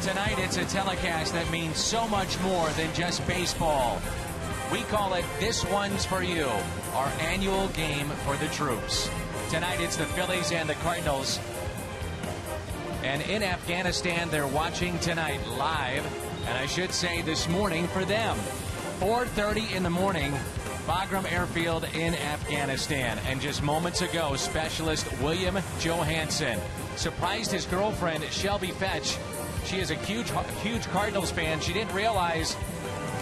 Tonight, it's a telecast that means so much more than just baseball. We call it This One's For You, our annual game for the troops. Tonight, it's the Phillies and the Cardinals. And in Afghanistan, they're watching tonight live, and I should say this morning for them. 4:30 in the morning, Bagram Airfield in Afghanistan. And just moments ago, specialist William Johansson surprised his girlfriend, Shelby Fetch. She is a huge Cardinals fan. She didn't realize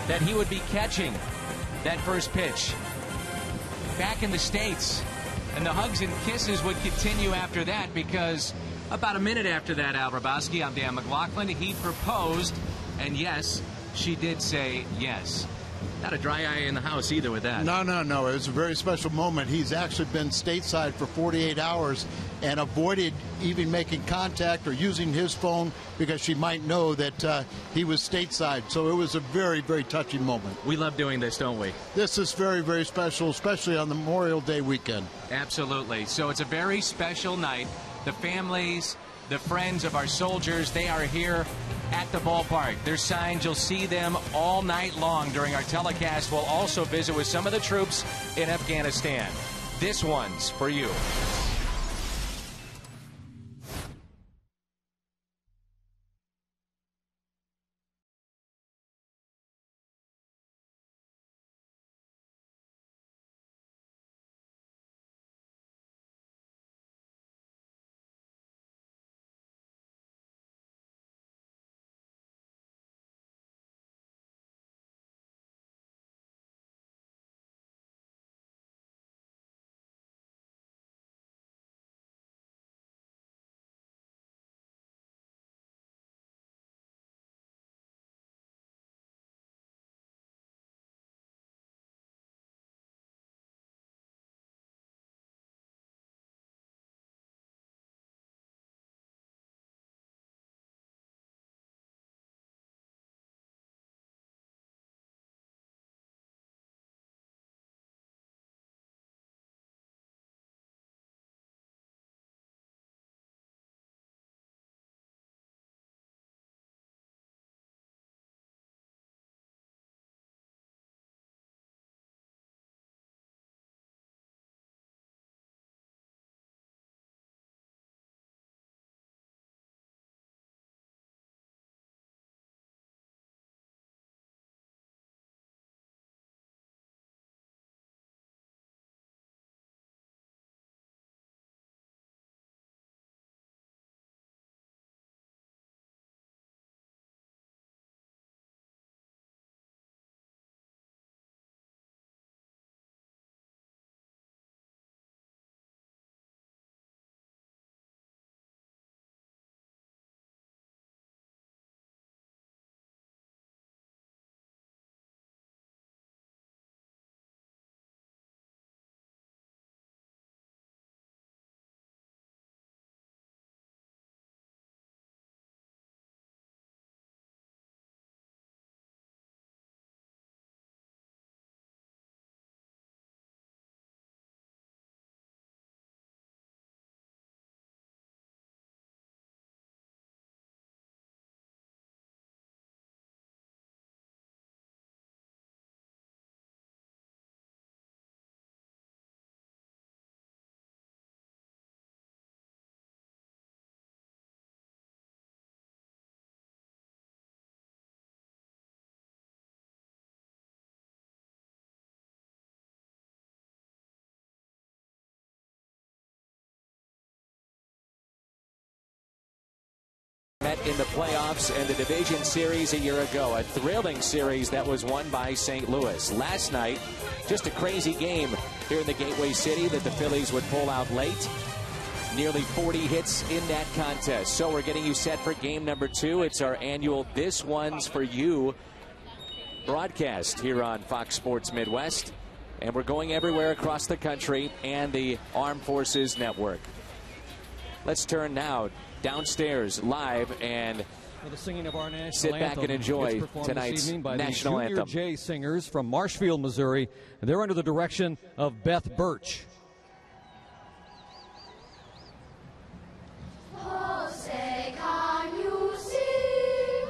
that he would be catching that first pitch back in the States. And the hugs and kisses would continue after that, because about a minute after that, Al Rabowski, I'm Dan McLaughlin, he proposed, and yes, she did say yes. Not a dry eye in the house either with that. No. It was a very special moment. He's actually been stateside for 48 hours and avoided even making contact or using his phone because she might know that he was stateside. So it was a very, very touching moment. We love doing this, don't we? This is very, very special, especially on the Memorial Day weekend. Absolutely. So it's a very special night. The families, the friends of our soldiers, they are here at the ballpark. There's signs. You'll see them all night long during our telecast. We'll also visit with some of the troops in Afghanistan. This one's for you. Met in the playoffs and the division series a year ago. A thrilling series that was won by St. Louis. Last night, just a crazy game here in the Gateway City that the Phillies would pull out late. Nearly 40 hits in that contest. So we're getting you set for game number 2. It's our annual This One's For You broadcast here on Fox Sports Midwest. And we're going everywhere across the country and the Armed Forces Network. Let's turn now downstairs live and the singing of our national sit back anthem and enjoy tonight's by national the anthem. J singers from Marshfield, Missouri, and they're under the direction of Beth Birch. Oh, say, can you see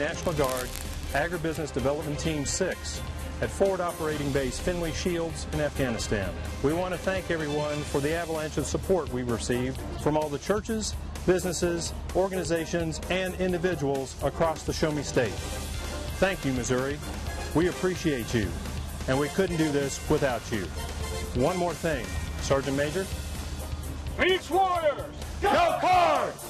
National Guard Agribusiness Development Team 6 at Forward Operating Base Finley Shields in Afghanistan. We want to thank everyone for the avalanche of support we received from all the churches, businesses, organizations, and individuals across the Show Me State. Thank you, Missouri. We appreciate you, and we couldn't do this without you. One more thing, Sergeant Major. Phoenix Warriors, go Cards!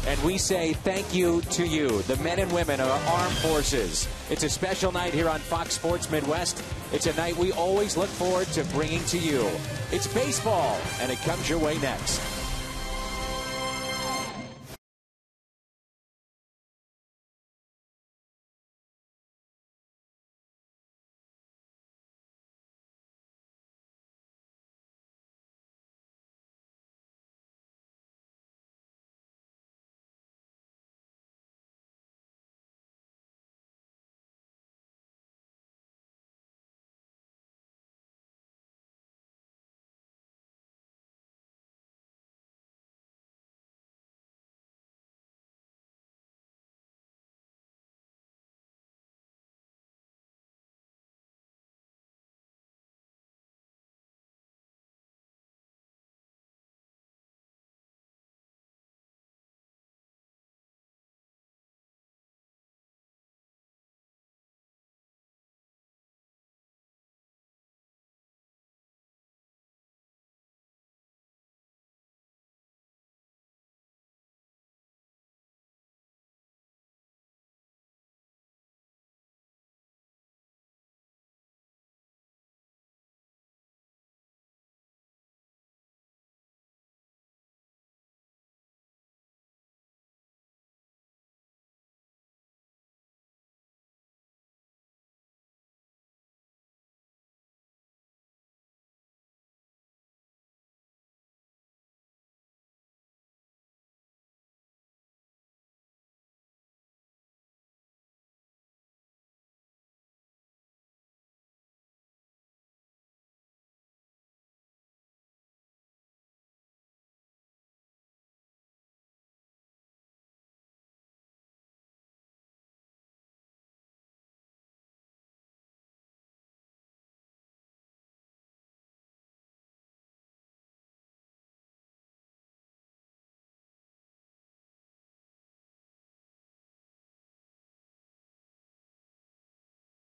And we say thank you to you, the men and women of our armed forces. It's a special night here on Fox Sports Midwest. It's a night we always look forward to bringing to you. It's baseball, and it comes your way next.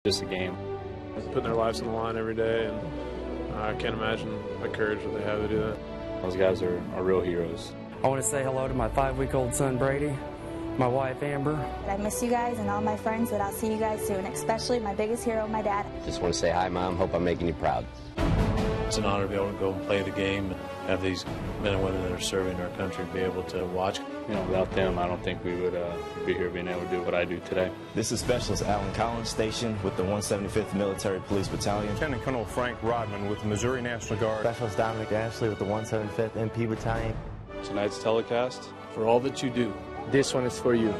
Just a game. Putting their lives on the line every day, and I can't imagine the courage that they have to do that. Those guys are real heroes. I want to say hello to my 5-week-old son, Brady, my wife, Amber. I miss you guys and all my friends, but I'll see you guys soon, especially my biggest hero, my dad. Just want to say hi, Mom. Hope I'm making you proud. It's an honor to be able to go and play the game and have these men and women that are serving our country be able to watch. You know, without them, I don't think we would be here being able to do what I do today. This is Specialist Alan Collins, stationed with the 175th Military Police Battalion. Lieutenant Colonel Frank Rodman with the Missouri National Guard. Specialist Dominic Ashley with the 175th MP Battalion. Tonight's telecast. For all that you do, this one is for you.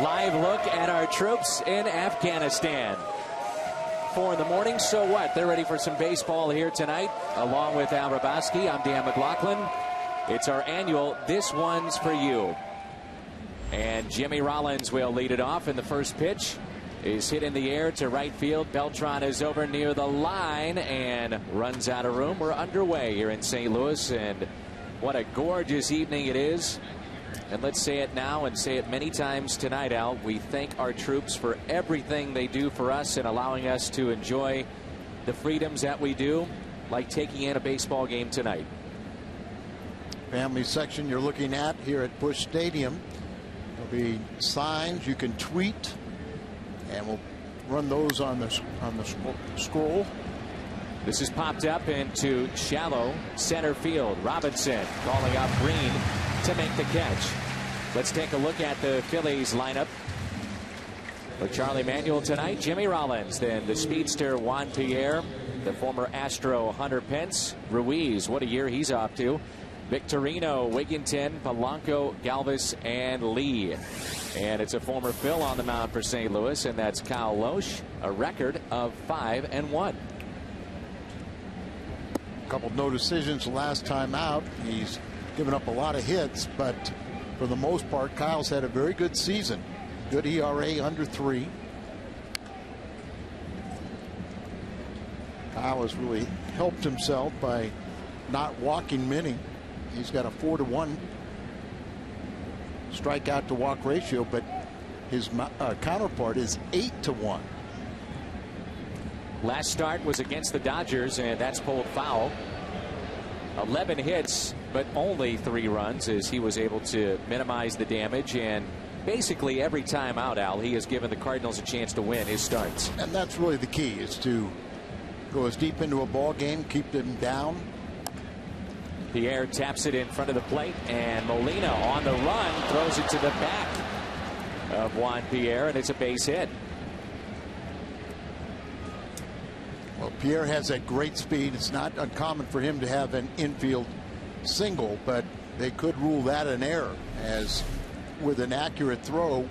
live look at our troops in Afghanistan. 4 in the morning, so what? They're ready for some baseball here tonight. Along with Al Rabowski, I'm Dan McLaughlin. It's our annual This One's For You. And Jimmy Rollins will lead it off, and the first pitch is hit in the air to right field. Beltran is over near the line and runs out of room. We're underway here in St. Louis, and what a gorgeous evening it is. And let's say it now and say it many times tonight, Al. We thank our troops for everything they do for us and allowing us to enjoy the freedoms that we do, like taking in a baseball game tonight. Family section you're looking at here at Busch Stadium. There'll be signs you can tweet, and we'll run those on the scroll. This is popped up into shallow center field. Robinson calling out Green to make the catch. Let's take a look at the Phillies lineup. For Charlie Manuel tonight, Jimmy Rollins, then the speedster Juan Pierre, the former Astro Hunter Pence, Ruiz, what a year he's off to, Victorino, Wigginton, Polanco, Galvis, and Lee. And it's a former Phil on the mound for St. Louis, and that's Kyle Loesch, a record of 5-1. Couple no decisions last time out. He's given up a lot of hits, but for the most part, Kyle's had a very good season. Good ERA, under 3. Kyle has really helped himself by not walking many. He's got a 4-to-1 strikeout to walk ratio, but his counterpart is 8-to-1. Last start was against the Dodgers, and that's pulled foul. 11 hits, but only 3 runs, as he was able to minimize the damage. And basically every time out, Al, he has given the Cardinals a chance to win his starts. And that's really the key, is to go as deep into a ball game, keep them down. Pierre taps it in front of the plate, and Molina on the run throws it to the back of Juan Pierre, and it's a base hit. Well, Pierre has that great speed. It's not uncommon for him to have an infield single, but they could rule that an error, as with an accurate throw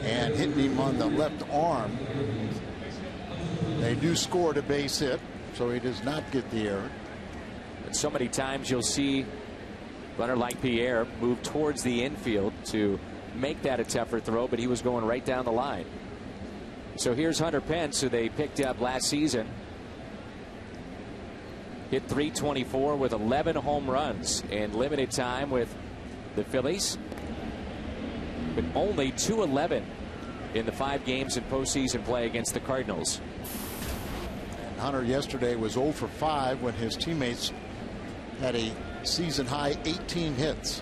and hitting him on the left arm, they do score a base hit, so he does not get the error. But so many times you'll see a runner like Pierre move towards the infield to make that a tougher throw, but he was going right down the line. So here's Hunter Pence, who they picked up last season. Hit .324 with 11 home runs in limited time with the Phillies, but only .211 in the 5 games in postseason play against the Cardinals. And Hunter yesterday was 0 for 5 when his teammates had a season high 18 hits.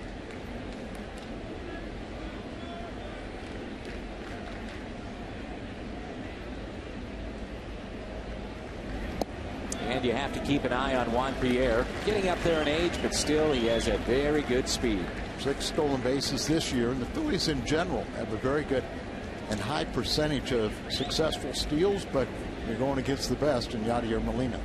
And you have to keep an eye on Juan Pierre, getting up there in age, but still he has a very good speed. 6 stolen bases this year, and the Phillies in general have a very good and high percentage of successful steals, but you're going against the best in Yadier Molina.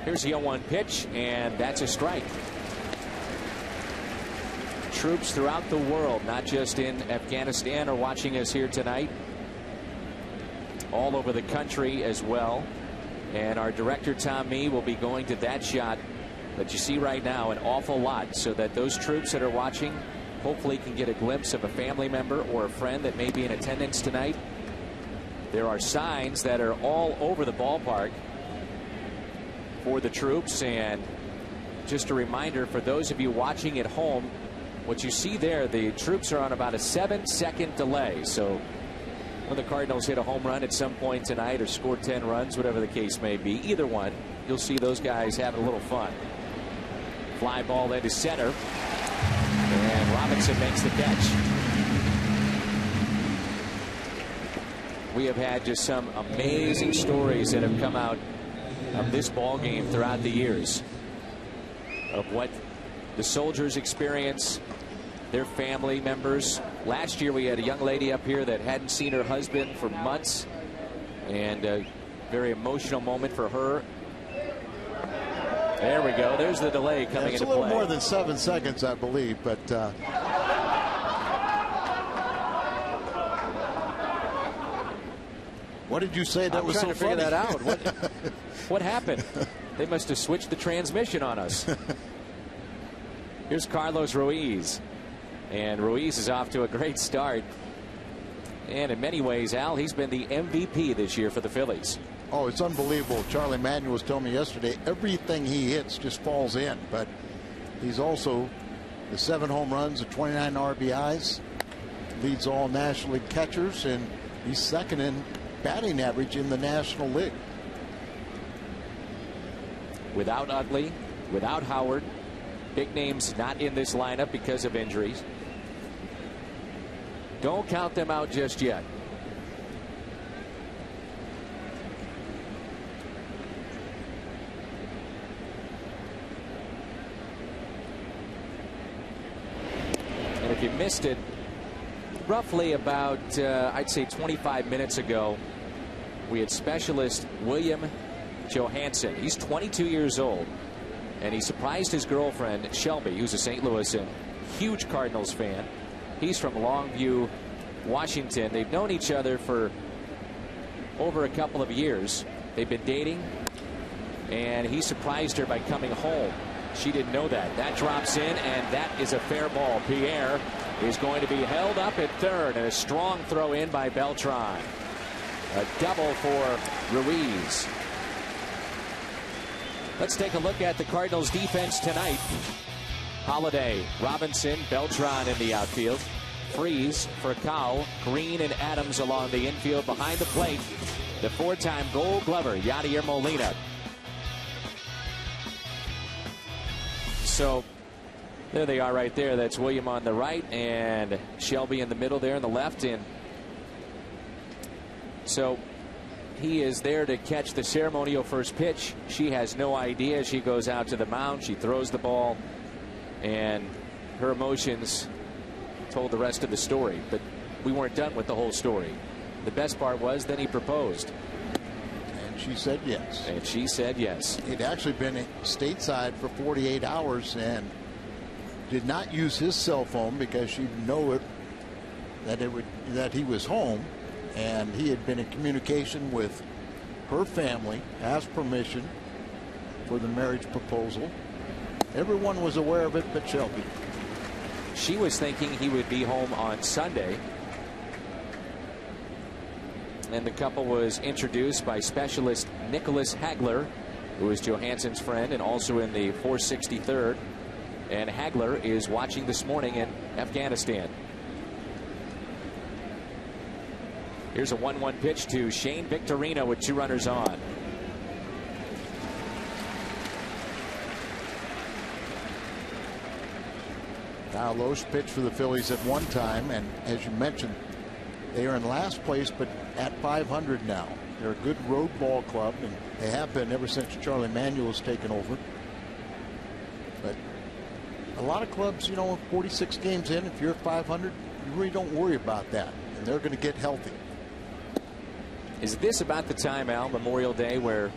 Here's the 0-1 pitch, and that's a strike. Troops throughout the world, not just in Afghanistan, are watching us here tonight. All over the country as well. And our director, Tom Mee, will be going to that shot that you see right now an awful lot, so that those troops that are watching hopefully can get a glimpse of a family member or a friend that may be in attendance tonight. There are signs that are all over the ballpark for the troops, and just a reminder for those of you watching at home, what you see there, the troops are on about a 7-second delay. So when the Cardinals hit a home run at some point tonight or score 10 runs, whatever the case may be, either one, you'll see those guys having a little fun. Fly ball into center, and Robinson makes the catch. We have had just some amazing stories that have come out of this ball game throughout the years, of what the soldiers experience, their family members. Last year we had a young lady up here that hadn't seen her husband for months, and a very emotional moment for her There we go. There's the delay coming into play. It's a little more than 7 seconds, I believe, but what did you say that was so funny? I'm trying to figure that out. What happened? They must have switched the transmission on us. Here's Carlos Ruiz. And Ruiz is off to a great start. And in many ways, Al, he's been the MVP this year for the Phillies. Oh, it's unbelievable. Charlie Manuel was telling me yesterday, everything he hits just falls in. But he's also the 7 home runs, the 29 RBIs, leads all National League catchers, and he's second in batting average in the National League. Without Utley, without Howard, big names not in this lineup because of injuries. Don't count them out just yet. And if you missed it, roughly about, I'd say 25 minutes ago, we had specialist William Johansson. He's 22 years old, and he surprised his girlfriend, Shelby, who's a St. Louis and huge Cardinals fan. He's from Longview, Washington. They've known each other for over a couple of years. They've been dating, and he surprised her by coming home. She didn't know that. That drops in, and that is a fair ball. Pierre is going to be held up at third, and a strong throw in by Beltran. A double for Ruiz. Let's take a look at the Cardinals defense tonight. Holiday, Robinson, Beltran in the outfield. Freeze for Cow, Green and Adams along the infield behind the plate. The 4-time Gold Glover, Yadier Molina. So there they are right there. That's William on the right and Shelby in the middle there on the left. And so he is there to catch the ceremonial first pitch. She has no idea. She goes out to the mound. She throws the ball, and her emotions told the rest of the story. But we weren't done with the whole story. The best part was then he proposed. And she said yes. And she said yes. He'd actually been stateside for 48 hours and did not use his cell phone because she'd know that he was home. And he had been in communication with her family, asked permission for the marriage proposal. Everyone was aware of it but Shelby. She was thinking he would be home on Sunday. And the couple was introduced by specialist Nicholas Hagler, who is Johansson's friend and also in the 463rd. And Hagler is watching this morning in Afghanistan. Here's a 1-1 pitch to Shane Victorino with 2 runners on. Now Loesch pitched for the Phillies at one time, and as you mentioned, they are in last place but at 500 now. They're a good road ball club, and they have been ever since Charlie Manuel has taken over. But a lot of clubs, you know, 46 games in, if you're at 500, you really don't worry about that, and they're going to get healthy. Is this about the time, Al, Memorial Day, where...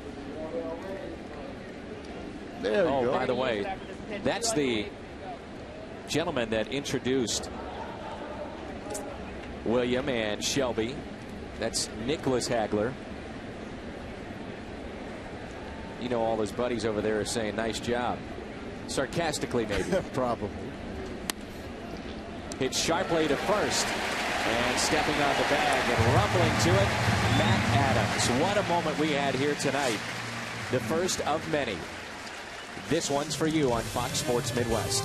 There you go. By the way, that's the gentleman that introduced William and Shelby. That's Nicholas Hagler. You know, all his buddies over there are saying nice job. Sarcastically, maybe. Probably. Hit sharply to first. And stepping on the bag and rumbling to it, Matt Adams. What a moment we had here tonight. The first of many. This one's for you on Fox Sports Midwest.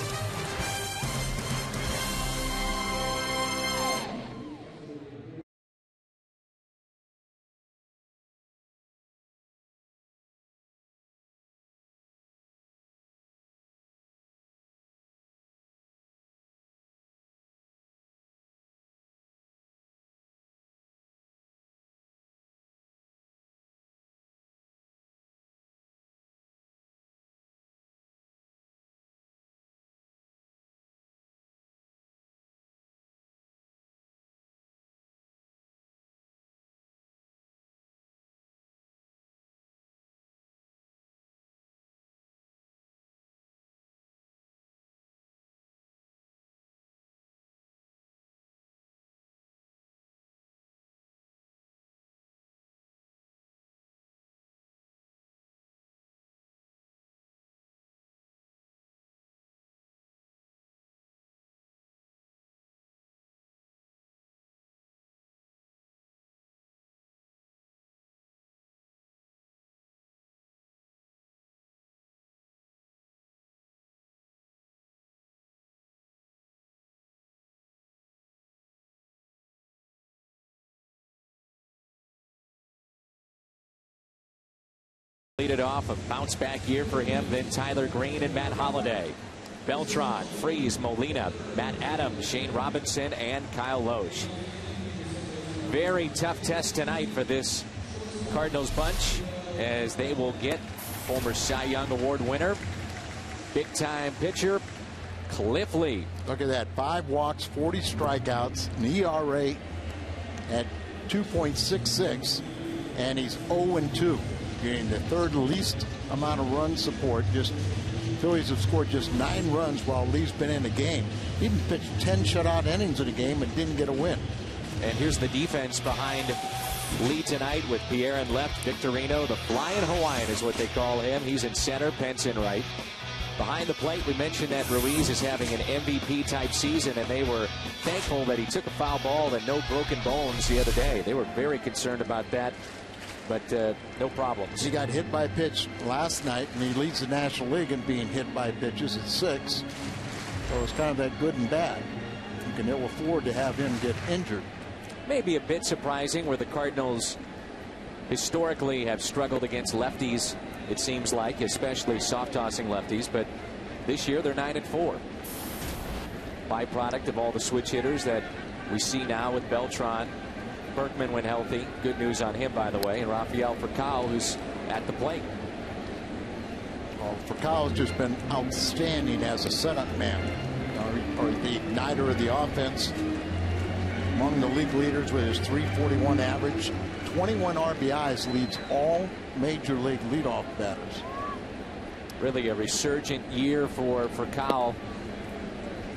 Lead it off, a bounce back year for him. Then Tyler Green and Matt Holliday. Beltran, Freeze, Molina, Matt Adams, Shane Robinson, and Kyle Loesch. Very tough test tonight for this Cardinals bunch, as they will get former Cy Young Award winner, big-time pitcher, Cliff Lee. Look at that. 5 walks, 40 strikeouts, an ERA at 2.66, and he's 0-2. Getting the third least amount of run support. Phillies have scored just 9 runs while Lee's been in the game. He even pitched 10 shutout innings in the game and didn't get a win. And here's the defense behind Lee tonight with Pierre in left, Victorino, the Flying Hawaiian is what they call him. He's in center, Pence in right. Behind the plate, we mentioned that Ruiz is having an MVP-type season, and they were thankful that he took a foul ball and no broken bones the other day. They were very concerned about that, but no problems. He got hit by a pitch last night, and he leads the National League in being hit by pitches at 6. So it's kind of that good and bad. You can ill afford to have him get injured. Maybe a bit surprising, where the Cardinals historically have struggled against lefties, it seems like, especially soft-tossing lefties, but this year they're 9-4. Byproduct of all the switch hitters that we see now with Beltran. Berkman when healthy. Good news on him, by the way. And Rafael Furcal, who's at the plate. Well, Furcal has just been outstanding as a setup man, or the igniter of the offense. Among the league leaders with his .341 average, 21 RBIs, leads all major league leadoff batters. Really a resurgent year for Furcal,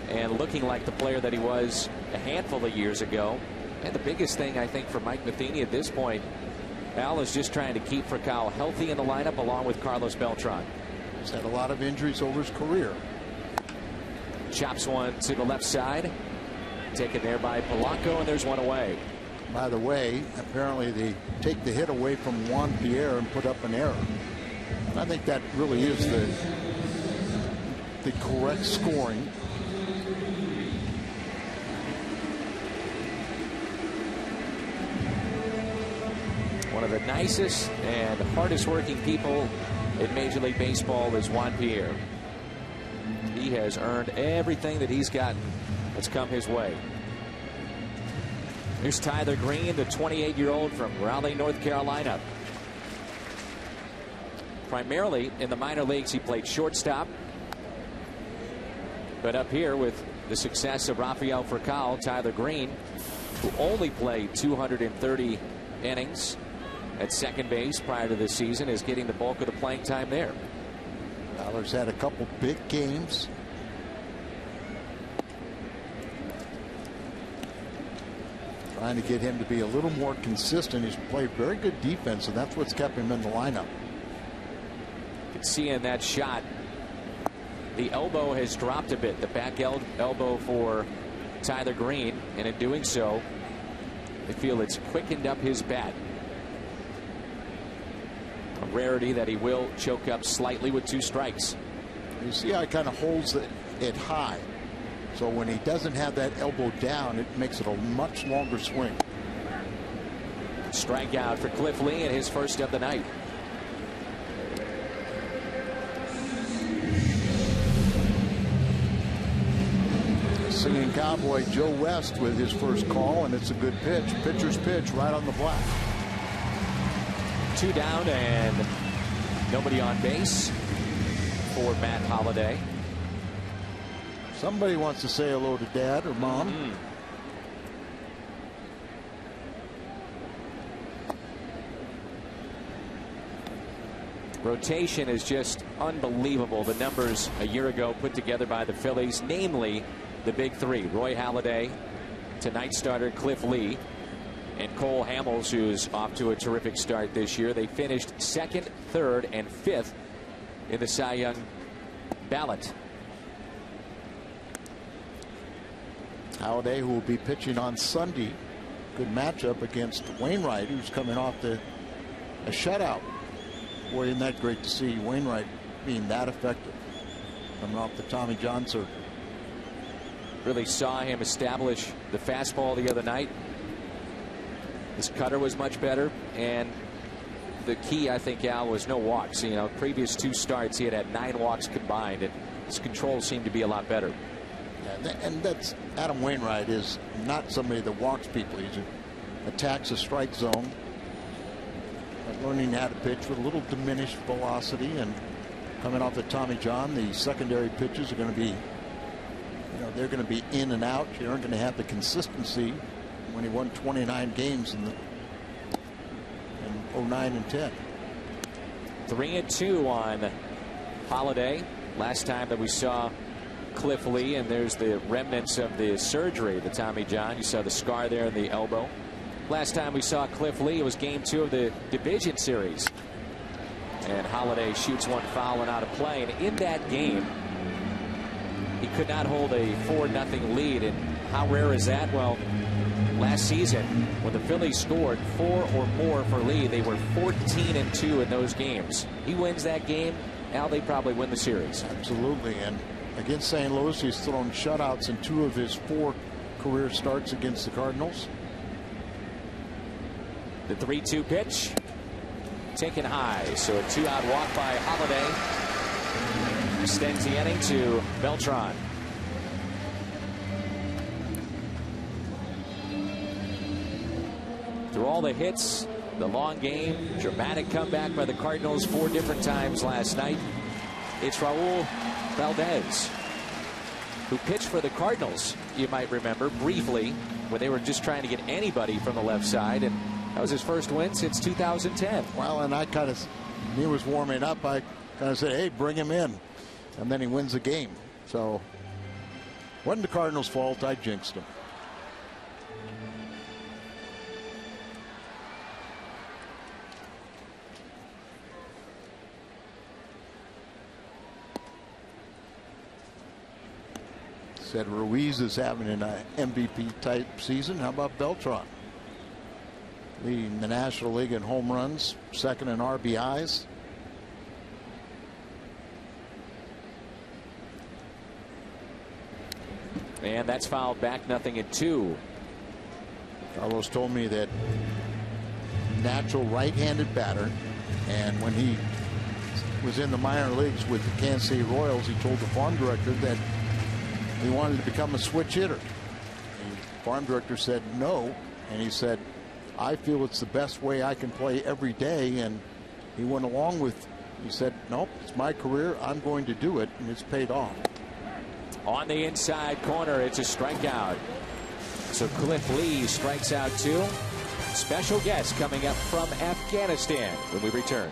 and looking like the player that he was a handful of years ago. And the biggest thing, I think, for Mike Matheny at this point, Al, is just trying to keep Furcal healthy in the lineup along with Carlos Beltran. He's had a lot of injuries over his career. Chops one to the left side. Taken there by Polanco, and there's one away. By the way, apparently they take the hit away from Juan Pierre and put up an error. And I think that really is the correct scoring. One of the nicest and hardest working people in Major League Baseball is Juan Pierre. He has earned everything that he's gotten that's come his way. Here's Tyler Green, the 28-year-old from Raleigh, North Carolina. Primarily in the minor leagues, he played shortstop. But up here with the success of Rafael Furcal, Tyler Green, who only played 230 innings at second base prior to this season, is getting the bulk of the playing time there. Fowler's had a couple big games. Trying to get him to be a little more consistent. He's played very good defense, and that's what's kept him in the lineup. You can see in that shot, the elbow has dropped a bit, the back elbow for Tyler Green, and in doing so, they feel it's quickened up his bat. A rarity that he will choke up slightly with 2 strikes. You see how he kind of holds it high. So when he doesn't have that elbow down, it makes it a much longer swing. Strikeout for Cliff Lee in his first of the night. Singing cowboy Joe West with his first call, and it's a good pitch. Pitcher's pitch right on the black. 2 down and nobody on base for Matt Holliday. Somebody wants to say hello to Dad or Mom. Rotation is just unbelievable. The numbers a year ago put together by the Phillies, namely the big 3. Roy Halladay, tonight starter Cliff Lee, and Cole Hamels, who's off to a terrific start this year. They finished 2nd, 3rd, and 5th in the Cy Young ballot. Halladay, who will be pitching on Sunday. Good matchup against Wainwright, who's coming off a shutout. Boy, isn't that great to see Wainwright being that effective coming off the Tommy John surgery. Really saw him establish the fastball the other night. His cutter was much better, and the key, I think, Al, was no walks. You know, previous 2 starts, he had 9 walks combined, and his control seemed to be a lot better. Yeah, and that's Adam Wainwright is not somebody that walks people. He attacks the strike zone, learning how to pitch with a little diminished velocity, and coming off of Tommy John, the secondary pitches are going to be, you know, they're going to be in and out. You aren't going to have the consistency when he won 29 games in 09 and 10. 3-2 on Holiday. Last time that we saw Cliff Lee, and there's the remnants of the surgery, the Tommy John. You saw the scar there in the elbow. Last time we saw Cliff Lee, it was game 2 of the division series. And Holiday shoots one foul and out of play. And in that game, he could not hold a 4-0 lead. And how rare is that? Well, last season, when the Phillies scored 4 or more for Lee, they were 14-2 in those games. He wins that game, now they probably win the series. Absolutely. And against St. Louis, he's thrown shutouts in 2 of his 4 career starts against the Cardinals. The 3-2 pitch taken high, so a 2-out walk by Holiday extends the inning to Beltran. Through all the hits, the long game, dramatic comeback by the Cardinals 4 different times last night. It's Raul Valdez, who pitched for the Cardinals, you might remember, briefly, when they were just trying to get anybody from the left side, and that was his first win since 2010. Well, and I kind of, when he was warming up, I kind of said, hey, bring him in. And then he wins the game. So, wasn't the Cardinals' fault. I jinxed him. Said Ruiz is having an MVP type season. How about Beltran? Leading the National League in home runs, 2nd in RBIs. And that's fouled back, 0-2. Carlos told me that natural right-handed batter, and when he was in the minor leagues with the Kansas City Royals, he told the farm director that he wanted to become a switch hitter. The farm director said no, and he said, I feel it's the best way I can play every day, and he went along with, he said, nope, it's my career, I'm going to do it, and it's paid off. On the inside corner, it's a strikeout. So Cliff Lee strikes out 2. Special guest coming up from Afghanistan when we return.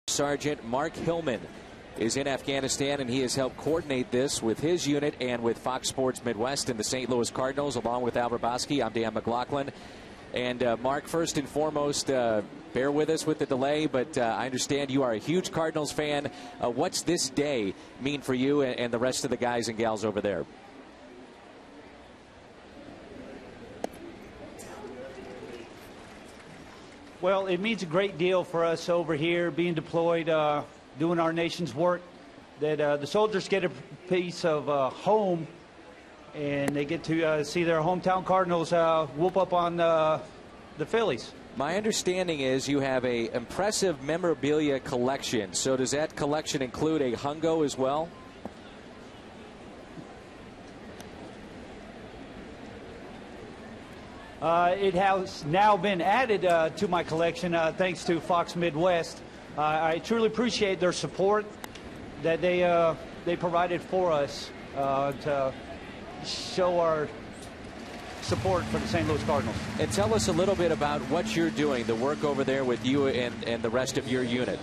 Sergeant Mark Hillman is in Afghanistan, and he has helped coordinate this with his unit and with Fox Sports Midwest and the St. Louis Cardinals, along with Al Raboski. I'm Dan McLaughlin. And Mark, first and foremost, bear with us with the delay, but I understand you are a huge Cardinals fan. What's this day mean for you and the rest of the guys and gals over there? Well, it means a great deal for us over here, being deployed, doing our nation's work, that the soldiers get a piece of home, and they get to see their hometown Cardinals whoop up on the Phillies. My understanding is you have an impressive memorabilia collection. So does that collection include a hungo as well? It has now been added to my collection thanks to Fox Midwest. I truly appreciate their support that they provided for us to show our support for the St. Louis Cardinals. And tell us a little bit about what you're doing, the work over there with you and the rest of your unit.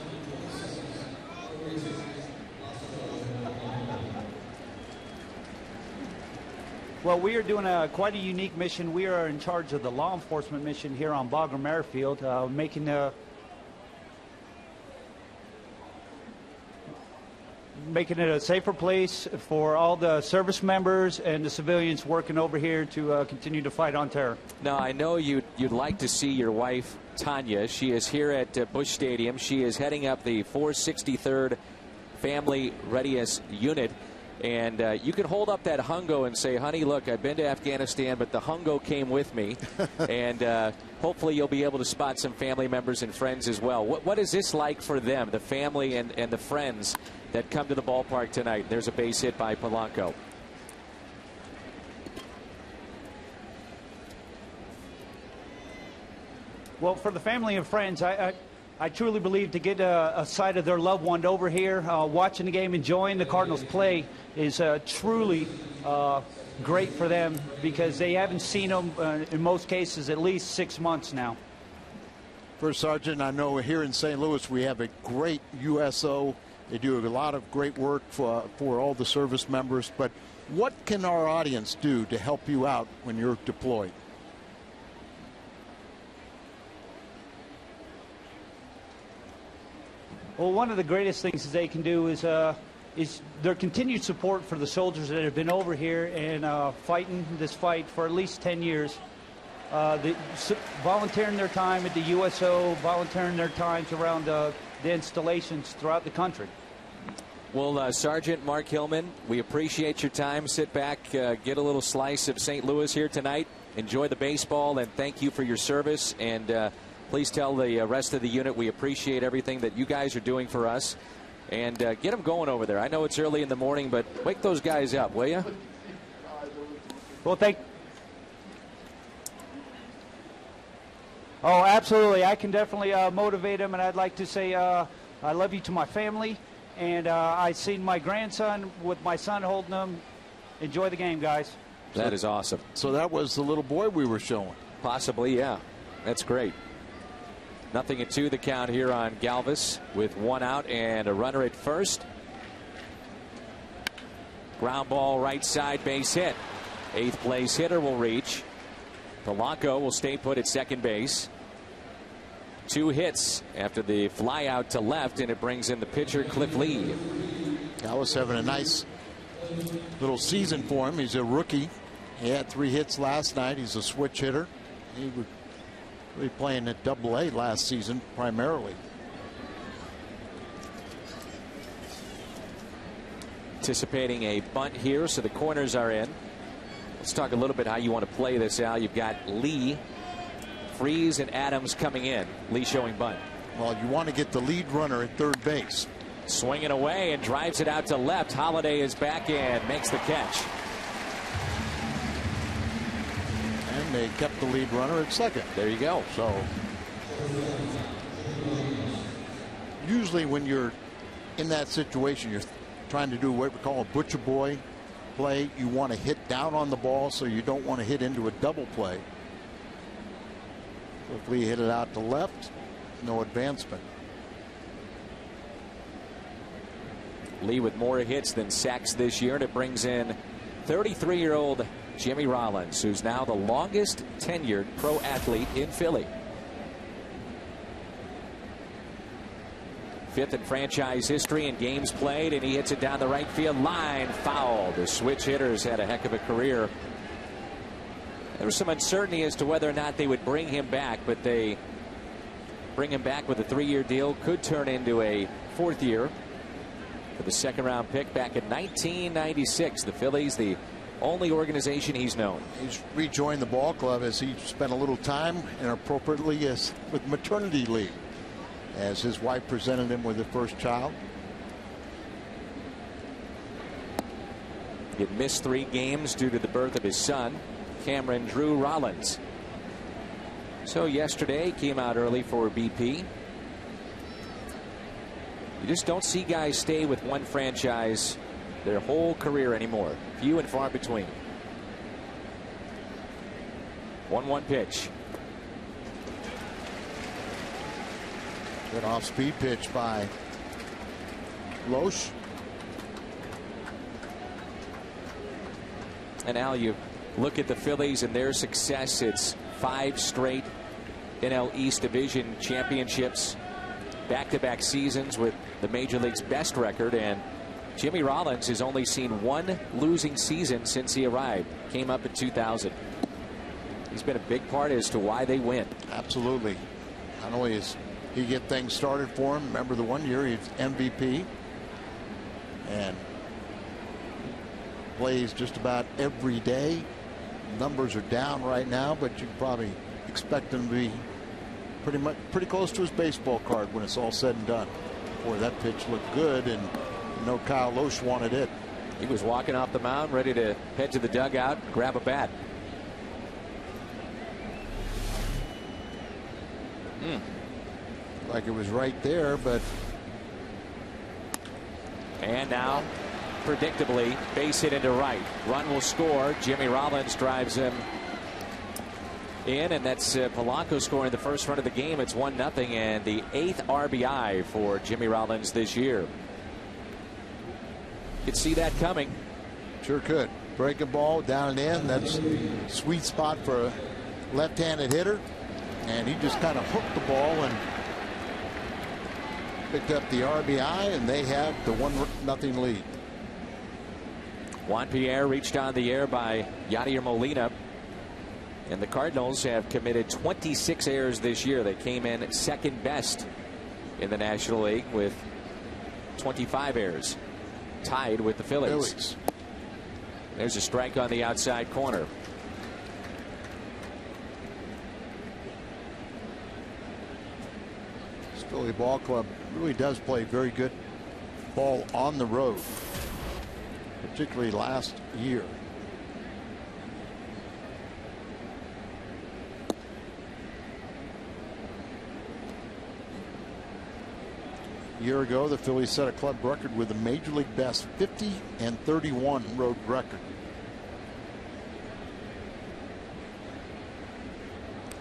Well, we are doing quite a unique mission. We are in charge of the law enforcement mission here on Bagram Airfield, making it a safer place for all the service members and the civilians working over here to continue to fight on terror. Now, I know you'd like to see your wife, Tanya. She is here at Busch Stadium. She is heading up the 463rd Family Readiness Unit. And you can hold up that hungo and say, honey, look, I've been to Afghanistan, but the hungo came with me. And hopefully you'll be able to spot some family members and friends as well. What is this like for them, the family and the friends that come to the ballpark tonight? There's a base hit by Polanco. Well, for the family and friends, I truly believe to get a sight of their loved one over here, watching the game, enjoying the Cardinals play is truly great for them, because they haven't seen them, in most cases, at least 6 months now. First Sergeant, I know here in St. Louis we have a great USO. They do a lot of great work for all the service members. But what can our audience do to help you out when you're deployed? Well, one of the greatest things that they can do is their continued support for the soldiers that have been over here and fighting this fight for at least 10 years. Volunteering their time at the USO, volunteering their times around the installations throughout the country. Well, Sergeant Mark Hillman, we appreciate your time. Sit back, get a little slice of St. Louis here tonight. Enjoy the baseball, and thank you for your service. And please tell the rest of the unit we appreciate everything that you guys are doing for us. And get them going over there. I know it's early in the morning, but wake those guys up, will you? Well, Oh, absolutely. I can definitely motivate them, and I'd like to say I love you to my family. And I seen my grandson with my son holding them. Enjoy the game, guys. That is awesome. So that was the little boy we were showing. Possibly, yeah. That's great. 0-2 the count here on Galvis with 1 out and a runner at first. Ground ball right side, base hit. 8th place hitter will reach. Polanco will stay put at second base. 2 hits after the fly out to left, and it brings in the pitcher, Cliff Lee. Galvis having a nice little season for him. He's a rookie. He had 3 hits last night. He's a switch hitter. He was really playing at AA last season primarily. Anticipating a bunt here, so the corners are in. Let's talk a little bit how you want to play this, Al. You've got Lee, Freeze, and Adams coming in. Lee showing bunt. Well, you want to get the lead runner at third base. Swinging away and drives it out to left. Holiday is back in, makes the catch. And they kept the lead runner at second. There you go. So usually when you're in that situation, you're trying to do what we call a butcher boy play. You want to hit down on the ball, so you don't want to hit into a double play. So if we hit it out to left, no advancement. Lee with more hits than sacks this year, and it brings in 33-year-old Jimmy Rollins, who's now the longest tenured pro athlete in Philly. 5th in franchise history in games played, and he hits it down the right field line. Foul. The switch hitters had a heck of a career. There was some uncertainty as to whether or not they would bring him back, but they bring him back with a 3-year deal. Could turn into a 4th year for the 2nd-round pick back in 1996. The Phillies, the only organization he's known. He's rejoined the ball club as he spent a little time inappropriately with maternity leave, as his wife presented him with their first child. He had missed 3 games due to the birth of his son, Cameron Drew Rollins. So yesterday came out early for BP. You just don't see guys stay with one franchise their whole career anymore. Few and far between. 1-1 pitch. Good off-speed pitch by Loesch. And now you look at the Phillies and their success. It's 5 straight NL East Division championships, back-to-back seasons with the Major League's best record, and Jimmy Rollins has only seen 1 losing season since he arrived. Came up in 2000. He's been a big part as to why they win. Absolutely. Not only is he get things started for him, remember the one year he's MVP and plays just about every day. Numbers are down right now, but you probably expect him to be pretty close to his baseball card when it's all said and done. Boy, that pitch looked good, and you know Kyle Loesch wanted it. He was walking off the mound ready to head to the dugout, grab a bat. Like it was right there, but. And now, predictably, base hit into right. Run will score. Jimmy Rollins drives him in, and that's Polanco scoring the first run of the game. It's 1-0, and the 8th RBI for Jimmy Rollins this year. Could see that coming. Sure could. Breaking ball down and in. That's a sweet spot for a left-handed hitter. And he just kind of hooked the ball and picked up the RBI, and they have the 1-0 lead. Juan Pierre reached on the air by Yadier Molina. And the Cardinals have committed 26 errors this year. They came in 2nd best in the National League with 25 errors, tied with the Phillies. There's a strike on the outside corner. This Philly ball club really does play very good ball on the road, particularly last year. A year ago, the Phillies set a club record with a Major League best 50-31 road record.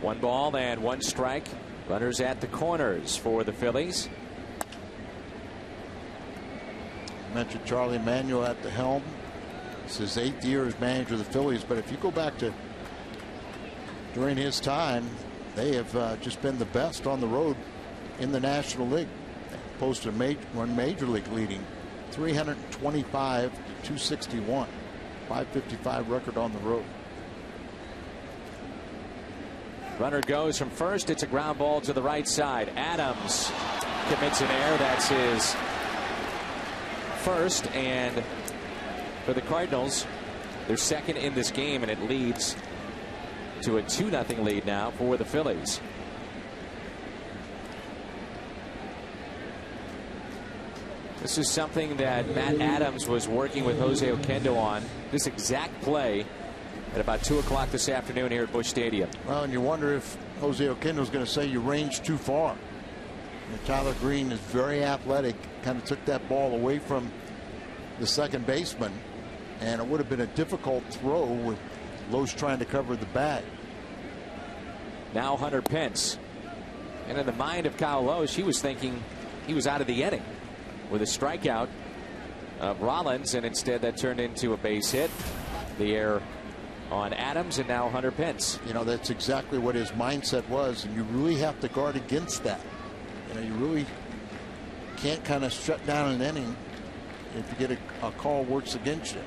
1 ball and 1 strike. Runners at the corners for the Phillies. I mentioned Charlie Manuel at the helm. This is his 8th year as manager of the Phillies, but if you go back to during his time, they have just been the best on the road in the National League. Posted one Major League leading 325 to 261, 555 record on the road. Runner goes from first. It's a ground ball to the right side. Adams commits an error. That's his first, and for the Cardinals, they're 2nd in this game, and it leads to a 2-0 lead now for the Phillies. This is something that Matt Adams was working with Jose Oquendo on. This exact play at about 2 o'clock this afternoon here at Busch Stadium. Well, and you wonder if Jose Oquendo is going to say you ranged too far. And Tyler Green is very athletic, kind of took that ball away from the second baseman, and it would have been a difficult throw with Loesch trying to cover the bag. Now Hunter Pence. And in the mind of Kyle Loesch, he was thinking he was out of the inning with a strikeout of Rollins, and instead that turned into a base hit. The error on Adams and now Hunter Pence. You know, that's exactly what his mindset was, and you really have to guard against that. You know, you really can't kind of shut down an inning if you get a call works against you.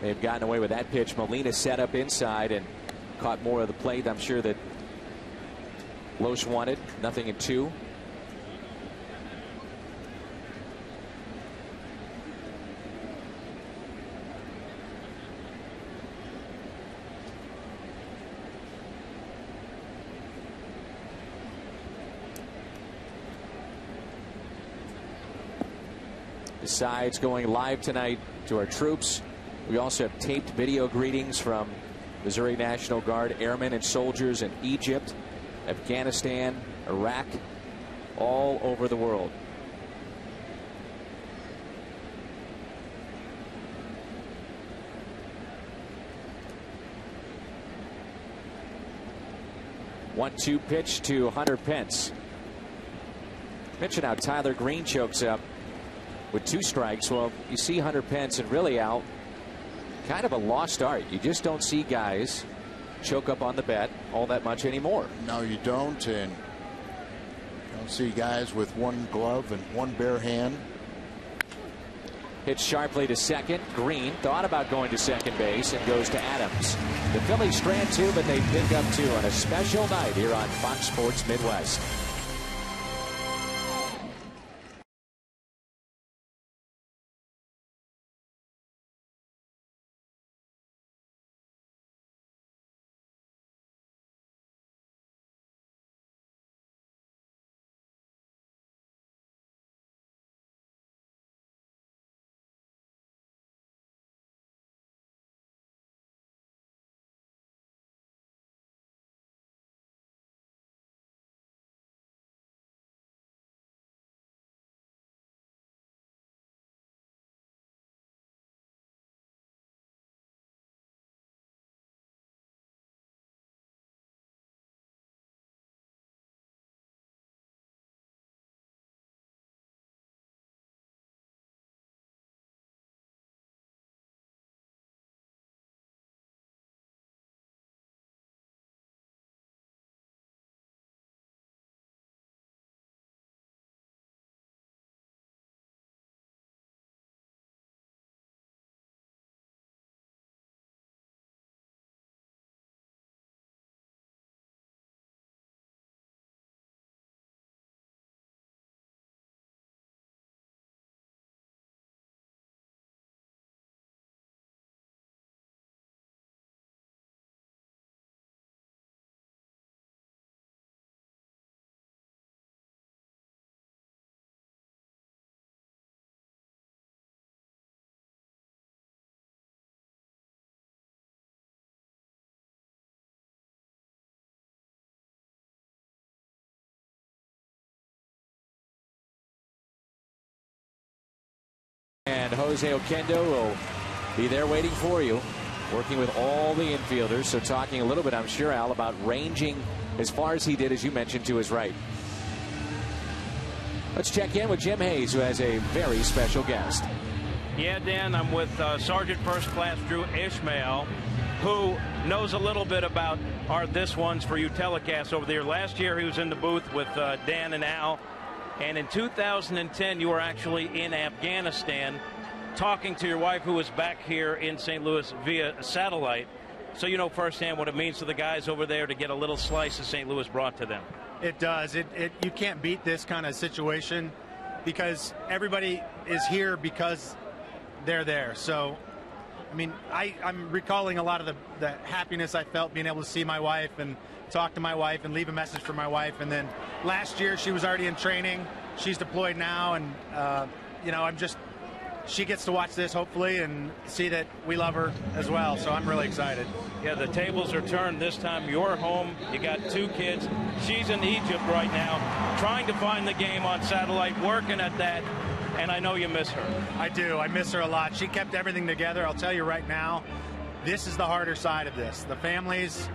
They've gotten away with that pitch. Molina set up inside and caught more of the plate. I'm sure that Loesch wanted. Nothing in 2. Besides going live tonight to our troops, we also have taped video greetings from Missouri National Guard airmen and soldiers in Egypt, Afghanistan, Iraq, all over the world. One-two pitch to Hunter Pence. Mention how Tyler Green chokes up with 2 strikes. Well, you see Hunter Pence and really, Al, kind of a lost art. You just don't see guys choke up on the bat all that much anymore. No, you don't. And you don't see guys with 1 glove and 1 bare hand. Hit sharply to second. Green thought about going to second base and goes to Adams. The Phillies strand 2, but they pick up 2 on a special night here on Fox Sports Midwest. And Jose Oquendo will be there waiting for you, working with all the infielders. So talking a little bit, I'm sure, Al, about ranging as far as he did, as you mentioned, to his right. Let's check in with Jim Hayes, who has a very special guest. Yeah, Dan, I'm with Sergeant First Class Drew Ishmael, who knows a little bit about our This One's For You telecast over there. Last year he was in the booth with Dan and Al. And in 2010, you were actually in Afghanistan talking to your wife, who was back here in St. Louis via satellite. So you know firsthand what it means to the guys over there to get a little slice of St. Louis brought to them. It does. You can't beat this kind of situation because everybody is here because they're there. So, I mean, I'm recalling a lot of the happiness I felt being able to see my wife and talk to my wife and leave a message for my wife. And then last year she was already in training. She's deployed now, and you know, she gets to watch this hopefully and see that we love her as well. So I'm really excited. Yeah, the tables are turned this time. You're home. You got 2 kids. She's in Egypt right now, trying to find the game on satellite, working at that. And I know you miss her. I do. I miss her a lot. She kept everything together. I'll tell you right now, this is the harder side of this. The families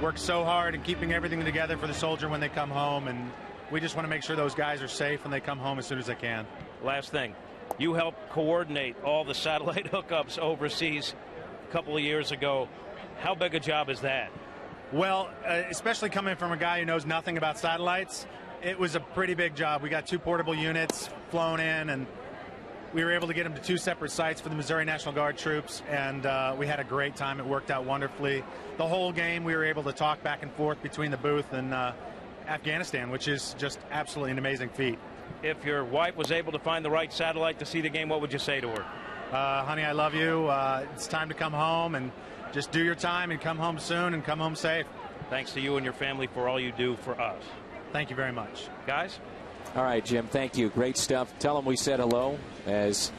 work so hard in keeping everything together for the soldier when they come home, and we just want to make sure those guys are safe when they come home as soon as they can. Last thing, you help coordinate all the satellite hookups overseas. a couple of years ago. How big a job is that? Well, especially coming from a guy who knows nothing about satellites, it was a pretty big job. We got 2 portable units flown in, and we were able to get them to 2 separate sites for the Missouri National Guard troops, and we had a great time. It worked out wonderfully. The whole game, we were able to talk back and forth between the booth and Afghanistan, which is just absolutely an amazing feat. If your wife was able to find the right satellite to see the game, what would you say to her? Honey, I love you. It's time to come home, and just do your time and come home soon and come home safe. Thanks to you and your family for all you do for us. Thank you very much. Guys? All right, Jim, thank you. Great stuff. Tell him we said hello, as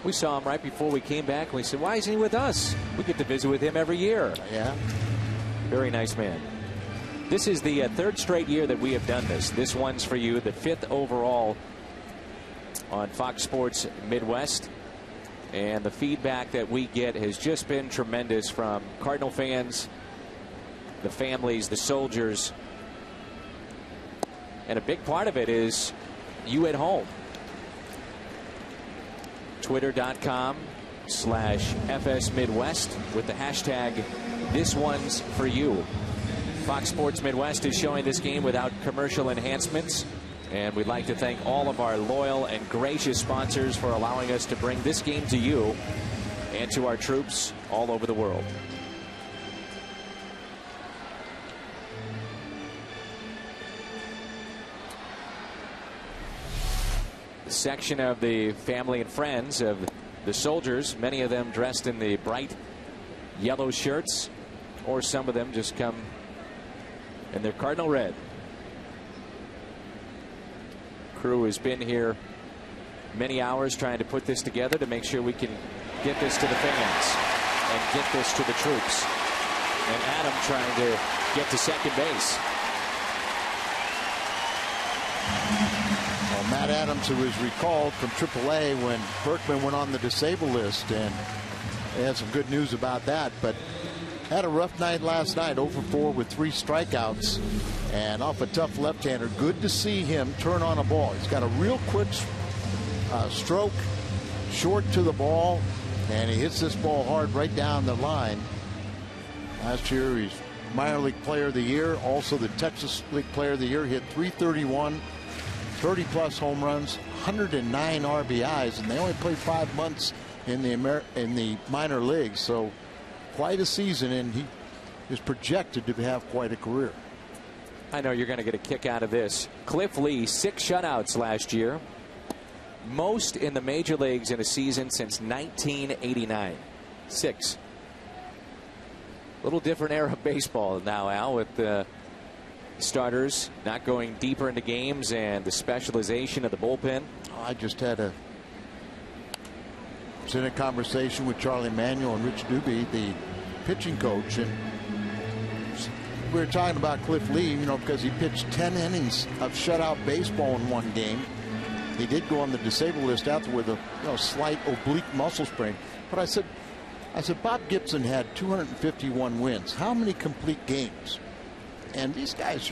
we saw him right before we came back. We said, why isn't he with us? We get to visit with him every year. Yeah. Very nice man. This is the 3rd straight year that we have done this. This one's for you, the 5th overall on Fox Sports Midwest. And the feedback that we get has just been tremendous from Cardinal fans, the families, the soldiers. And a big part of it is you at home. Twitter.com/FS Midwest with the hashtag This One's For You. Fox Sports Midwest is showing this game without commercial enhancements. And we'd like to thank all of our loyal and gracious sponsors for allowing us to bring this game to you and to our troops all over the world. The section of the family and friends of the soldiers, many of them dressed in the bright yellow shirts, or some of them just come in their cardinal red. Crew has been here many hours trying to put this together to make sure we can get this to the fans and get this to the troops. And Adam trying to get to second base. Well, Matt Adams, who was recalled from AAA when Berkman went on the disabled list, and they had some good news about that, but had a rough night last night, 0 for 4 with 3 strikeouts. And off a tough left-hander. Good to see him turn on a ball. He's got a real quick stroke, short to the ball, and he hits this ball hard right down the line. Last year, he's minor league player of the year, also the Texas League player of the year. Hit .331, 30-plus home runs, 109 RBIs, and they only played 5 months in the minor leagues. So quite a season, and he is projected to have quite a career. I know you're going to get a kick out of this. Cliff Lee, 6 shutouts last year. Most in the major leagues in a season since 1989. 6. A little different era of baseball now, Al, with the starters not going deeper into games and the specialization of the bullpen. I just was in a conversation with Charlie Manuel and Rich Doobie, the pitching coach, and we were talking about Cliff Lee, because he pitched 10 innings of shutout baseball in one game. He did go on the disabled list after with a slight oblique muscle sprain. But I said, Bob Gibson had 251 wins. How many complete games? And these guys,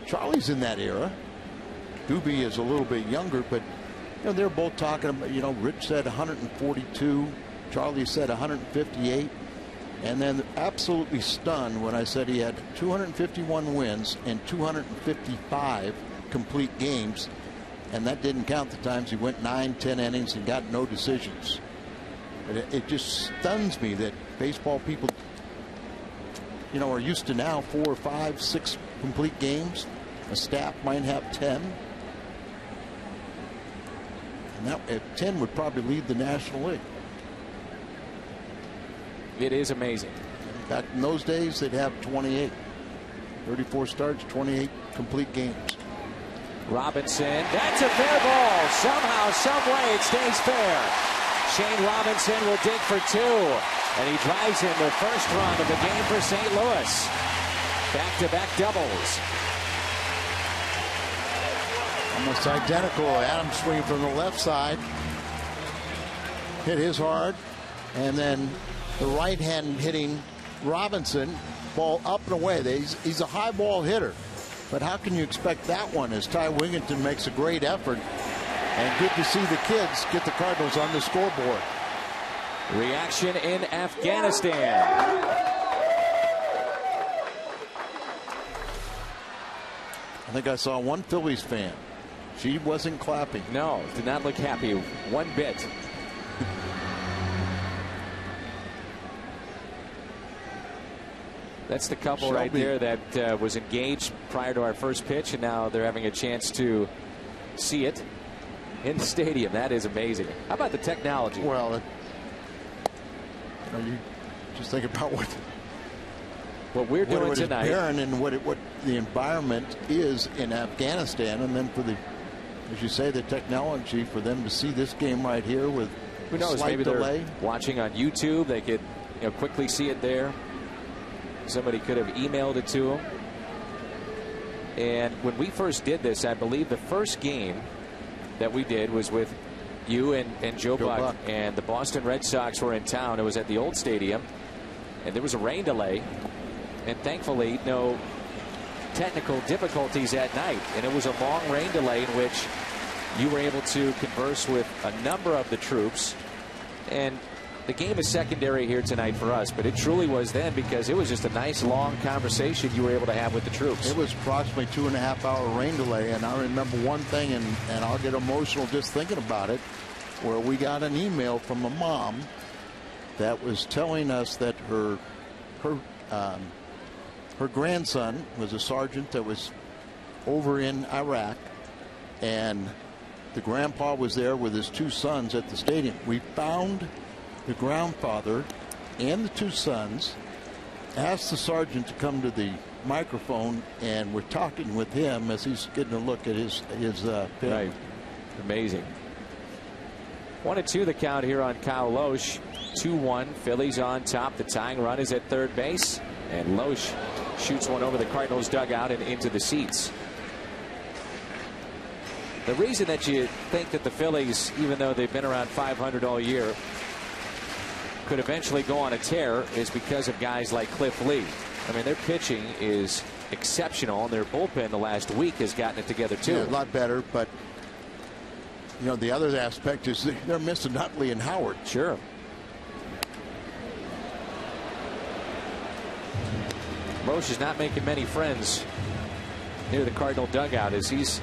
Charlie's in that era. Doobie is a little bit younger, but they're both talking about, Rich said 142, Charlie said 158. And then absolutely stunned when I said he had 251 wins and 255 complete games. And that didn't count the times he went 9, 10 innings and got no decisions. But it just stuns me that baseball people, are used to now 4, 5, 6 complete games. A staff might have 10. And that, 10 would probably lead the National League. It is amazing. Back in those days, they'd have 28. 34 starts, 28 complete games. Robinson, that's a fair ball. Somehow, some way, it stays fair. Shane Robinson will dig for 2. And he drives in the first run of the game for St. Louis. Back-to-back doubles. Almost identical. Adams swinging from the left side. Hit his hard. And then the right hand hitting Robinson, ball up and away. He's a high ball hitter, but how can you expect that one as Ty Wigginton makes a great effort? And good to see the kids get the Cardinals on the scoreboard. Reaction in Afghanistan. I think I saw one Phillies fan. She wasn't clapping. No, did not look happy one bit. That's the couple right there that was engaged prior to our first pitch, and now they're having a chance to see it in the stadium. That is amazing. How about the technology? Well, you just think about what we're doing tonight, and what the environment is in Afghanistan, and then for the, as you say, the technology for them to see this game right here with who knows, slight maybe delay. They're watching on YouTube. They could quickly see it there. Somebody could have emailed it to them. And when we first did this, I believe the first game that we did was with you and Joe Buck, and the Boston Red Sox were in town. It was at the old stadium, and there was a rain delay, and thankfully no technical difficulties at night. And it was a long rain delay in which you were able to converse with a number of the troops. And the game is secondary here tonight for us, but it truly was then, because it was just a nice long conversation you were able to have with the troops. It was approximately 2.5-hour rain delay, and I remember one thing, and I'll get emotional just thinking about it, where we got an email from a mom that was telling us that her grandson was a sergeant that was over in Iraq, and the grandpa was there with his two sons at the stadium. We found the grandfather and the two sons, asked the sergeant to come to the microphone, and we're talking with him as he's getting a look at his pin. Right. Amazing. 1-2 the count here on Kyle Loesch. 2-1. Phillies on top. The tying run is at third base, and Loesch shoots one over the Cardinals dugout and into the seats. The reason that you think that the Phillies, even though they've been around 500 all year, could eventually go on a tear is because of guys like Cliff Lee. I mean, their pitching is exceptional, and their bullpen the last week has gotten it together too. Yeah, a lot better, but the other aspect is they're missing Utley and Howard. Sure. Loesch is not making many friends near the Cardinal dugout as he's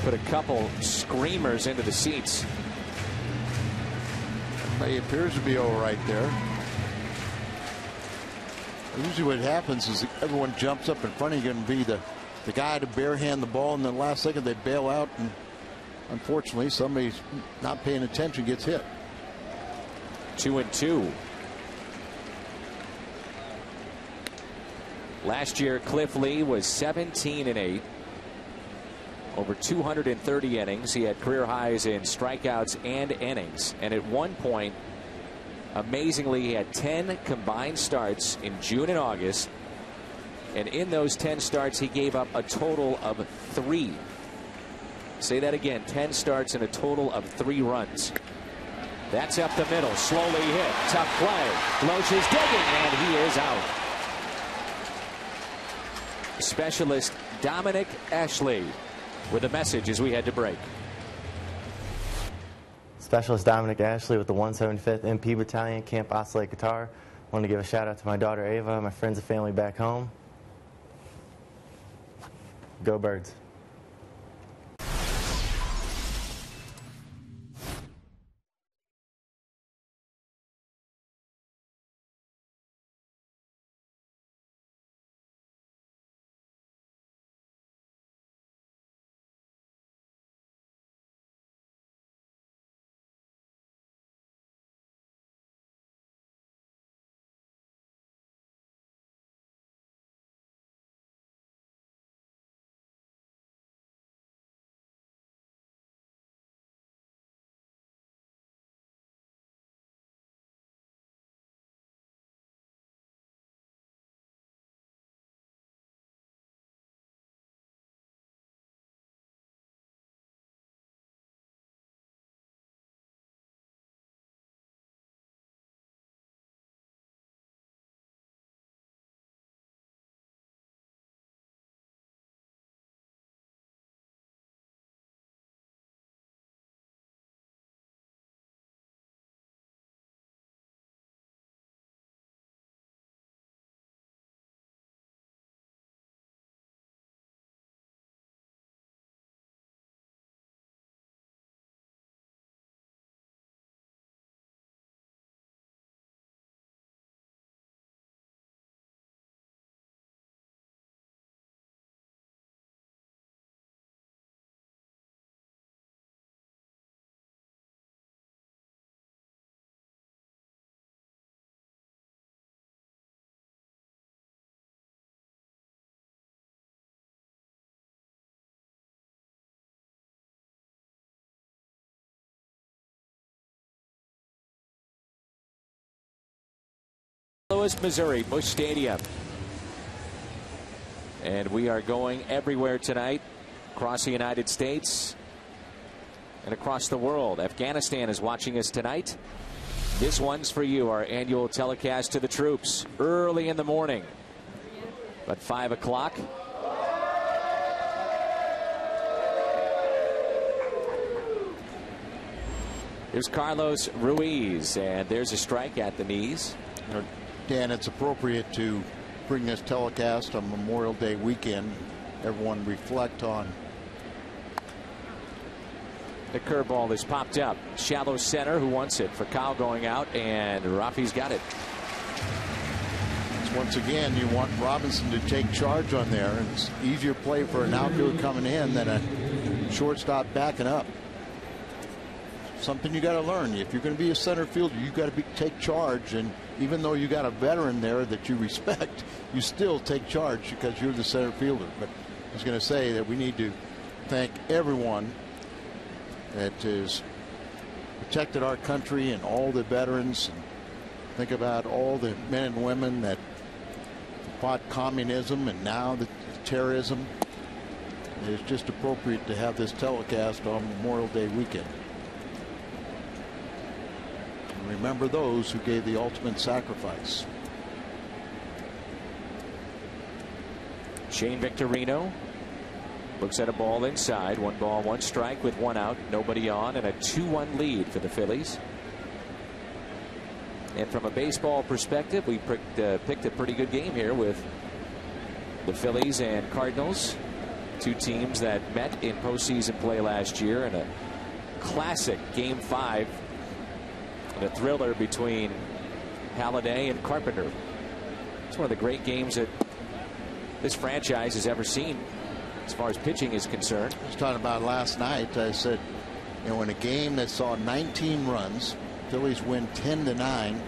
put a couple screamers into the seats. He appears to be all right there. Usually what happens is everyone jumps up in front of you and be the guy to barehand the ball, and then the last second they bail out, and unfortunately somebody's not paying attention gets hit. 2-2. Last year Cliff Lee was 17-8. Over 230 innings. He had career highs in strikeouts and innings. And at one point, amazingly, he had 10 combined starts in June and August. And in those 10 starts, he gave up a total of 3. Say that again, 10 starts and a total of 3 runs. That's up the middle, slowly hit, tough play. Loesch is digging, and he is out. Specialist Dominic Ashley with a message as we head to break. Specialist Dominic Ashley with the 175th MP Battalion, Camp Oscillator Guitar. I want to give a shout out to my daughter Ava, my friends and family back home. Go Birds. Louis, Missouri, Busch Stadium. And we are going everywhere tonight, across the United States and across the world. Afghanistan is watching us tonight. This one's for you, our annual telecast to the troops, early in the morning. But 5 o'clock. Here's Carlos Ruiz, and there's a strike at the knees. Dan, it's appropriate to bring this telecast on Memorial Day weekend. Everyone reflect on. The curveball is popped up. Shallow center. Who wants it? For Kyle going out, and Rafi's got it. Once again, you want Robinson to take charge on there. And it's easier play for an outfielder coming in than a shortstop backing up. Something you got to learn. If you're going to be a center fielder, you got to take charge. And even though you got a veteran there that you respect, you still take charge because you're the center fielder. But I was going to say that we need to thank everyone that has protected our country and all the veterans. And think about all the men and women that fought communism and now the terrorism. It's just appropriate to have this telecast on Memorial Day weekend. And remember those who gave the ultimate sacrifice. Shane Victorino looks at a ball inside. 1 ball, 1 strike with 1 out, nobody on, and a 2-1 lead for the Phillies. And from a baseball perspective, we picked a pretty good game here with the Phillies and Cardinals, 2 teams that met in postseason play last year, and a classic Game 5 and a thriller between Halladay and Carpenter. It's one of the great games that this franchise has ever seen as far as pitching is concerned. I was talking about last night. I said, you know, in a game that saw 19 runs, Phillies win 10-9,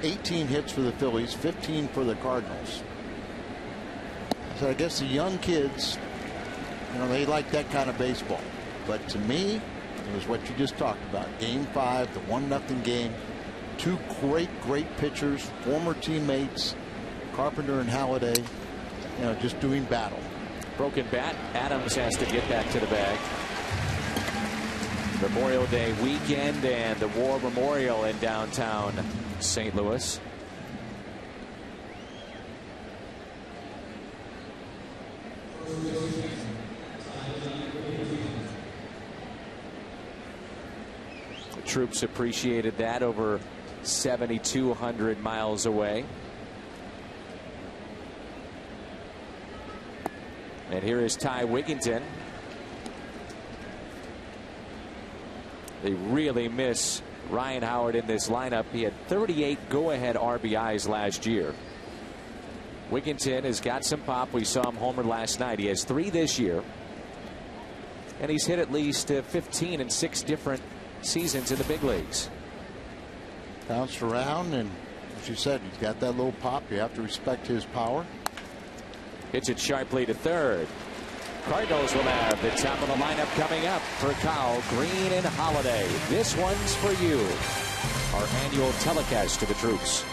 18 hits for the Phillies, 15 for the Cardinals. So I guess the young kids, you know, they like that kind of baseball. But to me, it was what you just talked about. Game 5, the 1-0 game. 2 great pitchers, former teammates, Carpenter and Halladay, you know, just doing battle. Broken bat. Adams has to get back to the bag. Memorial Day weekend and the War Memorial in downtown St. Louis. The troops appreciated that over 7,200 miles away. And here is Ty Wigginton. They really miss Ryan Howard in this lineup. He had 38 go-ahead RBIs last year. Wigginton has got some pop. We saw him homer last night. He has 3 this year. And he's hit at least 15 in 6 different seasons in the big leagues. Bounced around, and as you said, he's got that little pop. You have to respect his power. Hits it sharply to third. Cardinals will have the top of the lineup coming up for Kyle, Green, and Halladay. This one's for you. Our annual telecast to the troops.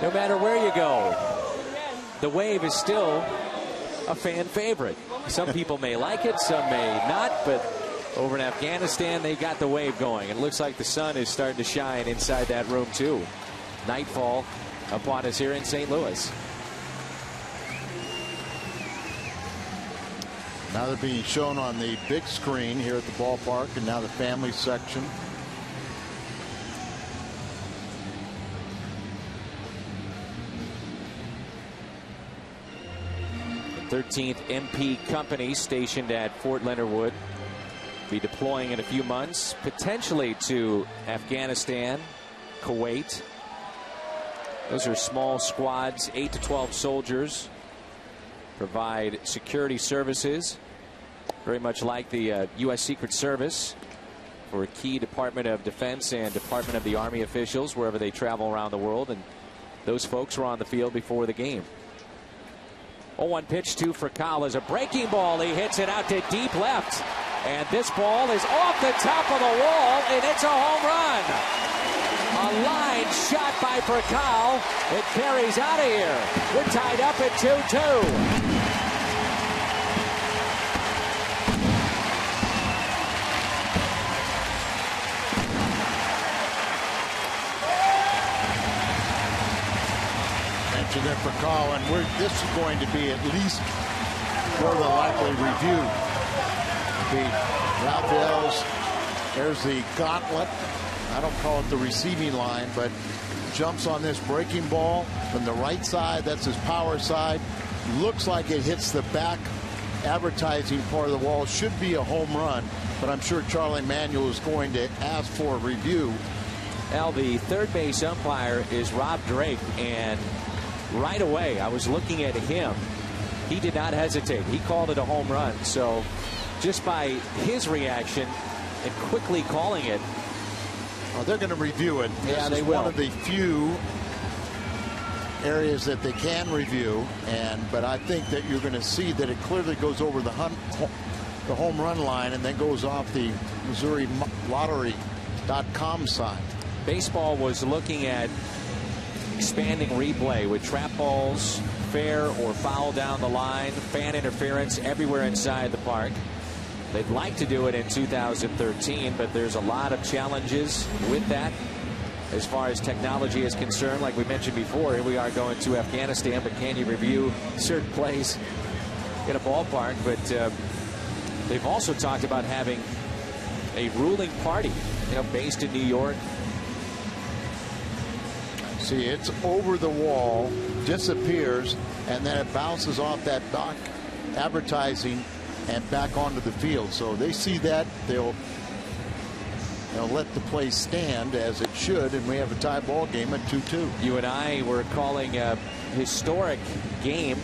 no matter where you go, the wave is still a fan favorite. Some people may like it, some may not, but over in Afghanistan, they got the wave going. It looks like the sun is starting to shine inside that room, too. Nightfall upon us here in St. Louis. Now they're being shown on the big screen here at the ballpark, and now the family section. The 13th MP company stationed at Fort Leonard Wood. Be deploying in a few months, potentially to Afghanistan, Kuwait. Those are small squads, 8 to 12 soldiers. Provide security services, very much like the U.S. Secret Service, for key Department of Defense and Department of the Army officials wherever they travel around the world. And those folks were on the field before the game. 0-1 pitch to Fractal is a breaking ball. He hits it out to deep left. And this ball is off the top of the wall, and it's a home run. A line shot by Fractal. It carries out of here. We're tied up at 2-2. Mentioned it for Fractal, and this is going to be at least more than likely reviewed. Raphael's, there's the gauntlet. I don't call it the receiving line, but jumps on this breaking ball from the right side. That's his power side. Looks like it hits the back advertising part of the wall. Should be a home run, but I'm sure Charlie Manuel is going to ask for a review. Al, the third base umpire is Rob Drake, and right away I was looking at him. He did not hesitate. He called it a home run. So just by his reaction and quickly calling it. Oh, they're going to review it. Yeah, this they is will. One of the few areas that they can review, but I think that you're going to see that it clearly goes over the home run line and then goes off the Missouri Lottery.com sign. Baseball was looking at expanding replay with trap balls, fair or foul down the line, fan interference everywhere inside the park. They'd like to do it in 2013, but there's a lot of challenges with that as far as technology is concerned. Like we mentioned before, here we are going to Afghanistan, but can you review certain plays in a ballpark? But they've also talked about having a ruling party, based in New York. See, it's over the wall, disappears, and then it bounces off that dock advertising and back onto the field. So they see that, they'll let the play stand as it should, and we have a tie ball game at 2-2. You and I were calling a historic game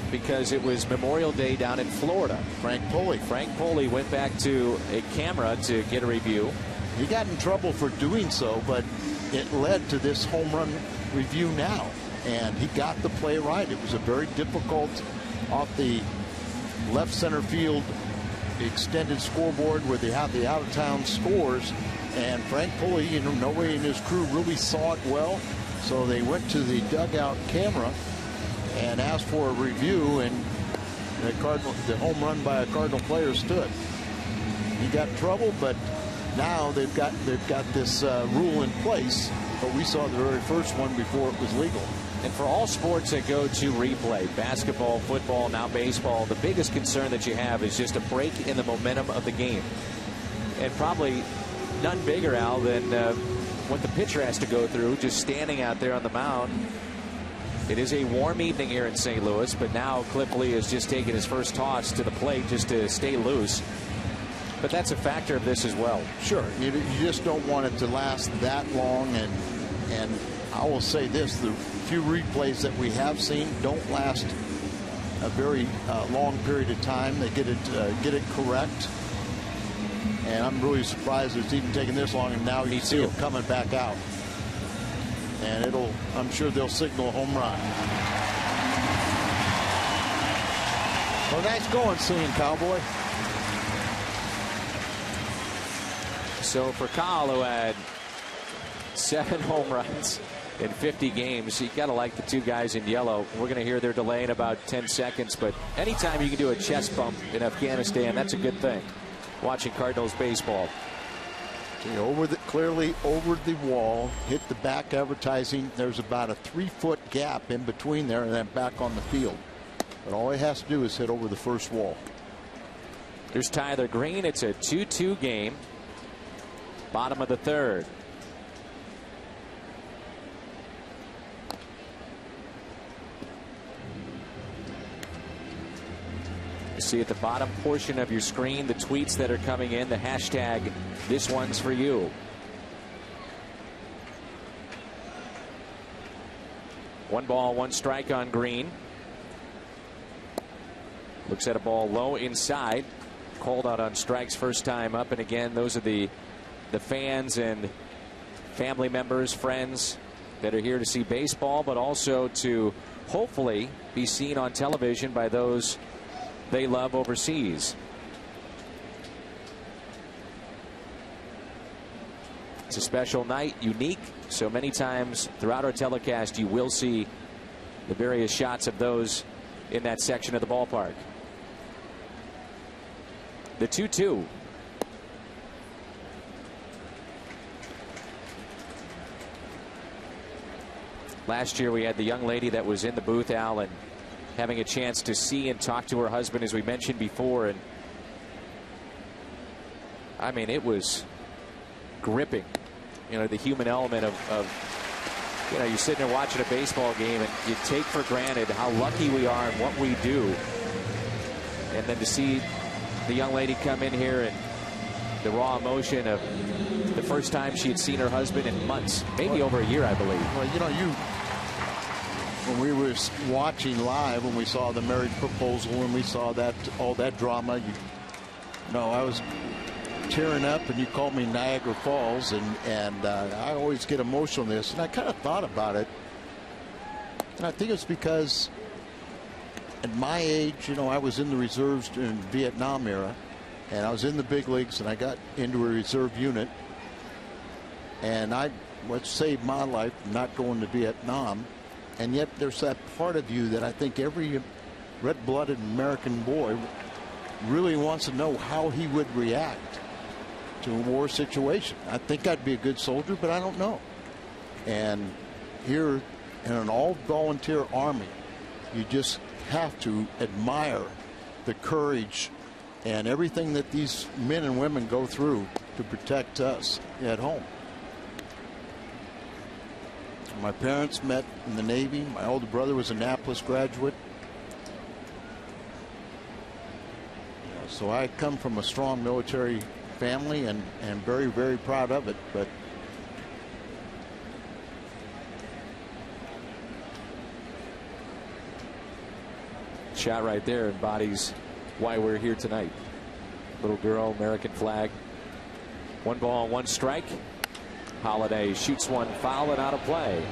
because it was Memorial Day down in Florida. Frank Poley went back to a camera to get a review. He got in trouble for doing so, but it led to this home run review now, and he got the play right. It was a very difficult off the left center field extended scoreboard where they have the out-of-town scores, and Frank Poley, nobody in his crew really saw it well, so they went to the dugout camera and asked for a review, and the home run by a Cardinal player stood. He got in trouble, but now they've got this rule in place, but we saw the very first one before it was legal. And for all sports that go to replay, basketball, football, now baseball, the biggest concern that you have is just a break in the momentum of the game. And probably none bigger, Al, than what the pitcher has to go through just standing out there on the mound. It is a warm evening here in St. Louis, but now Cliff Lee has just taken his first toss to the plate just to stay loose. But that's a factor of this as well. Sure. You just don't want it to last that long, and I will say this, the few replays that we have seen don't last a very long period of time. They get it correct, and I'm really surprised it's even taken this long, and now you see it coming back out, and I'm sure they'll signal a home run. Well, nice going, seeing Cowboy. So for Kyle, who had 7 home runs in 50 games. You got to like the two guys in yellow. We're going to hear their delay in about 10 seconds, but anytime you can do a chest bump in Afghanistan, that's a good thing. Watching Cardinals baseball. Clearly over the wall, hit the back advertising. There's about a 3-foot gap in between there and then back on the field. But all he has to do is hit over the first wall. There's Tyler Green. It's a 2-2 game. Bottom of the third. You see at the bottom portion of your screen the tweets that are coming in, the hashtag "This One's For You." One ball, one strike on Green. Looks at a ball low inside. Called out on strikes first time up. And again, those are the fans and family members, friends that are here to see baseball, but also to hopefully be seen on television by those they love overseas. It's a special night, unique. So many times throughout our telecast, you will see the various shots of those in that section of the ballpark. The 2-2. Last year we had the young lady that was in the booth, Al, and having a chance to see and talk to her husband, as we mentioned before. And I mean, it was gripping, the human element of you're sitting there watching a baseball game and you take for granted how lucky we are and what we do. And then to see the young lady come in here and the raw emotion of the first time she had seen her husband in months, maybe over a year, I believe. Well, when we were watching live, when we saw the marriage proposal, when we saw all that drama, I was tearing up, and you called me Niagara Falls, and I always get emotional in this, and I kind of thought about it, and I think it's because at my age, I was in the reserves in the Vietnam era, and I was in the big leagues, and I got into a reserve unit, and what saved my life not going to Vietnam. And yet there's that part of you that I think every red-blooded American boy really wants to know how he would react to a war situation. I think I'd be a good soldier, but I don't know. And here in an all-volunteer army, you just have to admire the courage and everything that these men and women go through to protect us at home. My parents met in the Navy. My older brother was a Annapolis graduate. So I come from a strong military family and very, very proud of it. But shot right there embodies why we're here tonight. Little girl, American flag. One ball, one strike. Holiday shoots one foul and out of play.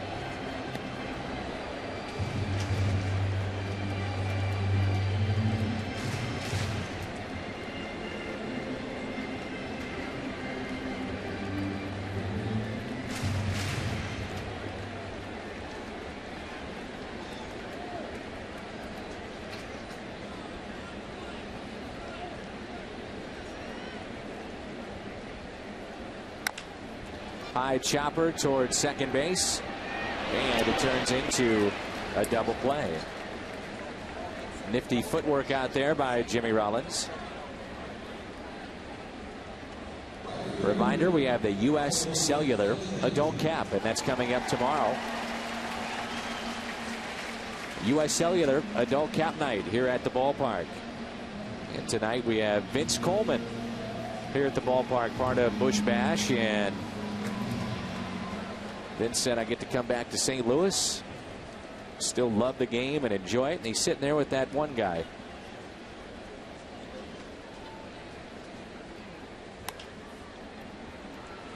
High chopper towards second base, and it turns into a double play. Nifty footwork out there by Jimmy Rollins. Reminder, we have the U.S. Cellular Adult Cap, and that's coming up tomorrow. U.S. Cellular Adult Cap Night here at the ballpark. And tonight we have Vince Coleman here at the ballpark, part of Busch Bash, and Vince said, I get to come back to St. Louis, still love the game and enjoy it. And he's sitting there with that one guy.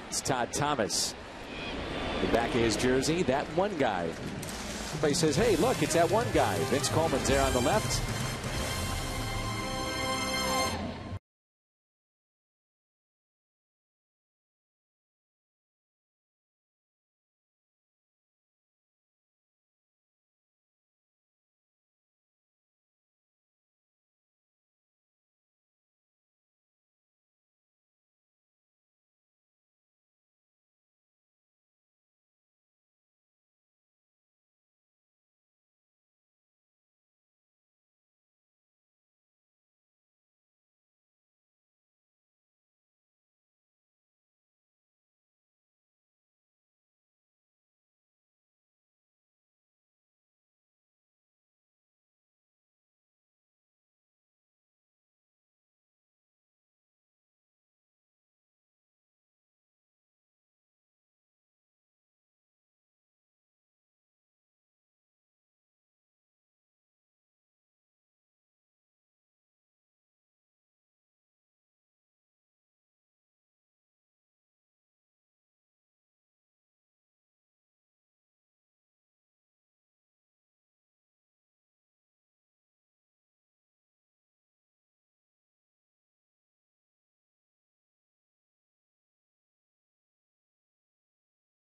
It's Todd Thomas. The back of his jersey, that one guy. Everybody says, hey, look, it's that one guy. Vince Coleman's there on the left.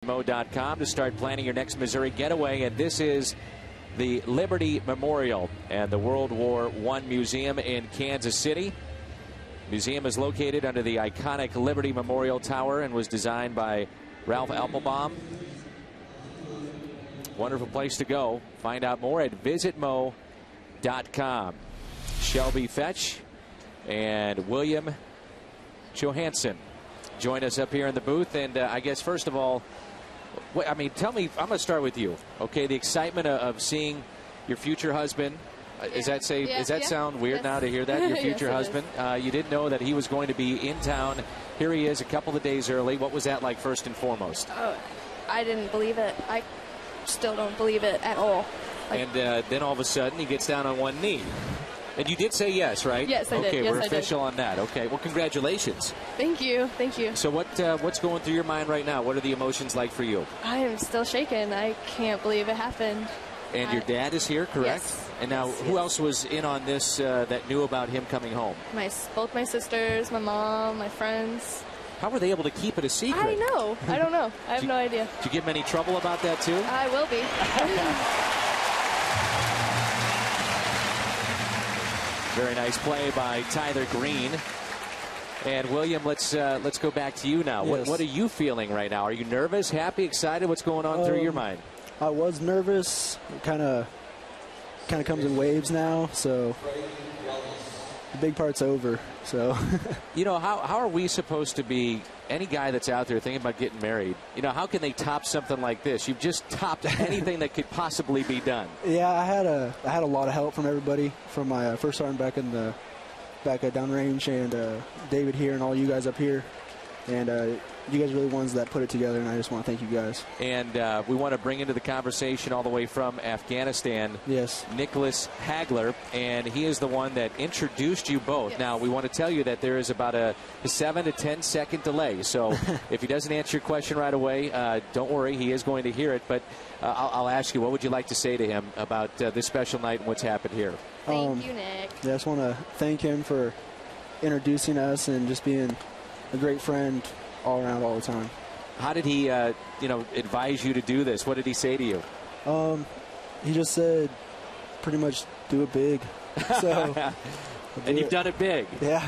Mo.com to start planning your next Missouri getaway. And this is the Liberty Memorial and the World War I Museum in Kansas City. Museum is located under the iconic Liberty Memorial Tower and was designed by Ralph Applebaum. Wonderful place to go. Find out more at visitmo.com. Shelby Fetch and William Johansson join us up here in the booth. And I guess, first of all, I mean, tell me, I'm going to start with you. Okay, the excitement of seeing your future husband. Does that sound weird now to hear that? Your future husband. You didn't know that he was going to be in town. Here he is a couple of days early. What was that like, first and foremost? I didn't believe it. I still don't believe it at all. And then all of a sudden he gets down on one knee. And you did say yes, right? Yes, I did. Okay, yes, we're official on that. Okay, well, congratulations. Thank you. Thank you. So what's going through your mind right now? What are the emotions like for you? I am still shaken. I can't believe it happened. And your dad is here, correct? Yes. And now, who else was in on this that knew about him coming home? Both my sisters, my mom, my friends. How were they able to keep it a secret? I know. I don't know. I have no idea. Did you give them any trouble about that, too? I will be. Very nice play by Tyler Green. And William, let's go back to you now. Yes. What are you feeling right now? Are you nervous, happy, excited? What's going on through your mind? I was nervous. It kind of comes in waves now. So the big part's over. So you know, how are we supposed to be? Any guy that's out there thinking about getting married, you know, how can they top something like this? You've just topped anything that could possibly be done. Yeah, I had a lot of help from everybody, from my first sergeant back at downrange, and David here, and all you guys up here, and you guys are really ones that put it together, and I just want to thank you guys. And we want to bring into the conversation all the way from Afghanistan, yes, Nicholas Hagler, and he is the one that introduced you both. Yes. Now, we want to tell you that there is about a 7 to 10 second delay, so if he doesn't answer your question right away, don't worry, he is going to hear it, but I'll ask you, what would you like to say to him about this special night and what's happened here? Thank you, Nick. Yeah, I just want to thank him for introducing us and just being a great friend all around, all the time. How did he, advise you to do this? What did he say to you? He just said, pretty much, do it big. So, and you've done it big. Yeah.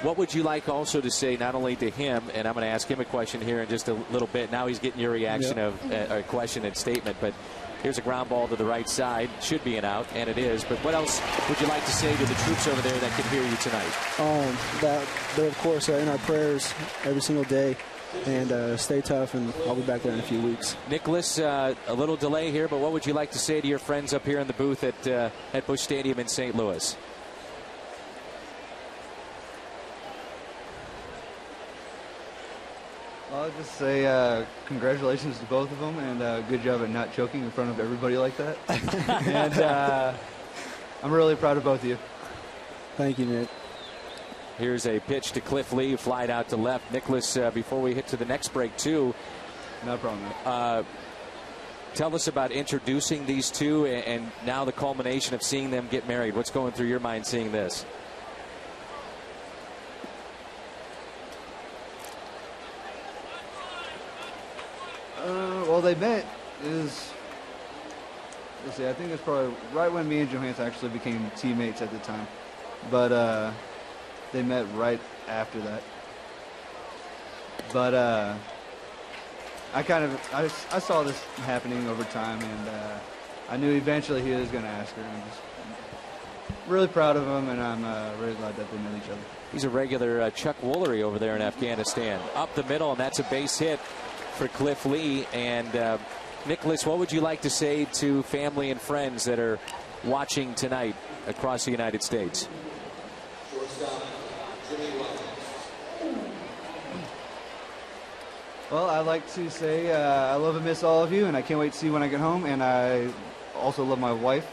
What would you like also to say, not only to him, and I'm going to ask him a question here in just a little bit. Now he's getting your reaction of a question and statement, but here's a ground ball to the right side. Should be an out, and it is. But what else would you like to say to the troops over there that can hear you tonight? That they're, of course, in our prayers every single day. And stay tough, and I'll be back there in a few weeks. Nicholas, a little delay here, but what would you like to say to your friends up here in the booth at Busch Stadium in St. Louis? I'll just say congratulations to both of them, and good job at not choking in front of everybody like that. And I'm really proud of both of you. Thank you, Nick. Here's a pitch to Cliff Lee, flied out to left. Nicholas, before we hit to the next break, too. No problem. Tell us about introducing these two and now the culmination of seeing them get married. What's going through your mind seeing this? Well, they met let's see, I think it's probably right when me and Johansson actually became teammates at the time. But they met right after that. But I saw this happening over time, and I knew eventually he was going to ask her. And I'm just really proud of him, and I'm really glad that they met each other. He's a regular Chuck Woolery over there in Afghanistan. Up the middle, and that's a base hit for Cliff Lee. And Nicholas, what would you like to say to family and friends that are watching tonight across the United States? Well, I'd like to say I love and miss all of you, and I can't wait to see you when I get home. And I also love my wife,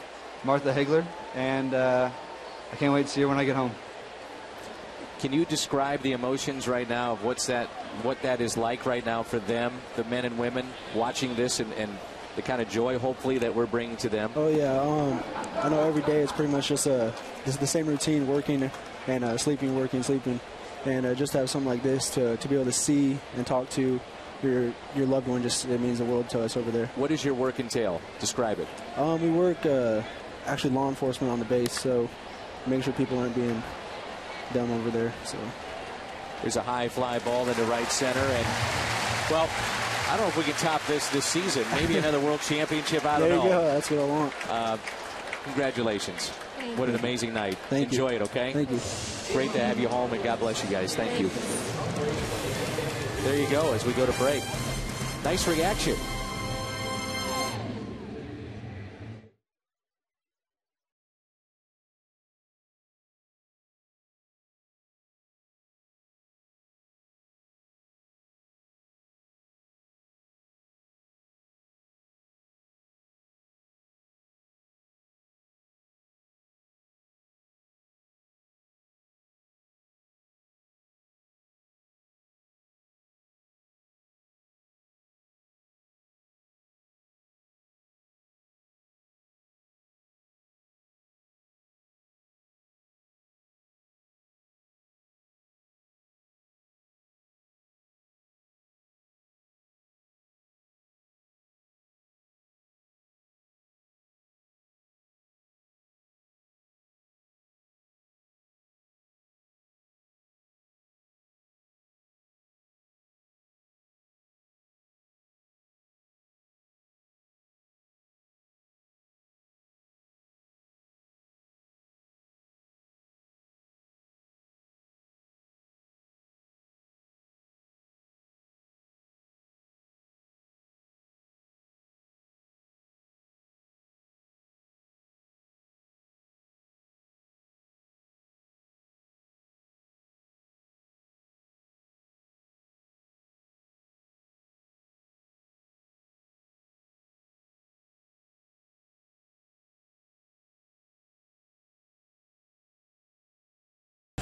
Martha Hagler, and I can't wait to see her when I get home. Can you describe the emotions right now of what that is like right now for them, the men and women watching this, and the kind of joy, hopefully, that we're bringing to them? Oh, yeah. I know every day it's pretty much just the same routine, working and sleeping, working, sleeping. And just to have something like this to be able to see and talk to your loved one, it means the world to us over there. What does your work entail? Describe it. We work actually law enforcement on the base, so make sure people aren't being dumb over there. So there's a high fly ball into right center, and well, I don't know if we can top this season. Maybe another world championship. I don't know. There you go. That's what I want. Congratulations. What an amazing night. Thank you. Enjoy it, okay? Thank you. Great to have you home, and God bless you guys. Thank you. There you go as we go to break. Nice reaction.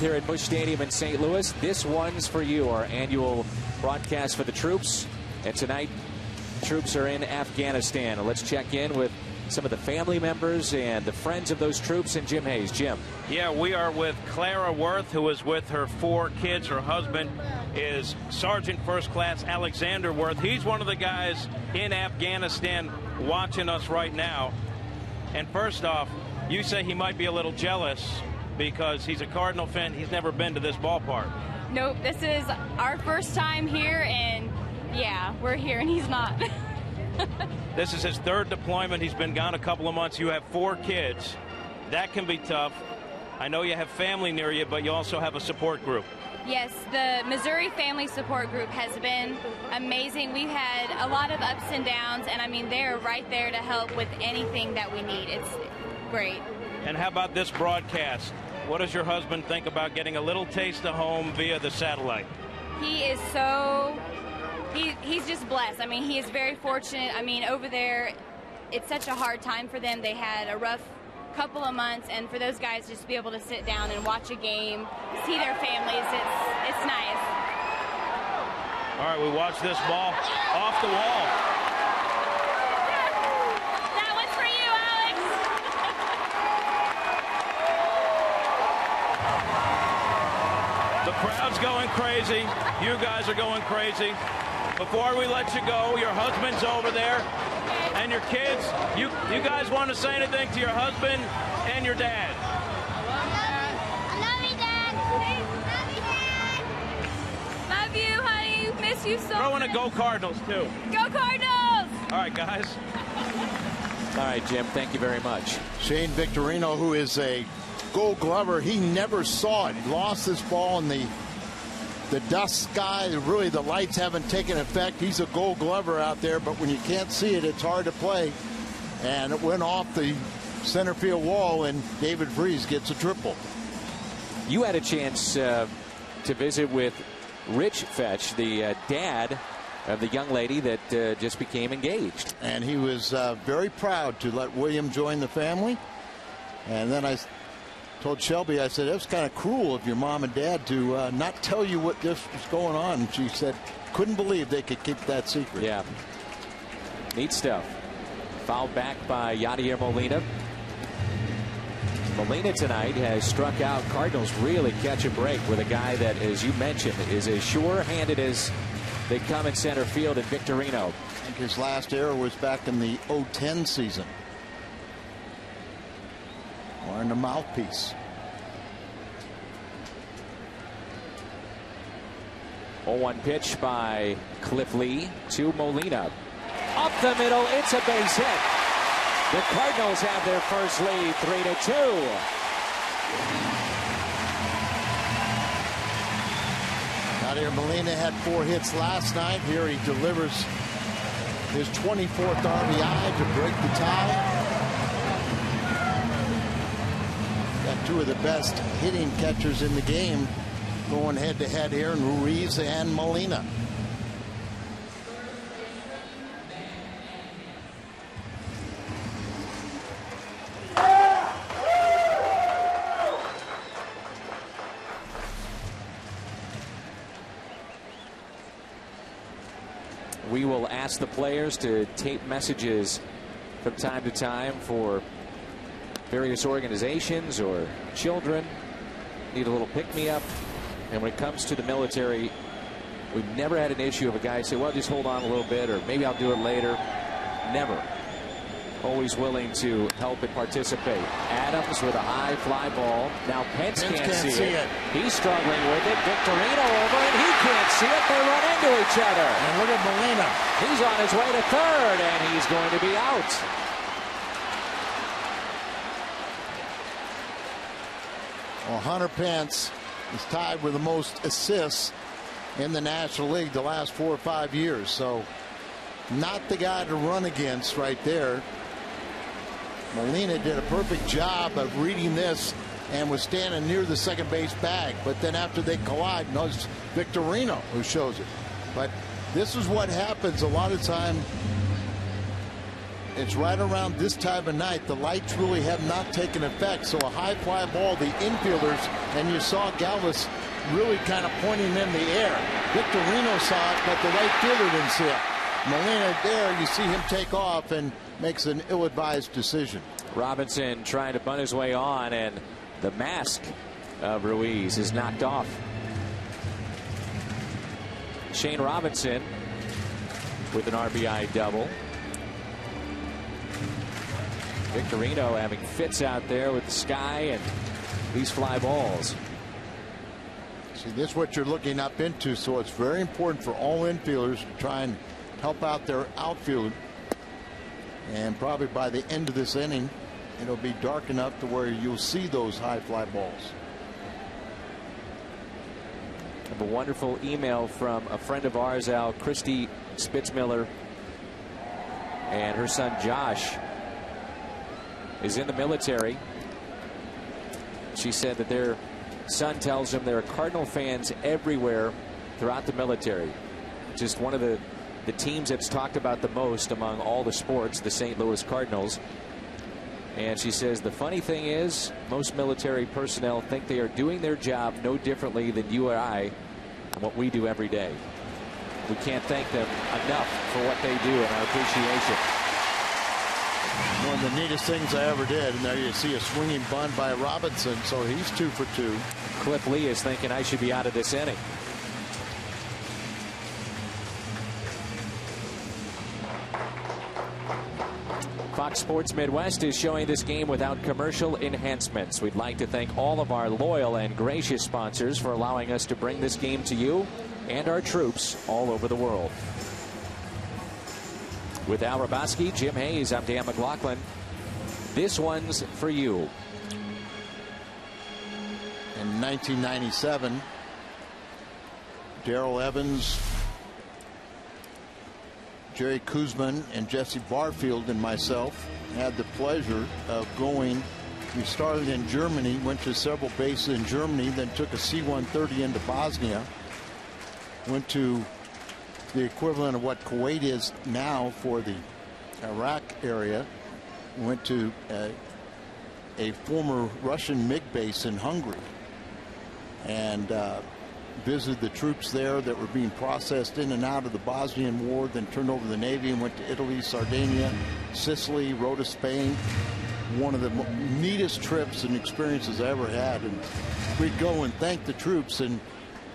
Here at Busch Stadium in St. Louis. This one's for you, our annual broadcast for the troops. And tonight, troops are in Afghanistan. Let's check in with some of the family members and the friends of those troops and Jim Hayes. Jim. Yeah, we are with Clara Worth, who is with her 4 kids. Her husband is Sergeant First Class Alexander Worth. He's one of the guys in Afghanistan watching us right now. And first off, you say he might be a little jealous because he's a Cardinal fan. He's never been to this ballpark. Nope, this is our first time here, and yeah, we're here and he's not. This is his 3rd deployment. He's been gone a couple of months. You have 4 kids. That can be tough. I know you have family near you, but you also have a support group. Yes, the Missouri Family Support Group has been amazing. We've had a lot of ups and downs, and I mean, they're right there to help with anything that we need. It's great. And how about this broadcast? What does your husband think about getting a little taste of home via the satellite? He is he's just blessed. I mean, he is very fortunate. I mean, over there, it's such a hard time for them. They had a rough couple of months, and for those guys just to be able to sit down and watch a game, see their families, it's nice. All right, we watch this ball off the wall. That one's for you, Alex. The crowd's going crazy. You guys are going crazy. Before we let you go, your husband's over there. And your kids, you guys want to say anything to your husband and your dad? I love you, Dad. Love you, honey. Miss you so much. Throw in a Go Cardinals, too. Go Cardinals! All right, guys. All right, Jim, thank you very much. Shane Victorino, who is a Gold Glover, he never saw it. He lost this ball in the dust sky. Really, the lights haven't taken effect. He's a Gold Glover out there, but when you can't see it, it's hard to play. And it went off the center field wall, and David Freese gets a triple. You had a chance to visit with Rich Fetch, the dad of the young lady that just became engaged. And he was very proud to let William join the family. And then I told Shelby, I said, it was kind of cruel of your mom and dad to not tell you what this was going on. And she said, couldn't believe they could keep that secret. Yeah. Neat stuff. Fouled back by Yadier Molina. Molina tonight has struck out. Cardinals really catch a break with a guy that, as you mentioned, is as sure-handed as They come in center field at Victorino. I think his last error was back in the 2010 season. Wearing the mouthpiece. 0-1 pitch by Cliff Lee to Molina. Up the middle, it's a base hit. The Cardinals have their first lead, 3-2. Yadier Molina had 4 hits last night. Here he delivers his 24th RBI to break the tie. Got 2 of the best hitting catchers in the game going head-to-head here in Ruiz and Molina. We will ask the players to tape messages from time to time for various organizations or children. Need a little pick-me-up. And when it comes to the military, we've never had an issue of a guy say, well, just hold on a little bit, or maybe I'll do it later. Never. Always willing to help and participate. Adams with a high fly ball. Now Pence can't see it. He's struggling with it. Victorino over, and he can't see it. They run into each other. And look at Molina. He's on his way to third, and he's going to be out. Well, Hunter Pence is tied with the most assists in the National League the last 4 or 5 years. So not the guy to run against right there. Molina did a perfect job of reading this and was standing near the second base bag. But then after they collide, no, it's Victorino who shows it. But this is what happens a lot of time. It's right around this time of night. The lights really have not taken effect. So a high fly ball, the infielders, and you saw Galvis really kind of pointing in the air. Victorino saw it, but the right fielder didn't see it. Molina there, you see him take off and makes an ill-advised decision. Robinson trying to bunt his way on, and the mask of Ruiz is knocked off. Shane Robinson with an RBI double. Victorino having fits out there with the sky and these fly balls. See, this is what you're looking up into, so it's very important for all infielders to try and help out their outfield. And probably by the end of this inning, it'll be dark enough to where you'll see those high fly balls. I have a wonderful email from a friend of ours, Christy Spitzmiller, and her son Josh is in the military. She said that their son tells them there are Cardinal fans everywhere throughout the military. Just one of the teams that's talked about the most among all the sports, the St. Louis Cardinals. And she says the funny thing is most military personnel think they are doing their job no differently than you or I and what we do every day. We can't thank them enough for what they do and our appreciation. One of the neatest things I ever did, and there you see a swinging bunt by Robinson, so he's 2 for 2. Cliff Lee is thinking I should be out of this inning. Fox Sports Midwest is showing this game without commercial enhancements. We'd like to thank all of our loyal and gracious sponsors for allowing us to bring this game to you and our troops all over the world. With Al Raboski, Jim Hayes, I'm Dan McLaughlin. This one's for you. In 1997, Darrell Evans, Jerry Kuzman, and Jesse Barfield and myself had the pleasure of going. We started in Germany, went to several bases in Germany, then took a C-130 into Bosnia, went to the equivalent of what Kuwait is now for the Iraq area, went to a former Russian MiG base in Hungary and visited the troops there that were being processed in and out of the Bosnian War, then turned over to the Navy and went to Italy, Sardinia, Sicily, rode to Spain. One of the neatest trips and experiences I ever had. And we'd go and thank the troops, and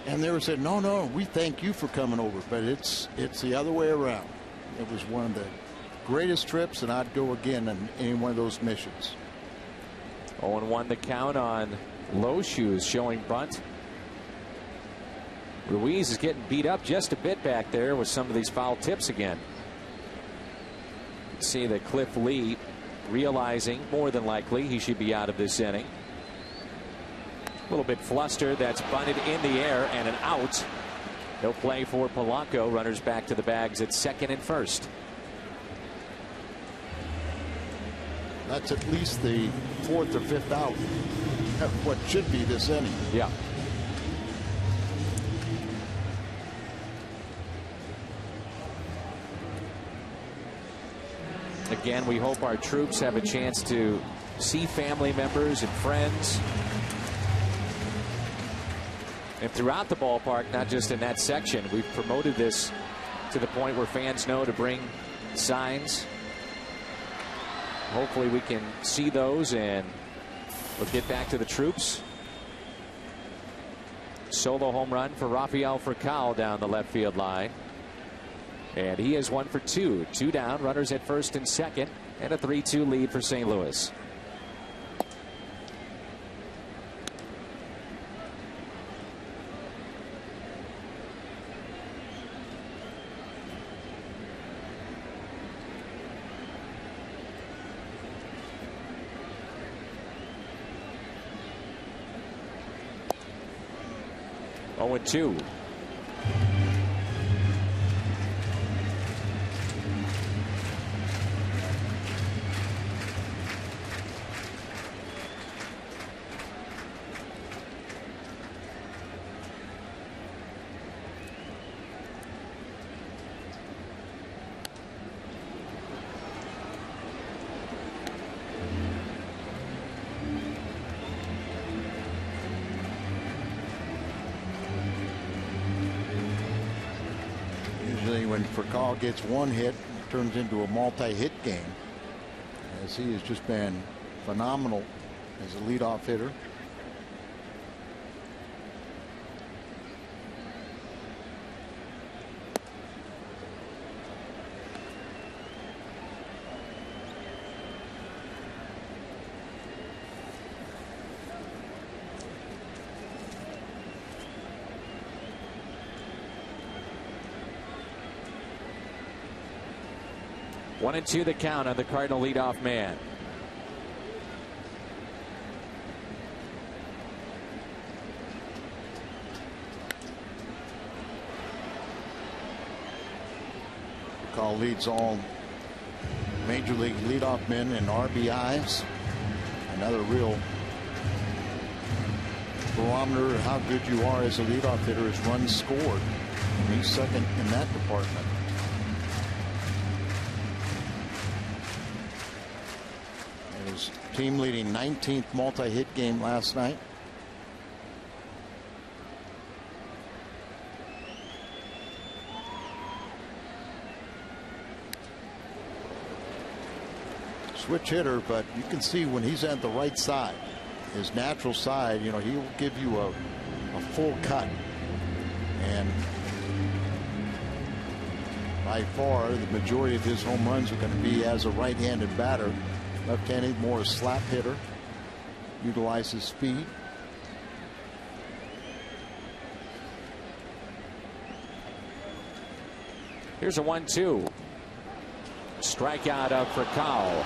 And they were saying, no, we thank you for coming over. But it's the other way around. It was one of the greatest trips, and I'd go again on any one of those missions. 0-1 the count on Low Shoes showing bunt. Ruiz is getting beat up just a bit back there with some of these foul tips again. You can see that Cliff Lee realizing more than likely he should be out of this inning. A little bit flustered. That's bunted in the air and an out. No play for Polanco. Runners back to the bags at second and first. That's at least the fourth or fifth out of what should be this inning. Yeah. Again, we hope our troops have a chance to see family members and friends. And throughout the ballpark, not just in that section. We've promoted this to the point where fans know to bring signs. Hopefully we can see those, and we'll get back to the troops. Solo home run for Rafael Furcal down the left field line. And he is 1 for 2. 2 down, runners at first and second, and a 3-2 lead for St. Louis. Oh, and 2. When Furcal gets one hit, it turns into a multi-hit game, as he has just been phenomenal as a leadoff hitter. One and 2 the count on the Cardinal leadoff man. Furcal leads all major league leadoff men in RBIs. Another real barometer of how good you are as a leadoff hitter is runs scored. And he's second in that department. His team leading 19th multi-hit game last night. Switch hitter, but you can see when he's at the right side, his natural side, you know, he will give you a full cut. And by far, the majority of his home runs are going to be as a right-handed batter. Left-handed, more a slap hitter. Utilizes speed. Here's a 1-2. Strikeout of Furcal.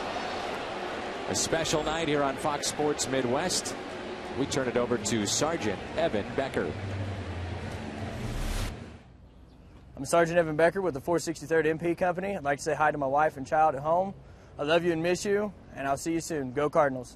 A special night here on Fox Sports Midwest. We turn it over to Sergeant Evan Becker. I'm Sergeant Evan Becker with the 463rd MP Company. I'd like to say hi to my wife and child at home. I love you and miss you, and I'll see you soon. Go Cardinals.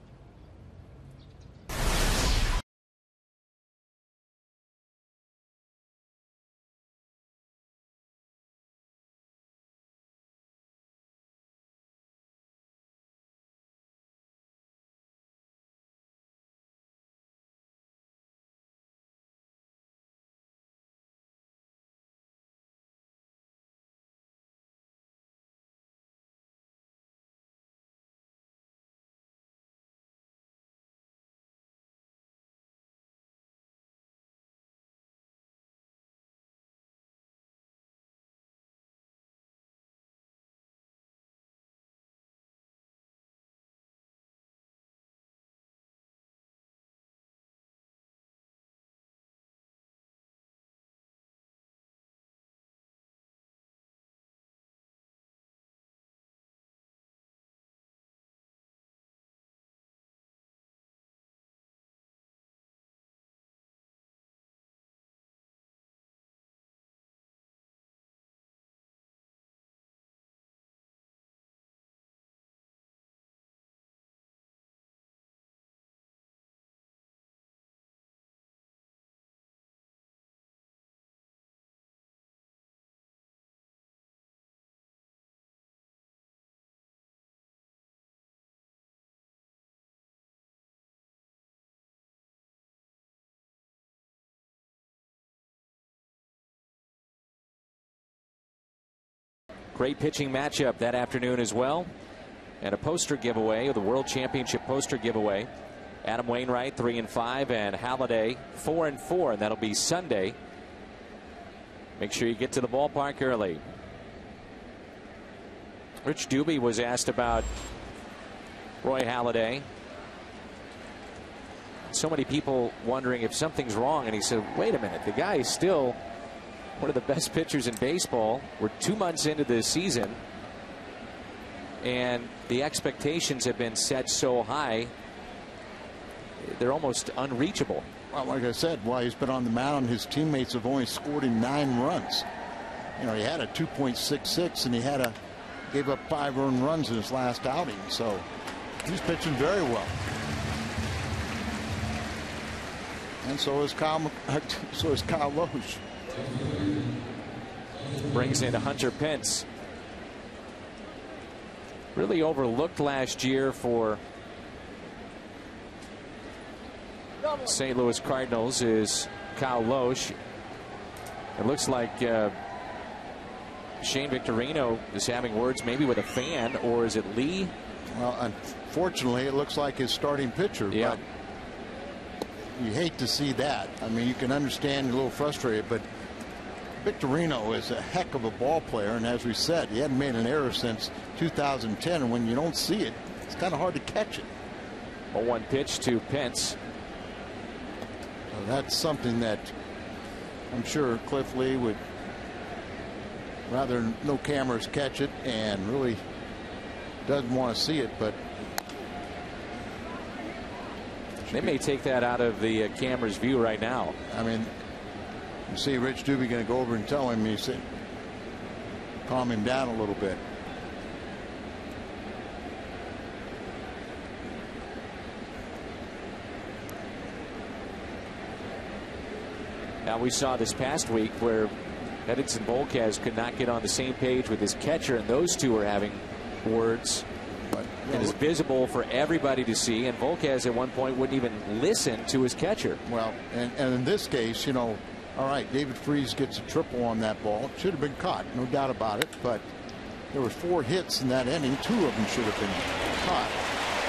Great pitching matchup that afternoon as well. And a poster giveaway, the World Championship poster giveaway. Adam Wainwright 3-5 and Halladay 4-4, and that'll be Sunday. Make sure you get to the ballpark early. Rich Doobie was asked about Roy Halladay. So many people wondering if something's wrong, and he said, wait a minute, the guy is still one of the best pitchers in baseball. We're 2 months into the season, and the expectations have been set so high, they're almost unreachable. Well, like I said, while he's been on the mound, his teammates have only scored him 9 runs. You know, he had a 2.66, and he gave up 5 earned runs in his last outing, so he's pitching very well. And so is Kyle Loesch. Brings in Hunter Pence. Really overlooked last year for St. Louis Cardinals is Kyle Loesch. It looks like Shane Victorino is having words maybe with a fan, or is it Lee? Well, unfortunately, it looks like his starting pitcher. Yeah. But you hate to see that. I mean, you can understand you're a little frustrated, but Victorino is a heck of a ball player, and as we said, he hadn't made an error since 2010, and when you don't see it, it's kind of hard to catch it. A 1 pitch to Pence. So that's something that I'm sure Cliff Lee would rather no cameras catch it, and really doesn't want to see it, but they may take that out of the camera's view right now. I mean, you see Rich Doobie going to go over and tell him, he said, calm him down a little bit. Now, we saw this past week where Edinson Volquez could not get on the same page with his catcher, and those two were having words. But it is visible for everybody to see, and Volquez at one point wouldn't even listen to his catcher. Well, and in this case, you know, all right, David Freese gets a triple on that ball. Should have been caught, no doubt about it, but there were 4 hits in that inning. 2 of them should have been caught.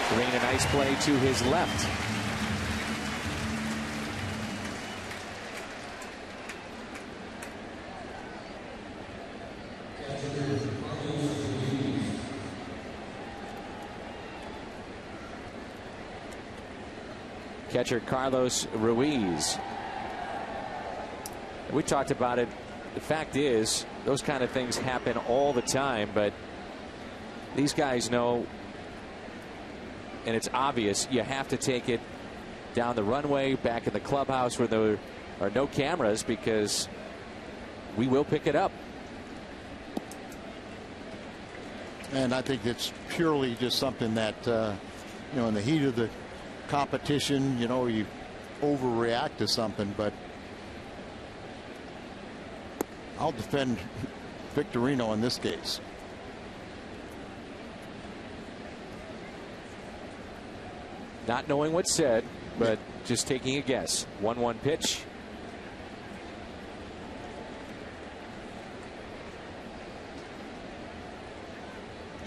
Green, a nice play to his left. Catcher Carlos Ruiz. We talked about it. The fact is, those kind of things happen all the time, but these guys know, and it's obvious, you have to take it down the runway, back in the clubhouse where there are no cameras, because we will pick it up. And I think it's purely just something that, you know, in the heat of the competition, you know, you overreact to something, but I'll defend Victorino in this case. Not knowing what's said, but just taking a guess. 1-1 pitch.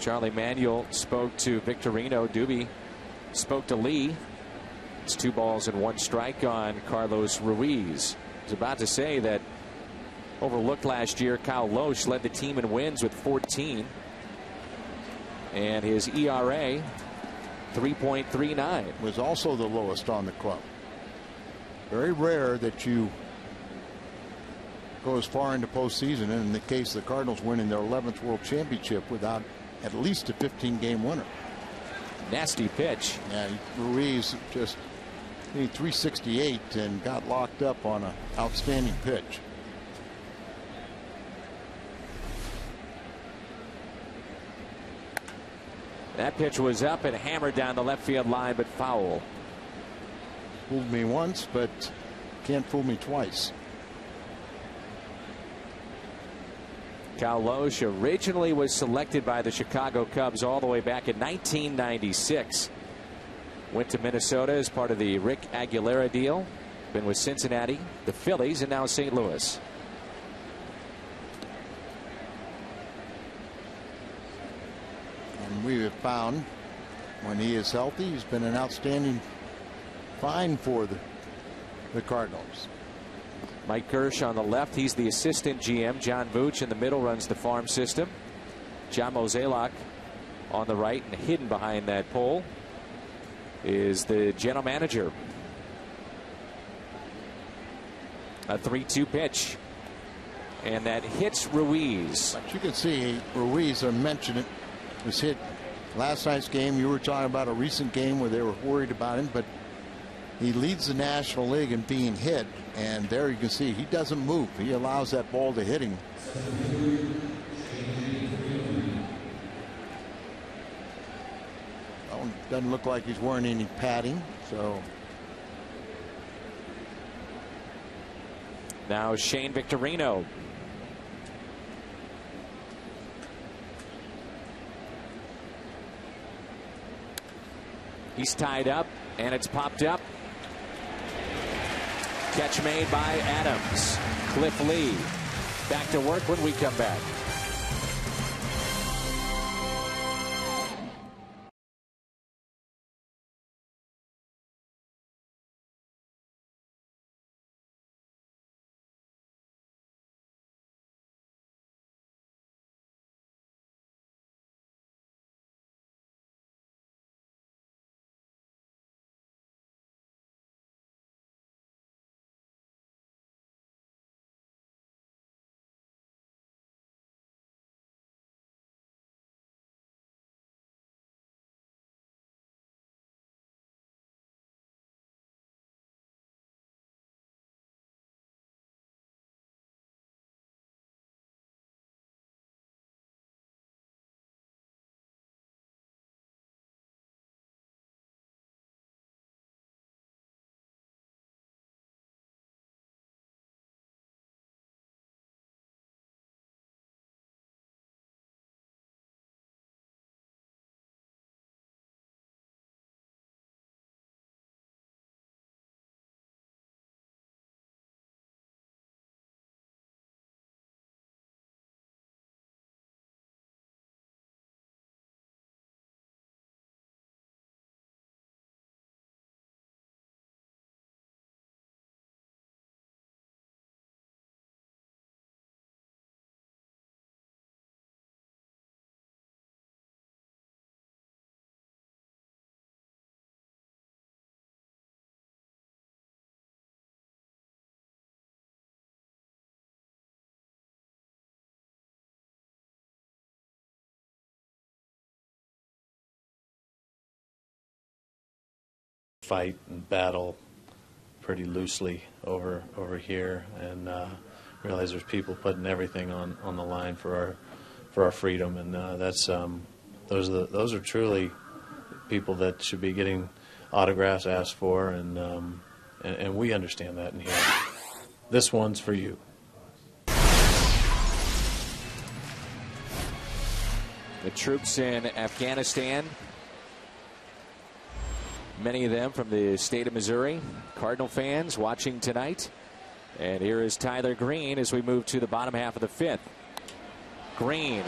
Charlie Manuel spoke to Victorino. Doobie spoke to Lee. It's 2 balls and 1 strike on Carlos Ruiz. I was about to say that overlooked last year, Kyle Loesch led the team in wins with 14. And his ERA, 3.39. Was also the lowest on the club. Very rare that you go as far into postseason, and in the case of the Cardinals winning their 11th World Championship without at least a 15-game winner. Nasty pitch. Yeah, Ruiz just 368 and got locked up on an outstanding pitch. That pitch was up and hammered down the left field line, but foul. Fooled me once, but can't fool me twice. Kyle Loesch originally was selected by the Chicago Cubs all the way back in 1996. Went to Minnesota as part of the Rick Aguilera deal. Been with Cincinnati, the Phillies, and now St. Louis. we have found when he is healthy, he's been an outstanding find for the Cardinals. Mike Gersh on the left. He's the assistant GM. John Vooch in the middle runs the farm system. John Mozeliak on the right, and hidden behind that pole is the general manager. A 3-2 pitch. And that hits Ruiz. But you can see Ruiz, I mentioned it, was hit last night's game. You were talking about a recent game where they were worried about him, but he leads the National League in being hit. And there you can see he doesn't move. He allows that ball to hit him. Doesn't look like he's wearing any padding. So now Shane Victorino. He's tied up, and it's popped up. Catch made by Adams. Cliff Lee back to work when we come back. Fight and battle pretty loosely over here, and realize there's people putting everything on the line for our freedom, and those are truly people that should be getting autographs asked for, and we understand that in here. This one's for you. The troops in Afghanistan, many of them from the state of Missouri, Cardinal fans watching tonight. And here is Tyler Green as we move to the bottom half of the fifth. Green,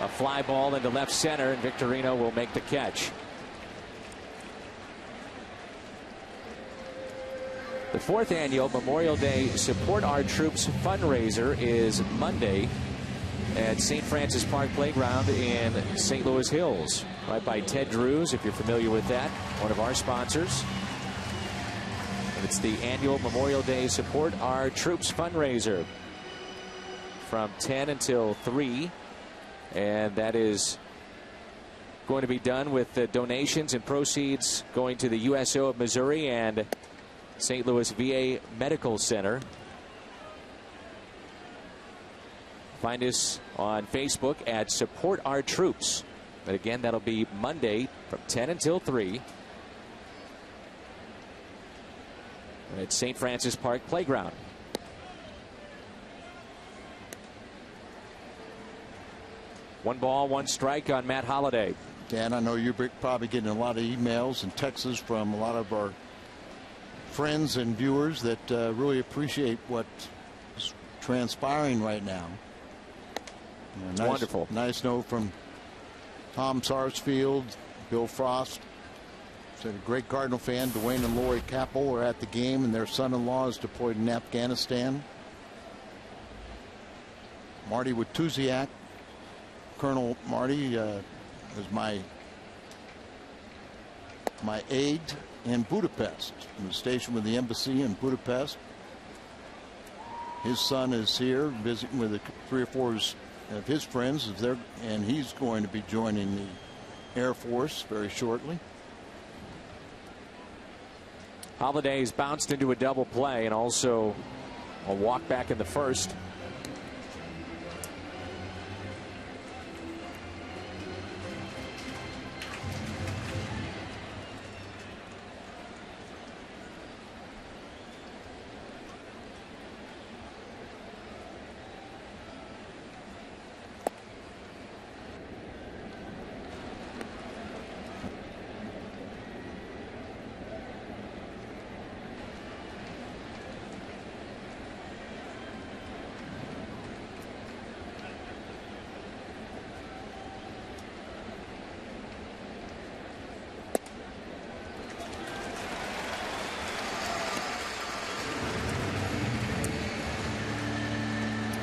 a fly ball into left center, and Victorino will make the catch. The fourth annual Memorial Day Support Our Troops fundraiser is Monday at St. Francis Park Playground in St. Louis Hills, right by Ted Drew's, if you're familiar with that, one of our sponsors. And it's the annual Memorial Day Support Our Troops fundraiser from 10 until 3. And that is going to be done with the donations and proceeds going to the USO of Missouri and St. Louis VA Medical Center. Find us on Facebook at Support Our Troops. But again, that'll be Monday from 10 until 3 at St. Francis Park Playground. One ball, one strike on Matt Holliday. Dan, I know you're probably getting a lot of emails and texts from a lot of our friends and viewers that really appreciate what's transpiring right now. Nice, wonderful. Nice note from Tom Sarsfield, Bill Frost. Said a great Cardinal fan. Dwayne and Lori Capel are at the game, and their son-in-law is deployed in Afghanistan. Marty Watusiak, Colonel Marty, is my aide in Budapest. He was stationed with the embassy in Budapest. His son is here visiting with 3 or 4 of his friends, and he's going to be joining the Air Force very shortly. Holiday's bounced into a double play and also a walk back in the first.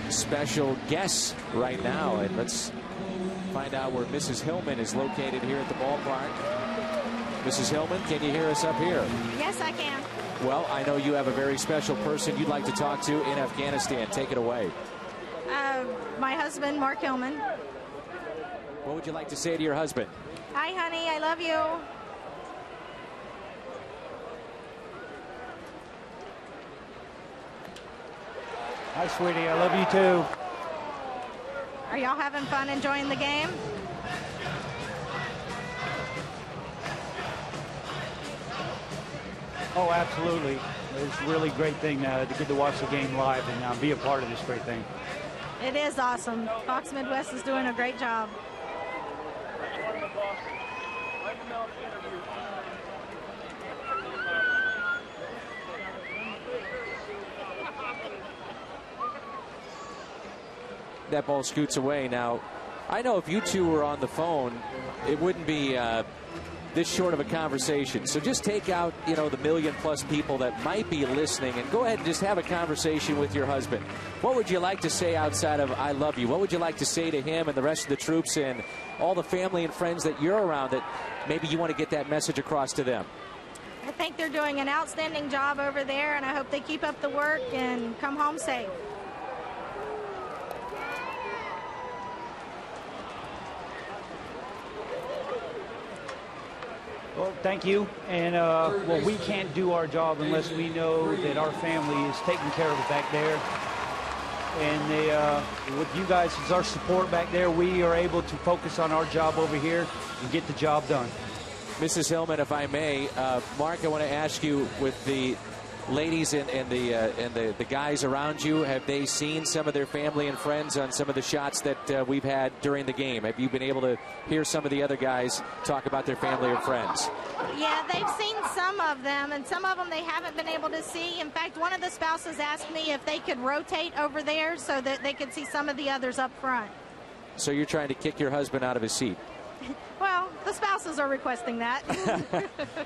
Special guests right now, and let's find out where Mrs. Hillman is located here at the ballpark. Mrs. Hillman, can you hear us up here? Yes, I can. Well, I know you have a very special person you'd like to talk to in Afghanistan. Take it away. My husband, Mark Hillman. What would you like to say to your husband? Hi, honey. I love you. Hi, sweetie. I love you too. Are y'all having fun enjoying the game? Oh, absolutely. It's a really great thing to get to watch the game live and be a part of this great thing. It is awesome. Fox Midwest is doing a great job. That ball scoots away. Now, I know if you two were on the phone, it wouldn't be this short of a conversation. So just take out, the 1 million+ people that might be listening and go ahead and just have a conversation with your husband. What would you like to say outside of I love you? What would you like to say to him and the rest of the troops and all the family and friends that you're around that maybe you want to get that message across to them? I think they're doing an outstanding job over there, and I hope they keep up the work and come home safe. Well, thank you. And, well, we can't do our job unless we know that our family is taking care of it back there. And with you guys as our support back there, we are able to focus on our job over here and get the job done. Mrs. Hillman, if I may, Mark, I want to ask you, with the ladies and the guys around you, have they seen some of their family and friends on some of the shots that we've had during the game? Have you been able to hear some of the other guys talk about their family or friends? Yeah, they've seen some of them, and some of them they haven't been able to see. In fact, one of the spouses asked me if they could rotate over there so that they could see some of the others up front. So you're trying to kick your husband out of his seat? Well, the spouses are requesting that.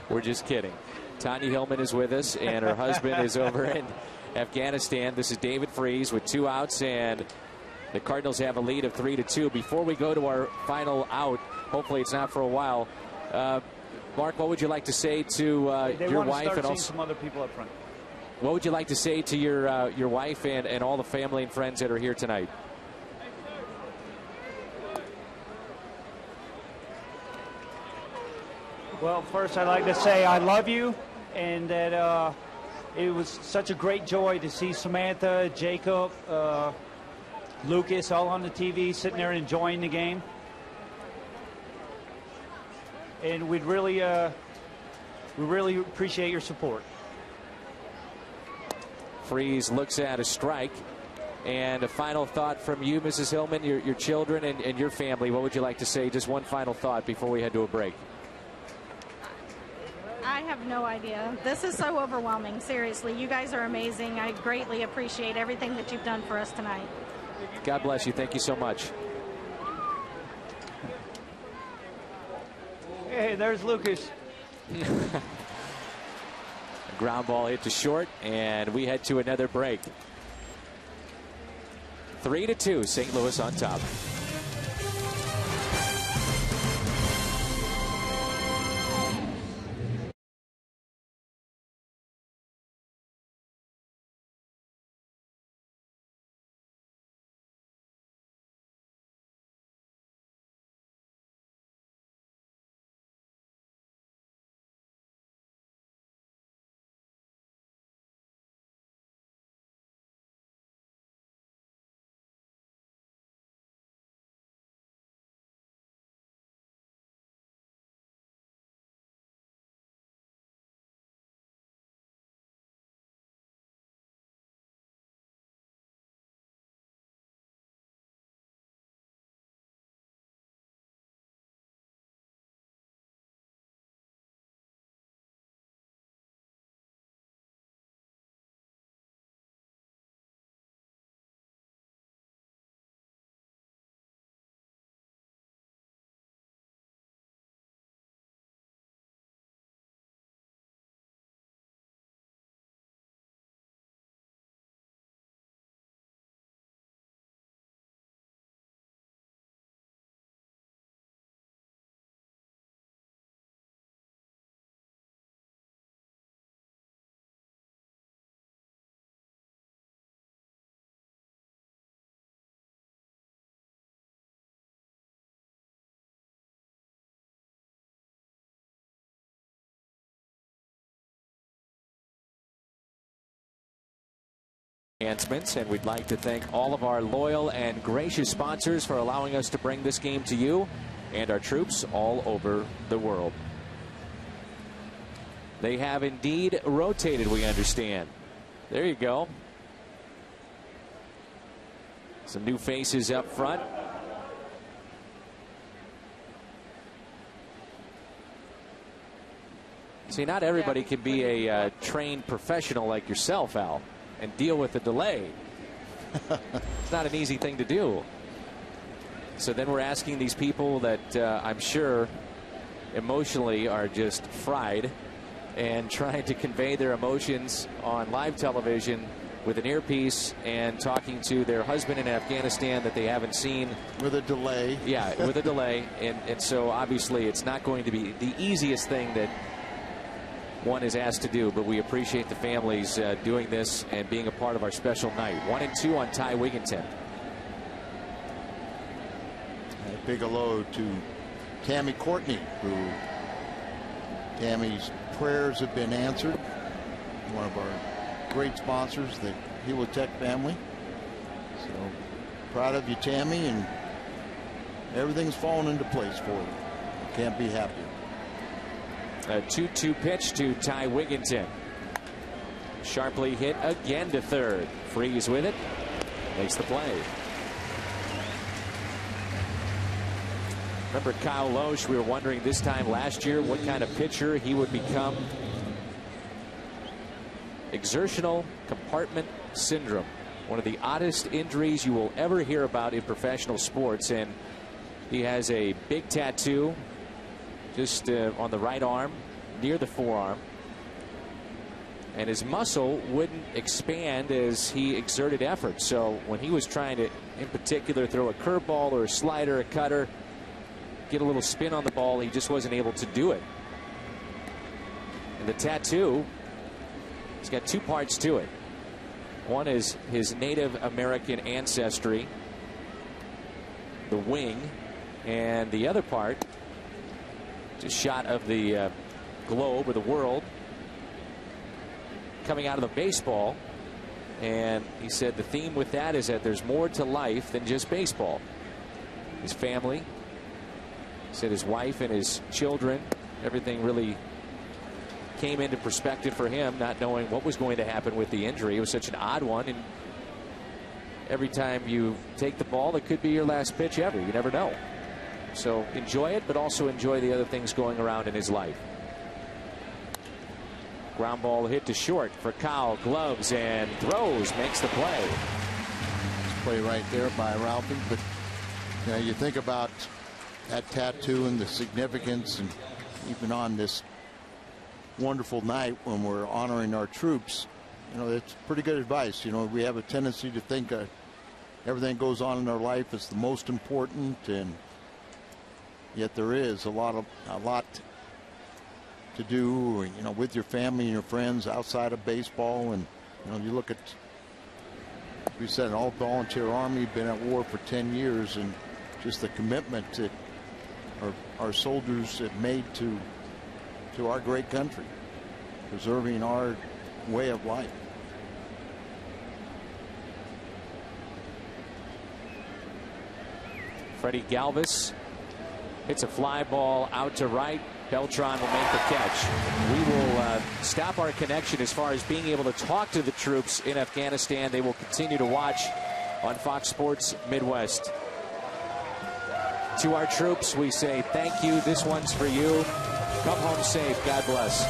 We're just kidding. Tanya Hillman is with us, and her husband is over in Afghanistan. This is David Freese with 2 outs, and the Cardinals have a lead of 3-2. Before we go to our final out, hopefully it's not for a while, Mark, what would you like to say to your wife and also some other people up front? What would you like to say to your wife and all the family and friends that are here tonight? Well, first I'd like to say I love you, and that it was such a great joy to see Samantha, Jacob, Lucas all on the TV sitting there enjoying the game. And we really appreciate your support. Freese looks at a strike. And a final thought from you, Mrs. Hillman, your children and your family. What would you like to say? Just one final thought before we head to a break. I have no idea. This is so overwhelming. Seriously, you guys are amazing. I greatly appreciate everything that you've done for us tonight. God bless you. Thank you so much. Hey, there's Lucas. A ground ball hit to short, and we head to another break. 3-2, St. Louis on top. Enhancements, and we'd like to thank all of our loyal and gracious sponsors for allowing us to bring this game to you and our troops all over the world. They have indeed rotated, we understand. There you go. Some new faces up front. See, not everybody can be a trained professional like yourself, Al, and deal with the delay. It's not an easy thing to do. So then we're asking these people that I'm sure emotionally are just fried and trying to convey their emotions on live television with an earpiece and talking to their husband in Afghanistan that they haven't seen. With a delay. Yeah, with a delay. And so obviously it's not going to be the easiest thing that one is asked to do, but we appreciate the families doing this and being a part of our special night. 1-2 on Ty Wigginton. A big hello to Tammy Courtney, who Tammy's prayers have been answered. One of our great sponsors, the Hewlett Tech family. So proud of you, Tammy, and everything's fallen into place for you. Can't be happier. A 2-2 pitch to Ty Wigginton. Sharply hit again to third. Freeze with it. Makes the play. Remember Kyle Loesch, we were wondering this time last year what kind of pitcher he would become. Exertional compartment syndrome. One of the oddest injuries you will ever hear about in professional sports. And he has a big tattoo just on the right arm, near the forearm. And his muscle wouldn't expand as he exerted effort. So when he was trying to, in particular, throw a curveball or a slider, a cutter, get a little spin on the ball, he just wasn't able to do it. And the tattoo, it's got two parts to it. One is his Native American ancestry, the wing, and the other part, a shot of the globe or the world coming out of the baseball. And he said the theme with that is that there's more to life than just baseball. His family, he said his wife and his children, everything really came into perspective for him, not knowing what was going to happen with the injury. It was such an odd one, and every time you take the ball, it could be your last pitch ever. You never know. So enjoy it, but also enjoy the other things going around in his life. Ground ball hit to short for Kyle. Gloves and throws. Makes the play. Play right there by Ralphie. But you know, you think about that tattoo and the significance, and even on this wonderful night when we're honoring our troops, you know, it's pretty good advice. You know, we have a tendency to think everything goes on in our life is the most important, and yet there is a lot to do, you know, with your family and your friends outside of baseball. And you know, you look at, we said, an all-volunteer army, been at war for 10 years, and just the commitment that our soldiers have made to our great country, preserving our way of life. Freddie Galvis hits a fly ball out to right. Beltran will make the catch. We will stop our connection as far as being able to talk to the troops in Afghanistan. They will continue to watch on Fox Sports Midwest. To our troops, we say thank you. This one's for you. Come home safe. God bless.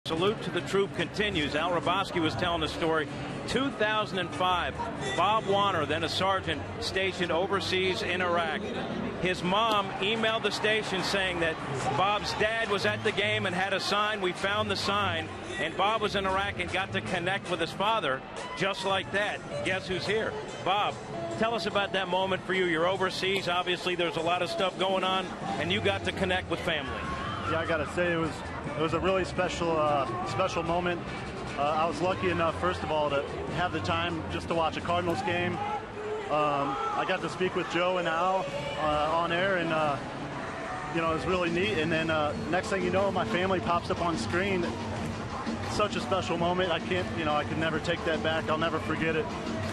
Salute to the troop continues. Al Raboski was telling the story. 2005, Bob Warner, then a sergeant stationed overseas in Iraq. His mom emailed the station saying that Bob's dad was at the game and had a sign. We found the sign, and Bob was in Iraq and got to connect with his father just like that. Guess who's here? Bob, tell us about that moment for you. You're overseas. Obviously, there's a lot of stuff going on, and you got to connect with family. Yeah, I got to say it was a really special moment. I was lucky enough, first of all, to have the time just to watch a Cardinals game. I got to speak with Joe and Al on air, and you know, it was really neat. And then next thing you know, my family pops up on screen. Such a special moment. I could never take that back. I'll never forget it.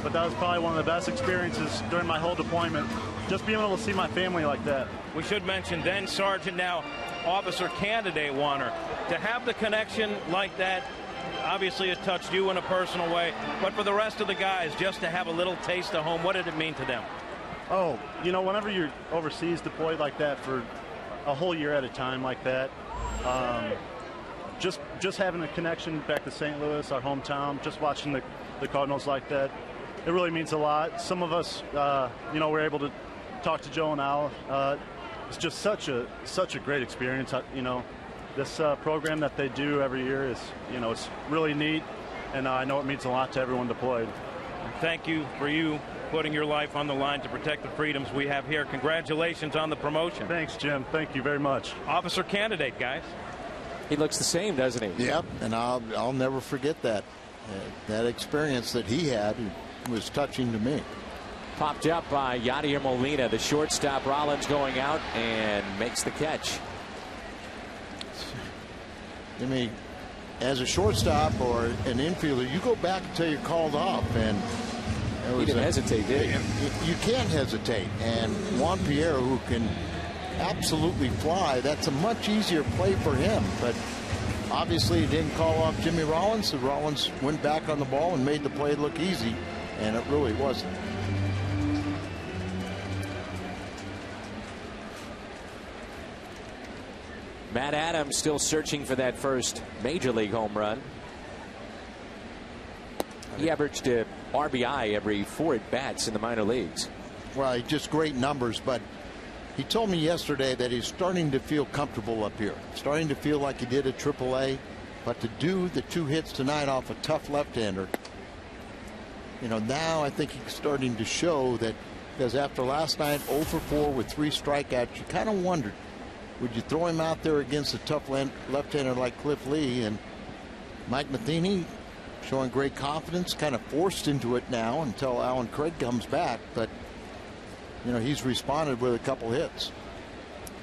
But that was probably one of the best experiences during my whole deployment. Just being able to see my family like that. We should mention then Sergeant, now Officer Candidate Warner, to have the connection like that. Obviously it touched you in a personal way, but for the rest of the guys, just to have a little taste of home, what did it mean to them? Oh, you know, whenever you're overseas deployed like that for a whole year at a time like that, just having a connection back to St. Louis, our hometown, just watching the Cardinals like that, it really means a lot. Some of us, you know, we're able to talk to Joe and Al. It's just such a great experience. You know, this program that they do every year is, you know, it's really neat, and I know it means a lot to everyone deployed. Thank you for you putting your life on the line to protect the freedoms we have here. Congratulations on the promotion. Thanks, Jim. Thank you very much. Officer Candidate, guys. He looks the same, doesn't he? Yep, and I'll never forget that experience that he had. It was touching to me. Popped up by Yadier Molina, the shortstop. Rollins going out and makes the catch. I mean, as a shortstop or an infielder, you go back until you're called off, and he didn't hesitate, did he? You can't hesitate. And Juan Pierre, who can absolutely fly, that's a much easier play for him. But obviously, he didn't call off Jimmy Rollins, so Rollins went back on the ball and made the play look easy, and it really wasn't. Matt Adams still searching for that first major league home run. He averaged a RBI every 4 at-bats in the minor leagues. Well, just great numbers, but he told me yesterday that he's starting to feel comfortable up here, starting to feel like he did at AAA. But to do the 2 hits tonight off a tough left-hander, you know, now I think he's starting to show that, because after last night, 0 for 4 with 3 strikeouts, you kind of wondered, would you throw him out there against a tough left-hander like Cliff Lee? And Mike Matheny showing great confidence, kind of forced into it now until Alan Craig comes back. But, you know, he's responded with a couple hits.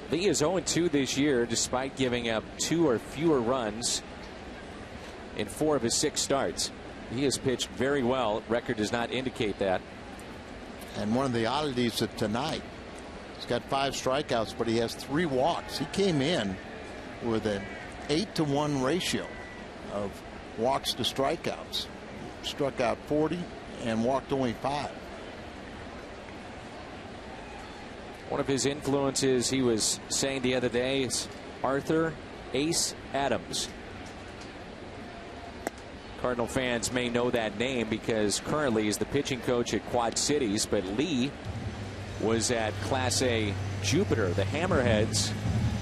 Lee is 0-2 this year, despite giving up 2 or fewer runs in 4 of his 6 starts. He has pitched very well. Record does not indicate that. And one of the oddities of tonight, he's got 5 strikeouts, but he has 3 walks. He came in with an 8-to-1 ratio of walks to strikeouts. Struck out 40 and walked only 5. One of his influences, he was saying the other day, is Arthur Ace Adams. Cardinal fans may know that name because currently he's the pitching coach at Quad Cities, but Lee was at Class A Jupiter, the Hammerheads,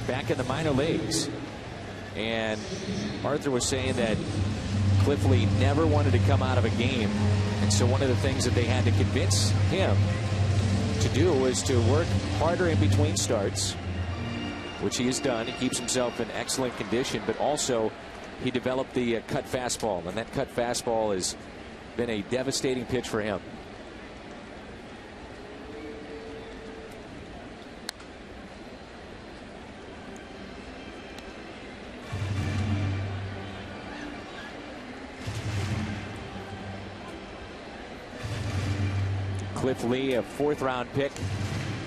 back in the minor leagues. And Arthur was saying that Cliff Lee never wanted to come out of a game, and so one of the things that they had to convince him to do was to work harder in between starts, which he has done. He keeps himself in excellent condition, but also he developed the cut fastball, and that cut fastball has been a devastating pitch for him. Cliff Lee, a 4th-round pick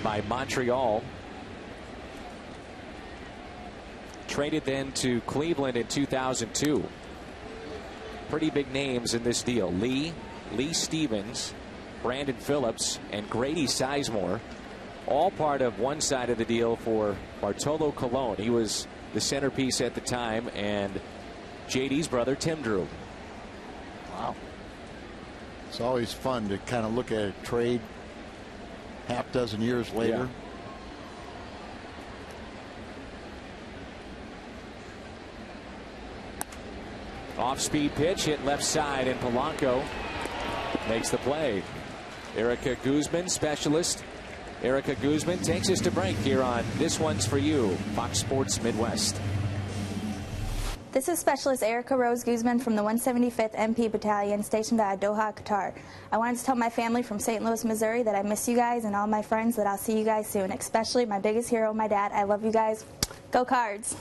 by Montreal. Traded then to Cleveland in 2002. Pretty big names in this deal. Lee Stevens, Brandon Phillips, and Grady Sizemore, all part of one side of the deal for Bartolo Colon. He was the centerpiece at the time, and JD's brother, Tim Drew. Wow. It's always fun to kind of look at a trade half dozen years later. Yeah. Off-speed pitch hit left side, and Polanco makes the play. Erica Guzman, specialist. Erica Guzman takes us to break here on This One's For You, Fox Sports Midwest. This is Specialist Erica Rose Guzman from the 175th MP Battalion stationed at Doha, Qatar. I wanted to tell my family from St. Louis, Missouri that I miss you guys, and all my friends that I'll see you guys soon, especially my biggest hero, my dad. I love you guys. Go Cards!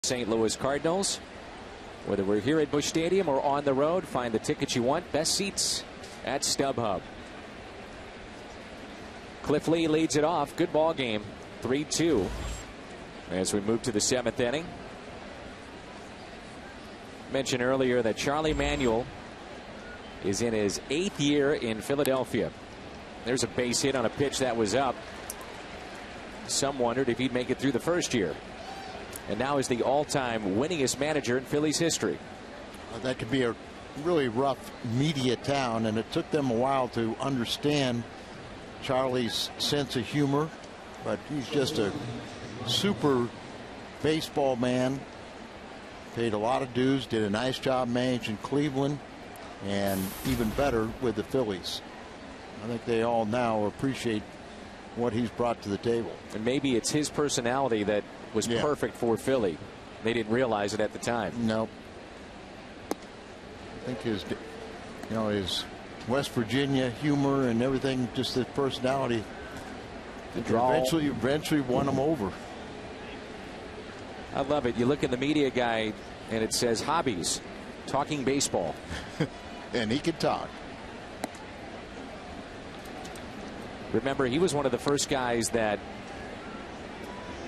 St. Louis Cardinals. Whether we're here at Busch Stadium or on the road, find the tickets you want. Best seats at StubHub. Cliff Lee leads it off. Good ball game. 3-2. as we move to the 7th inning. Mentioned earlier that Charlie Manuel is in his 8th year in Philadelphia. There's a base hit on a pitch that was up. Some wondered if he'd make it through the first year. And now is the all-time winningest manager in Phillies history. That could be a really rough media town, and it took them a while to understand Charlie's sense of humor, but he's just a super baseball man. Paid a lot of dues, did a nice job managing Cleveland, and even better with the Phillies. I think they all now appreciate what he's brought to the table. And maybe it's his personality that was perfect for Philly. They didn't realize it at the time. Nope. I think his West Virginia humor and everything, just his personality, eventually won him over. I love it. You look in the media guide and it says hobbies, talking baseball. And he can talk. Remember, he was one of the first guys that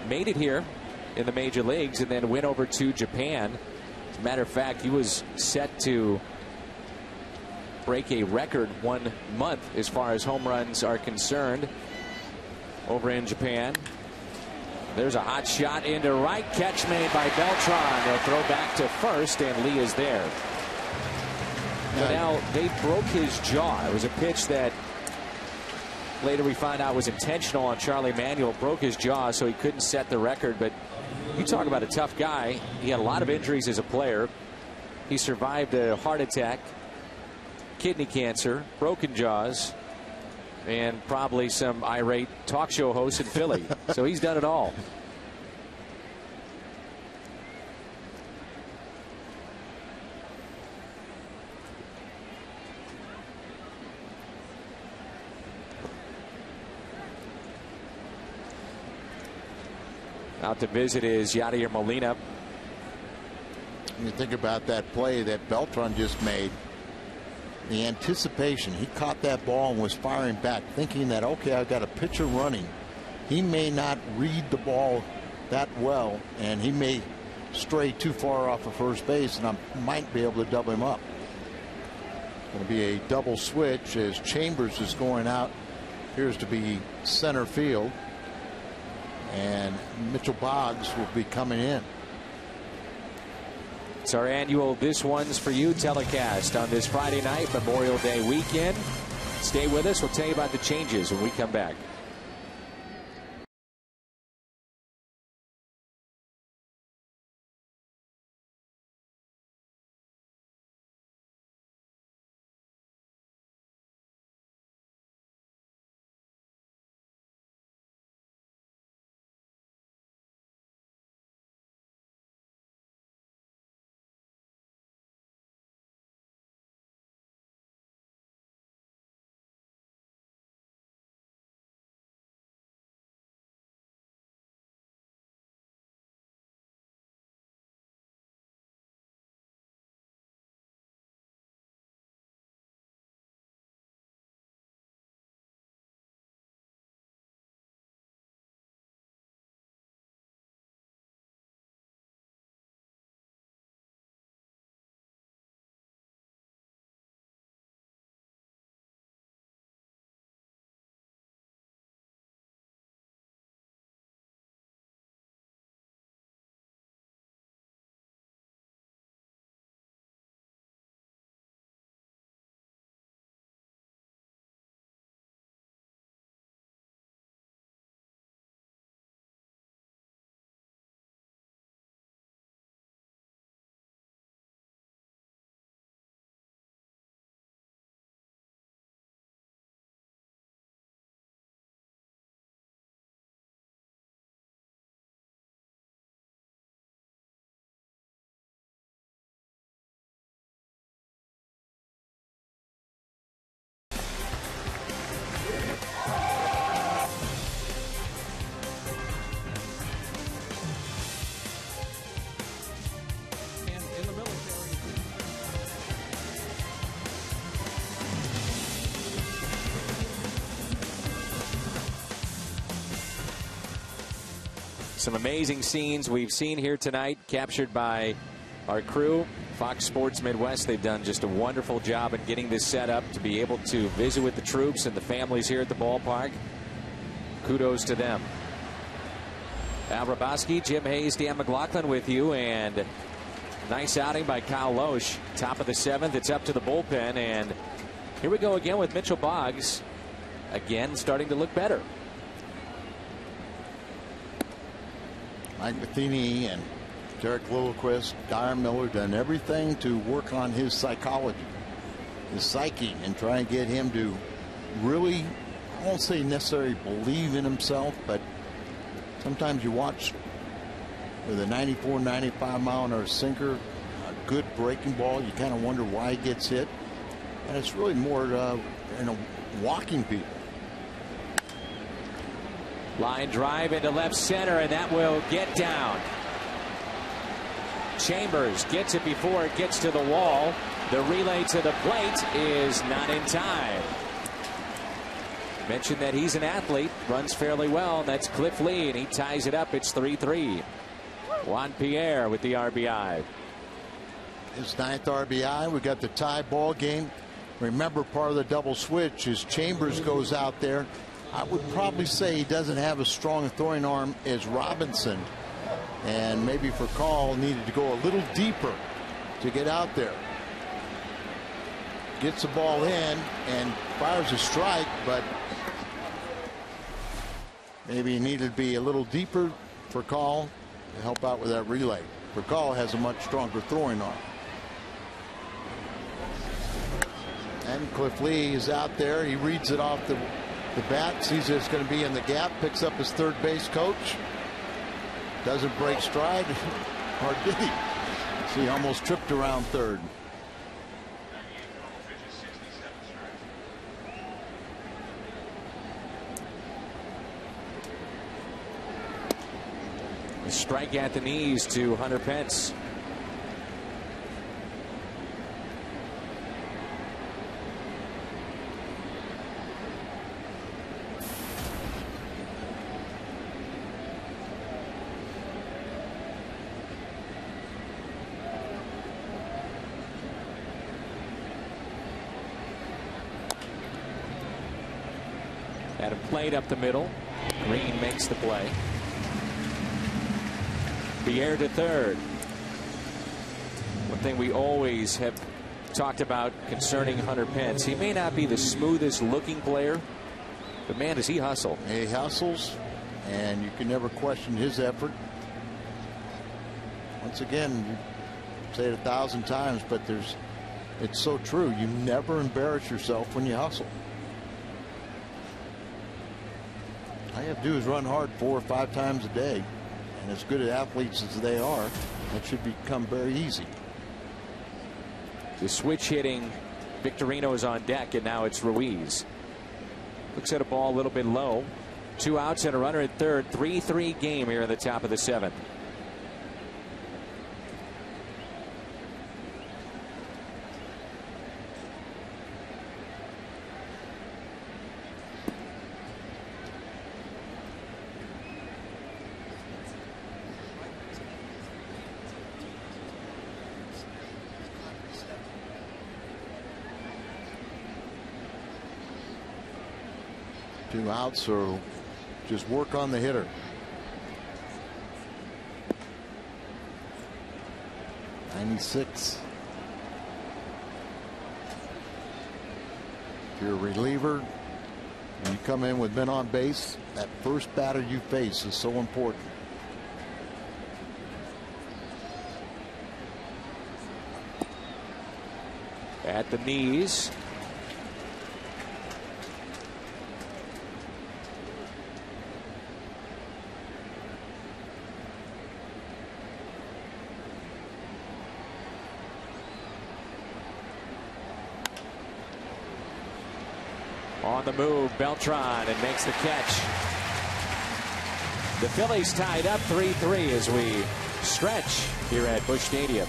made it here in the major leagues and then went over to Japan. As a matter of fact, he was set to break a record 1 month as far as home runs are concerned over in Japan. There's a hot shot into right. Catch made by Beltran. They'll throw back to first, and Lee is there. Now, they broke his jaw. It was a pitch that later we find out was intentional on Charlie Manuel. Broke his jaw, so he couldn't set the record. But you talk about a tough guy. He had a lot of injuries as a player. He survived a heart attack, kidney cancer, broken jaws, and probably some irate talk show hosts in Philly. So he's done it all. Out to visit is Yadier Molina. You think about that play that Beltran just made. The anticipation. He caught that ball and was firing back, thinking that, okay, I've got a pitcher running. He may not read the ball that well, and he may stray too far off of first base, and I might be able to double him up. It's going to be a double switch as Chambers is going out. Appears to be center field. And Mitchell Boggs will be coming in. It's our annual This One's For You telecast on this Friday night, Memorial Day weekend. Stay with us. We'll tell you about the changes when we come back. Some amazing scenes we've seen here tonight, captured by our crew, Fox Sports Midwest. They've done just a wonderful job in getting this set up to be able to visit with the troops and the families here at the ballpark. Kudos to them. Al Raboski, Jim Hayes, Dan McLaughlin with you, and nice outing by Kyle Loesch. Top of the 7th, it's up to the bullpen, and here we go again with Mitchell Boggs. Again, starting to look better. Mike Matheny and Derek Lilliquist, Dyer Miller done everything to work on his psychology, his psyche, and try and get him to really, I won't say necessarily believe in himself, but sometimes you watch with a 94, 95 mile an hour sinker, a good breaking ball, you kind of wonder why he gets hit. And it's really more, walking people. Line drive into left center, and that will get down. Chambers gets it before it gets to the wall. The relay to the plate is not in time. Mentioned that he's an athlete, runs fairly well, and that's Cliff Lee, and he ties it up. It's 3-3. Juan Pierre with the RBI. His 9th RBI. We got the tie ball game. Remember, part of the double switch is Chambers goes out there. I would probably say he doesn't have as strong a throwing arm as Robinson, and maybe for Call needed to go a little deeper to get out there. Gets the ball in and fires a strike, but maybe he needed to be a little deeper for Call to help out with that relay. For Call has a much stronger throwing arm. And Cliff Lee is out there. He reads it off the bat, sees it's going to be in the gap, picks up his third base coach. Doesn't break stride, or did he? See, he almost tripped around third. A strike at the knees to Hunter Pence. Had him played up the middle. Green makes the play. Pierre to third. One thing we always have talked about concerning Hunter Pence, he may not be the smoothest looking player, but man, does he hustle. He hustles, and you can never question his effort. Once again, you say it 1,000 times, but it's so true. You never embarrass yourself when you hustle. All you have to do is run hard 4 or 5 times a day, and as good at athletes as they are, that should become very easy. The switch hitting Victorino is on deck, and now it's Ruiz. Looks at a ball a little bit low. 2 outs and a runner at third. 3-3 game here in the top of the 7th. Two outs, so just work on the hitter. '96. If you're a reliever and you come in with men on base, that first batter you face is so important. At the knees. On the move, Beltran, and makes the catch. The Phillies tied up 3-3 as we stretch here at Busch Stadium.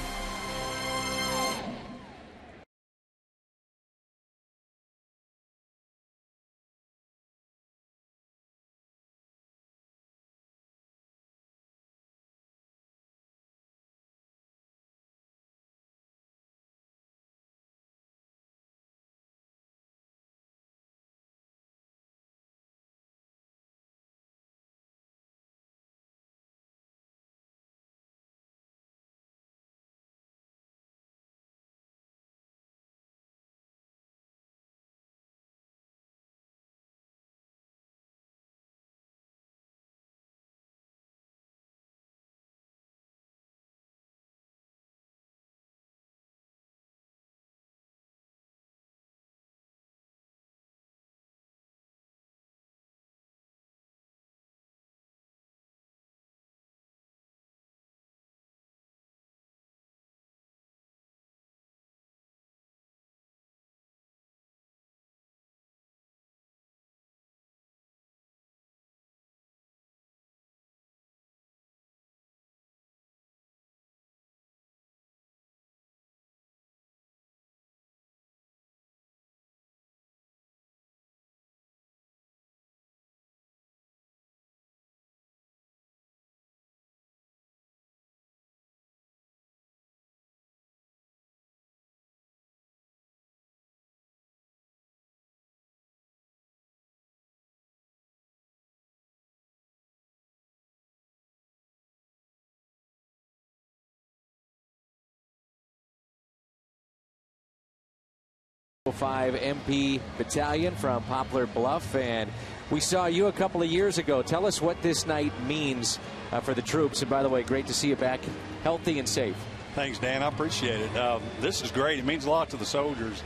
5 MP Battalion from Poplar Bluff, and we saw you a couple of years ago. Tell us what this night means for the troops. And by the way, great to see you back healthy and safe. Thanks, Dan. I appreciate it. This is great. It means a lot to the soldiers,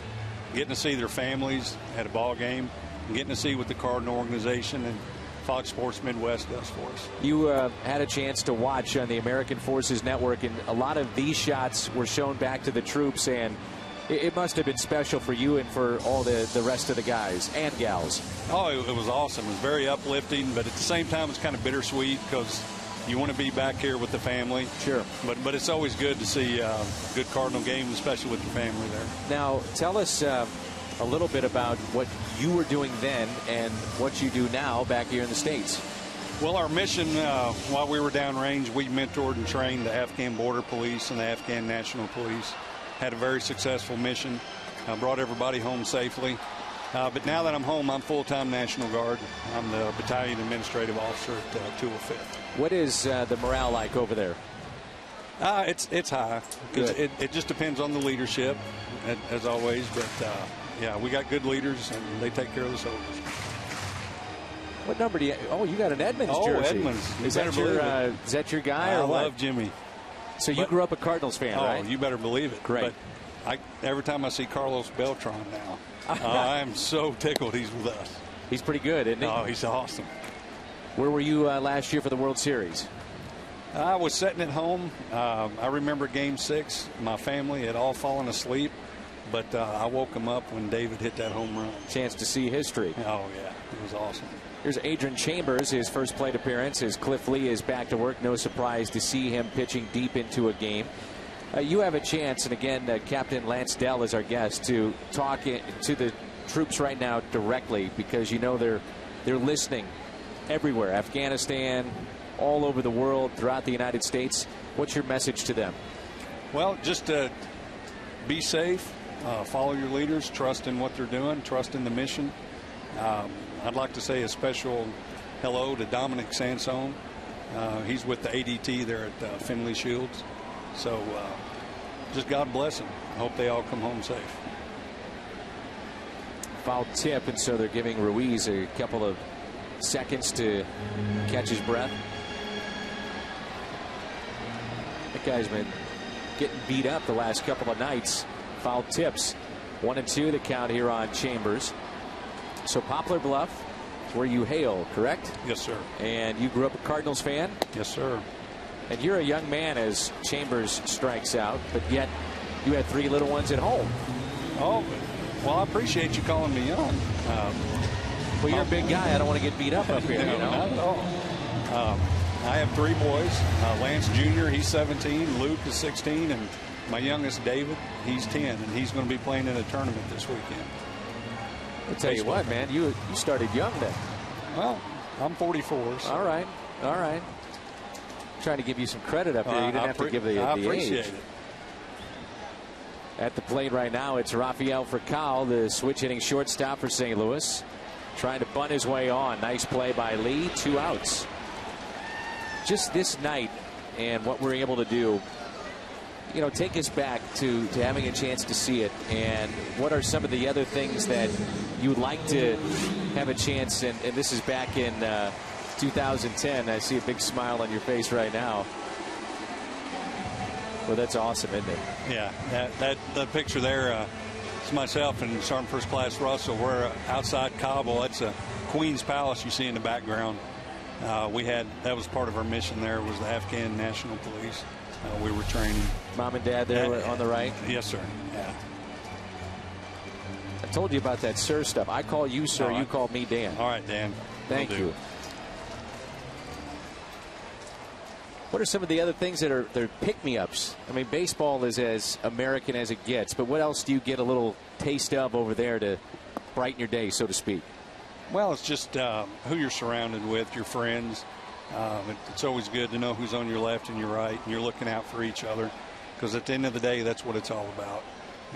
getting to see their families at a ball game, and getting to see what the Cardinal organization and Fox Sports Midwest does for us. You had a chance to watch on the American Forces Network, and a lot of these shots were shown back to the troops, and it must have been special for you and for all the rest of the guys and gals. Oh, it was awesome. It was very uplifting, but at the same time, it's kind of bittersweet because you want to be back here with the family. Sure. But it's always good to see a good Cardinal game, especially with your family there. Now, tell us a little bit about what you were doing then and what you do now back here in the States. Well, our mission while we were downrange, we mentored and trained the Afghan Border Police and the Afghan National Police. Had a very successful mission. Brought everybody home safely. But now that I'm home, I'm full-time National Guard. I'm the Battalion Administrative Officer at 205th. What is the morale like over there? It's high. It just depends on the leadership, as always. But, yeah, we got good leaders, and they take care of the soldiers. What number do you – oh, you got an Edmonds jersey. Oh, Edmonds. Is that your guy? I or what? love Jimmy. So you grew up a Cardinals fan, right? Oh, you better believe it. Great. But every time I see Carlos Beltran now, I'm so tickled he's with us. He's pretty good, isn't he? Oh, he's awesome. Where were you last year for the World Series? I was sitting at home. I remember Game 6. My family had all fallen asleep, but I woke them up when David hit that home run. Chance to see history. Oh, yeah. It was awesome. Here's Adrian Chambers, his first plate appearance as Cliff Lee is back to work. No surprise to see him pitching deep into a game. You have a chance, and again, Captain Lance Dell is our guest, to talk to the troops right now directly, because you know they're listening everywhere. Afghanistan, all over the world, throughout the United States. What's your message to them? Well, just be safe, follow your leaders, trust in what they're doing, trust in the mission. I'd like to say a special hello to Dominic Sansone. He's with the ADT there at Finley Shields. So just God bless them. I hope they all come home safe. Foul tip, and so they're giving Ruiz a couple of seconds to catch his breath. That guy's been getting beat up the last couple of nights. Foul tips. 1-2 the count here on Chambers. So Poplar Bluff, where you hail, correct? Yes, sir. And you grew up a Cardinals fan? Yes, sir. And you're a young man as Chambers strikes out, but yet you had 3 little ones at home. Oh, well, I appreciate you calling me young. Well, you're a big guy. I don't want to get beat up here, you know. Not at all. I have 3 boys. Lance Jr., he's 17. Luke is 16. And my youngest, David, he's 10. And he's going to be playing in a tournament this weekend. I'll tell you what, man, you started young then. Well, I'm 44. So. All right. Trying to give you some credit up here. You didn't have to give the age. I appreciate it. At the plate right now, it's Rafael Furcal, the switch-hitting shortstop for St. Louis. Trying to bunt his way on. Nice play by Lee. 2 outs. Just this night and what we're able to do, you know, take us back to having a chance to see it. And what are some of the other things that you would like to have a chance, and this is back in 2010. I see a big smile on your face right now. Well, that's awesome, isn't it? Yeah, that picture there is myself and Sergeant First Class Russell. We're outside Kabul. That's a Queen's Palace you see in the background. That was part of our mission there, was the Afghan National Police. We were training. Mom and Dad there on the right? Yes, sir. Yeah. I told you about that sir stuff. I call you sir, you call me Dan. All right, Dan. Thank you. What are some of the other things that are pick-me-ups? I mean, baseball is as American as it gets, but what else do you get a little taste of over there to brighten your day, so to speak? Well, it's just who you're surrounded with, your friends. It's always good to know who's on your left and your right, and you're looking out for each other, because at the end of the day, that's what it's all about,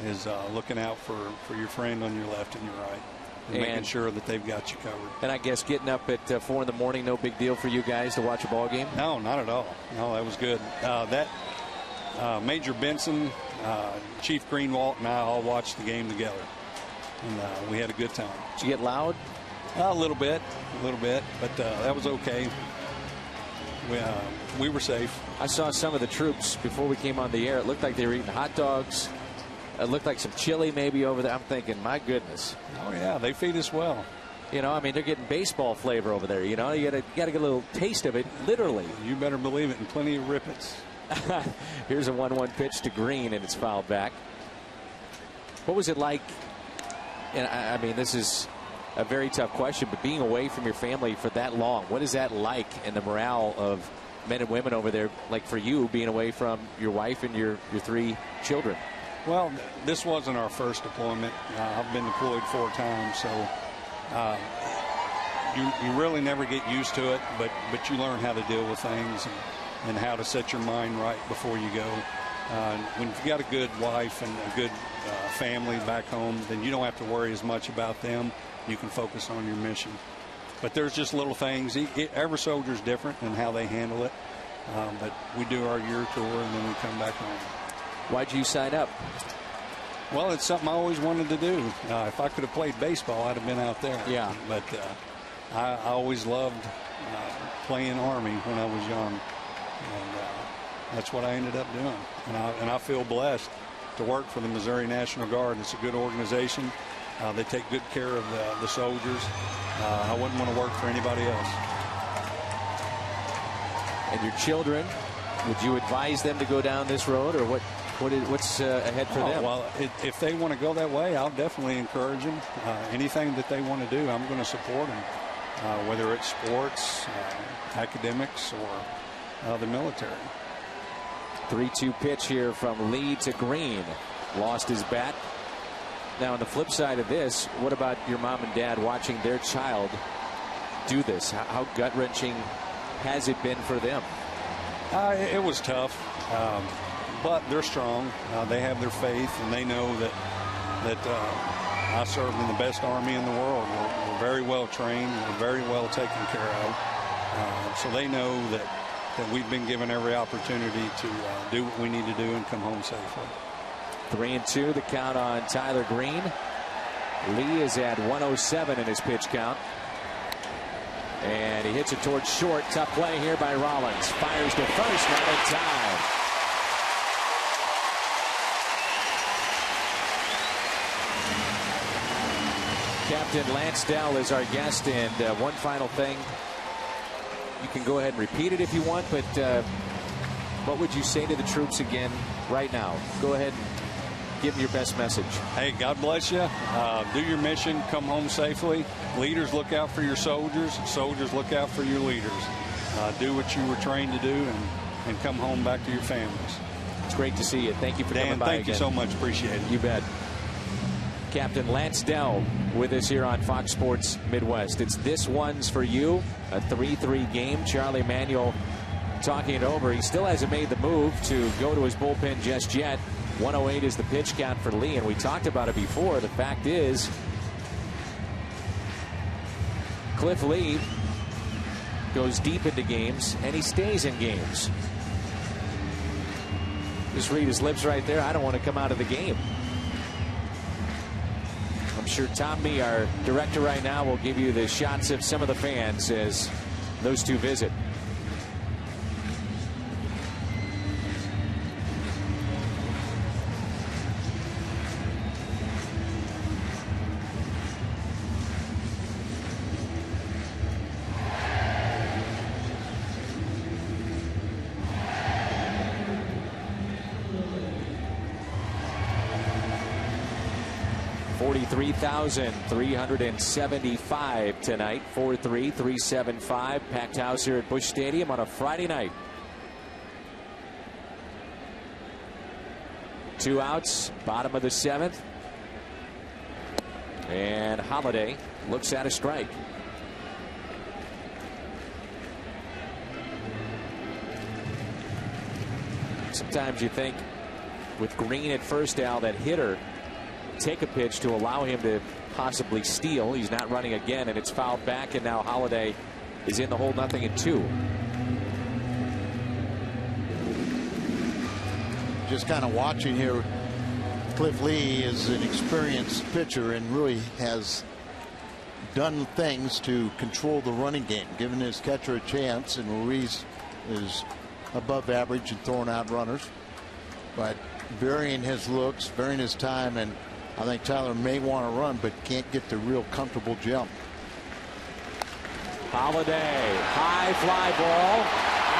is looking out for your friend on your left and your right, and making sure that they've got you covered. And I guess getting up at 4 in the morning, no big deal for you guys to watch a ball game? No, not at all. No, that was good. Major Benson, Chief Greenwalt, and I all watched the game together. and we had a good time. Did you get loud? A little bit, but that was okay. We were safe. I saw some of the troops before we came on the air. It looked like they were eating hot dogs. It looked like some chili maybe over there. I'm thinking, my goodness. Oh, yeah, they feed us well. You know, I mean, they're getting baseball flavor over there. You know, you got to get a little taste of it, literally. You better believe it, and plenty of rippets. Here's a 1-1 pitch to Green, and it's fouled back. What was it like? And I mean, this is a very tough question, but being away from your family for that long, what is that like in the morale of men and women over there, like for you being away from your wife and your 3 children? Well, this wasn't our first deployment. I've been deployed 4 times, so you really never get used to it, but you learn how to deal with things and how to set your mind right before you go. When you've got a good wife and a good family back home, then you don't have to worry as much about them. You can focus on your mission. But there's just little things. Every soldier's different in how they handle it. But we do our year tour, and then we come back home. Why'd you sign up? Well, it's something I always wanted to do. If I could have played baseball, I'd have been out there. Yeah. But I always loved playing Army when I was young. And that's what I ended up doing. And I feel blessed to work for the Missouri National Guard. It's a good organization. They take good care of the soldiers. I wouldn't want to work for anybody else. And your children, would you advise them to go down this road, or what's ahead for them? Well, if they want to go that way, I'll definitely encourage them. Anything that they want to do, I'm going to support them, whether it's sports, academics, or the military. 3-2 pitch here from Lee to Green. Lost his bat. Now, on the flip side of this, what about your mom and dad watching their child do this? How gut-wrenching has it been for them? It was tough, but they're strong. They have their faith, and they know that I served in the best Army in the world. We're very well trained. We're very well taken care of. So they know that we've been given every opportunity to do what we need to do and come home safely. 3-2, the count on Tyler Green. Lee is at 107 in his pitch count. And he hits it towards short. Tough play here by Rollins. Fires to first, not in time. Captain Lance Dell is our guest. And one final thing. You can go ahead and repeat it if you want, but what would you say to the troops again right now? Go ahead and give them your best message. Hey, God bless you. Do your mission. Come home safely. Leaders, look out for your soldiers. Soldiers, look out for your leaders. Do what you were trained to do and come home back to your families. It's great to see you. Thank you for coming by thank you so much. Appreciate it. You bet. Captain Lance Dell with us here on Fox Sports Midwest. It's This One's for You, a 3-3 game. Charlie Manuel talking it over. He still hasn't made the move to go to his bullpen just yet. 108 is the pitch count for Lee, and we talked about it before. The fact is, Cliff Lee goes deep into games, and he stays in games. Just read his lips right there. I don't want to come out of the game. I'm sure Tom Mee, our director right now, will give you the shots of some of the fans as those two visit. $43,375 tonight. 4-3-375. Packed house here at Busch Stadium on a Friday night. 2 outs, bottom of the 7th. And Holiday looks at a strike. Sometimes you think with Green at first, Al, that hitter take a pitch to allow him to possibly steal. He's not running again, and it's fouled back, and now Holiday is in the hole, 0-2. Just kind of watching here Cliff Lee is an experienced pitcher and really has done things to control the running game, giving his catcher a chance, and Ruiz is above average and throwing out runners, but varying his looks, varying his time, and I think Tyler may want to run but can't get the real comfortable jump. Holiday, high fly ball,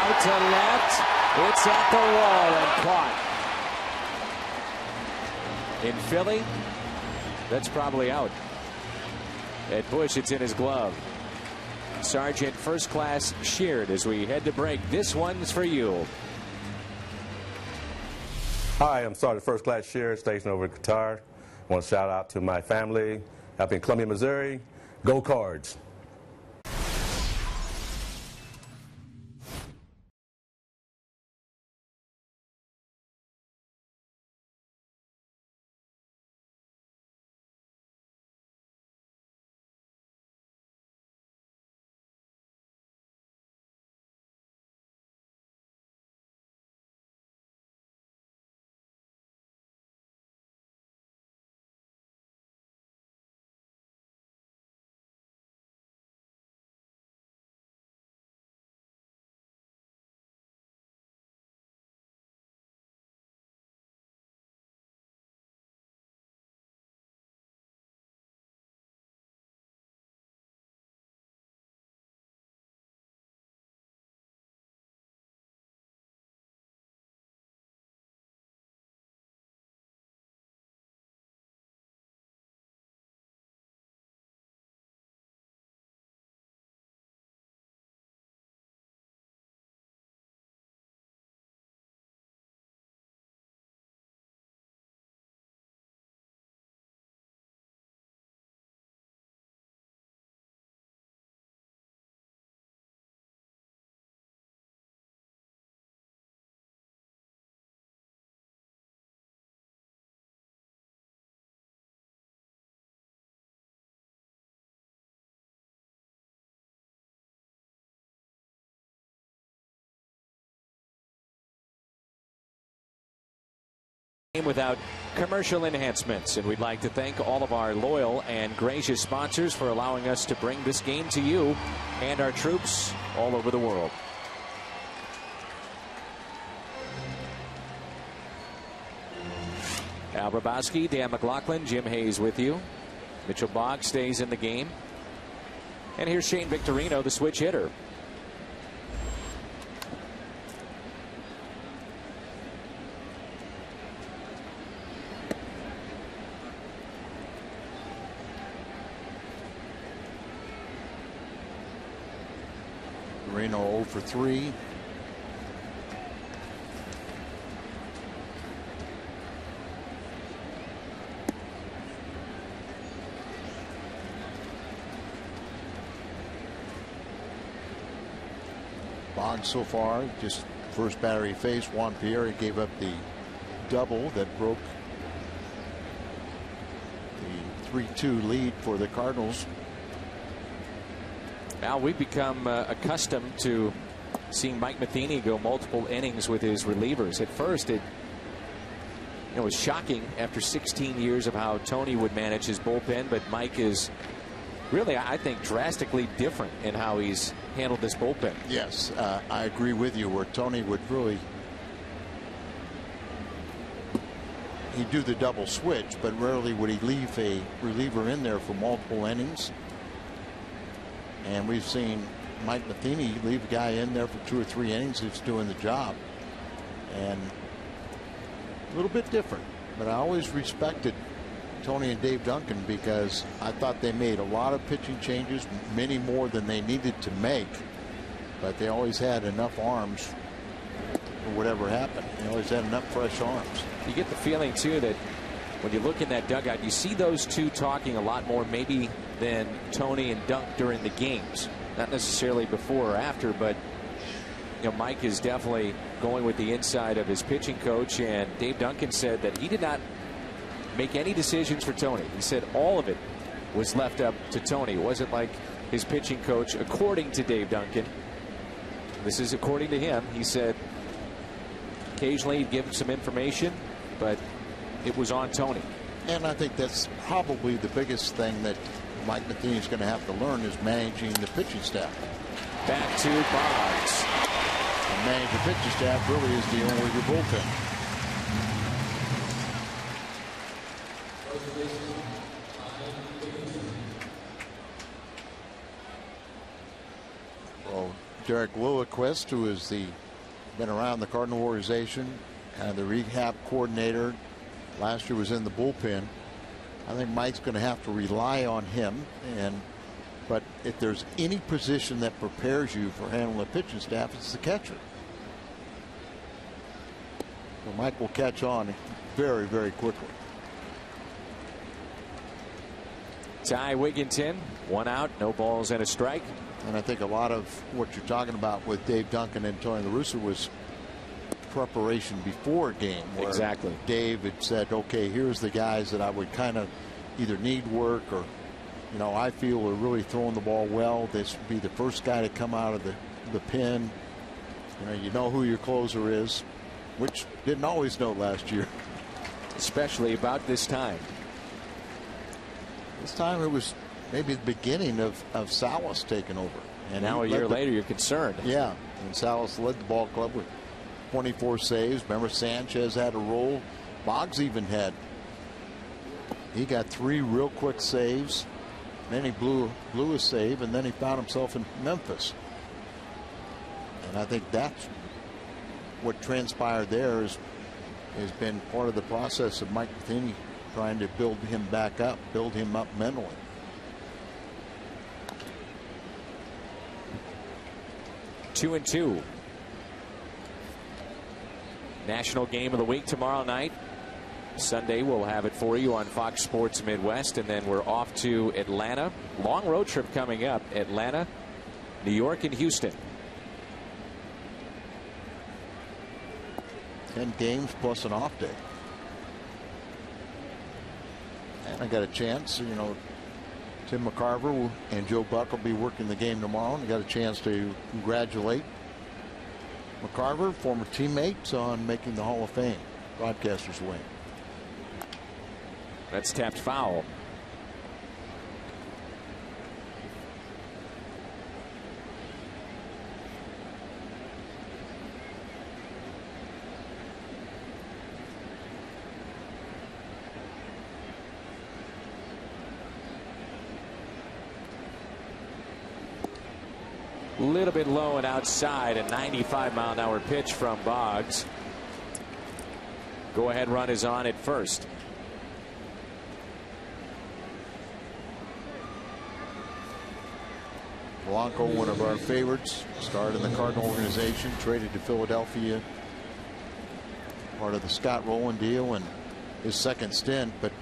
out to left. It's at the wall and caught. In Philly, that's probably out. At Bush, it's in his glove. Sergeant First Class Sheard as we head to break. This one's for you. Hi, I'm Sergeant First Class Sheard, stationed over in Qatar. I want to shout out to my family up in Columbia, Missouri. Go Cards. Without commercial enhancements, and we'd like to thank all of our loyal and gracious sponsors for allowing us to bring this game to you and our troops all over the world. Al Hrabowski, Dan McLaughlin, Jim Hayes with you. Mitchell Boggs stays in the game, and here's Shane Victorino, the switch hitter. Reno 0 for 3. Boggs so far, just first batter he faced, Juan Pierre, gave up the double that broke the 3-2 lead for the Cardinals. Now we've become accustomed to seeing Mike Matheny go multiple innings with his relievers. At first, it was shocking after 16 years of how Tony would manage his bullpen, but Mike is really, I think, drastically different in how he's handled this bullpen. Yes, I agree with you, where Tony would really, he'd do the double switch, but rarely would he leave a reliever in there for multiple innings. And we've seen Mike Matheny leave a guy in there for 2 or 3 innings who's doing the job. And a little bit different, but I always respected Tony and Dave Duncan because I thought they made a lot of pitching changes, many more than they needed to make, but they always had enough arms for whatever happened. They always had enough fresh arms. You get the feeling too that when you look in that dugout, you see those two talking a lot more maybe than Tony and Dunk during the games. Not necessarily before or after, but Mike is definitely going with the inside of his pitching coach, and Dave Duncan said that he did not make any decisions for Tony. He said all of it was left up to Tony. It wasn't like his pitching coach, according to Dave Duncan. This is according to him. He said occasionally he'd give him some information, but it was on Tony. And I think that's probably the biggest thing that Mike Matheny is going to have to learn is managing the pitching staff. Back to Boggs. And managing the pitching staff really is dealing with your bullpen. Well, Derek Lilliquist, who is been around the Cardinal organization, the rehab coordinator, last year was in the bullpen. I think Mike's going to have to rely on him. But if there's any position that prepares you for handling the pitching staff, it's the catcher. So Mike will catch on very, very quickly. Ty Wigginton, 1 out, no balls and a strike. And I think a lot of what you're talking about with Dave Duncan and Tony La Russa was preparation before a game. Where exactly. Dave had said, okay, here's the guys that I would kind of either need work or, I feel are really throwing the ball well. This would be the first guy to come out of the pen. You know who your closer is, which didn't always know last year. Especially about this time. This time it was maybe the beginning of Salas taking over. And now a year later you're concerned. Yeah, and Salas led the ball club with 24 saves. Remember, Sanchez had a roll. Boggs even he got 3 real quick saves. Then he blew a save, and then he found himself in Memphis. And I think that's what transpired there has been part of the process of Mike Matheny trying to build him back up, build him up mentally. Two and two. National game of the week tomorrow night. Sunday we'll have it for you on Fox Sports Midwest, and then we're off to Atlanta. Long road trip coming up. Atlanta, New York, and Houston. 10 games plus an off day. And I got a chance, Tim McCarver and Joe Buck will be working the game tomorrow, and I got a chance to congratulate McCarver, former teammates, on making the Hall of Fame. Broadcasters win. That's tapped foul. A little bit low and outside. A 95-mile-an-hour pitch from Boggs. Go ahead run is on at first. Polanco, one of our favorites, started in the Cardinal organization, traded to Philadelphia, part of the Scott Rowland deal and his second stint. But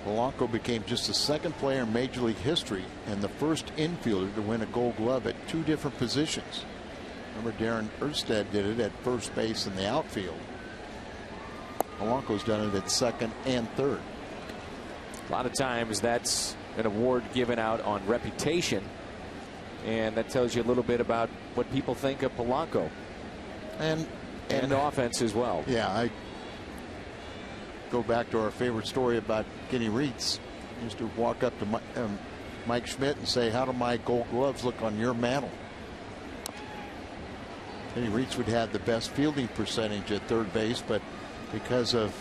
Polanco became just the second player in Major League history and the first infielder to win a Gold Glove at 2 different positions. Remember, Darren Erstad did it at first base in the outfield. Polanco's done it at second and third. A lot of times that's an award given out on reputation, and that tells you a little bit about what people think of Polanco and offense as well. Yeah, I go back to our favorite story about Kenny Reitz. He used to walk up to Mike Schmidt and say, how do my Gold Gloves look on your mantle? Kenny Reitz would have the best fielding percentage at third base, but because of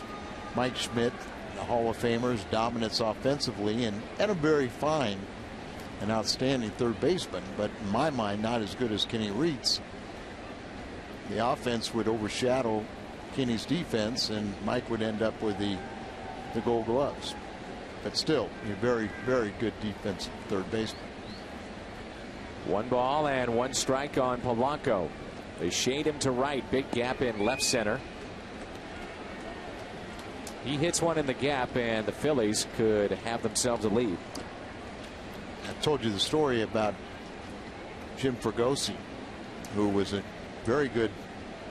Mike Schmidt, the Hall of Famer's dominance offensively, and a very fine and outstanding third baseman, but in my mind not as good as Kenny Reitz, the offense would overshadow Kenny's defense, and Mike would end up with the Gold Gloves. But still, a very, very good defensive third baseman. 1 ball and 1 strike on Polanco. They shade him to right. Big gap in left center. He hits one in the gap, and the Phillies could have themselves a lead. I told you the story about Jim Fregosi, who was a very good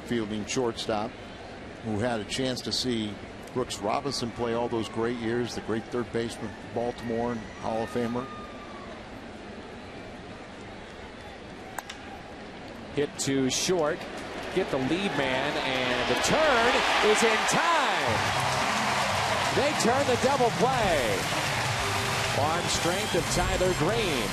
fielding shortstop, who had a chance to see Brooks Robinson play all those great years, the great third baseman for Baltimore and Hall of Famer. Hit to short, get the lead man, and the turn is in time. zone. They turn the double play. Arm strength of Tyler Green.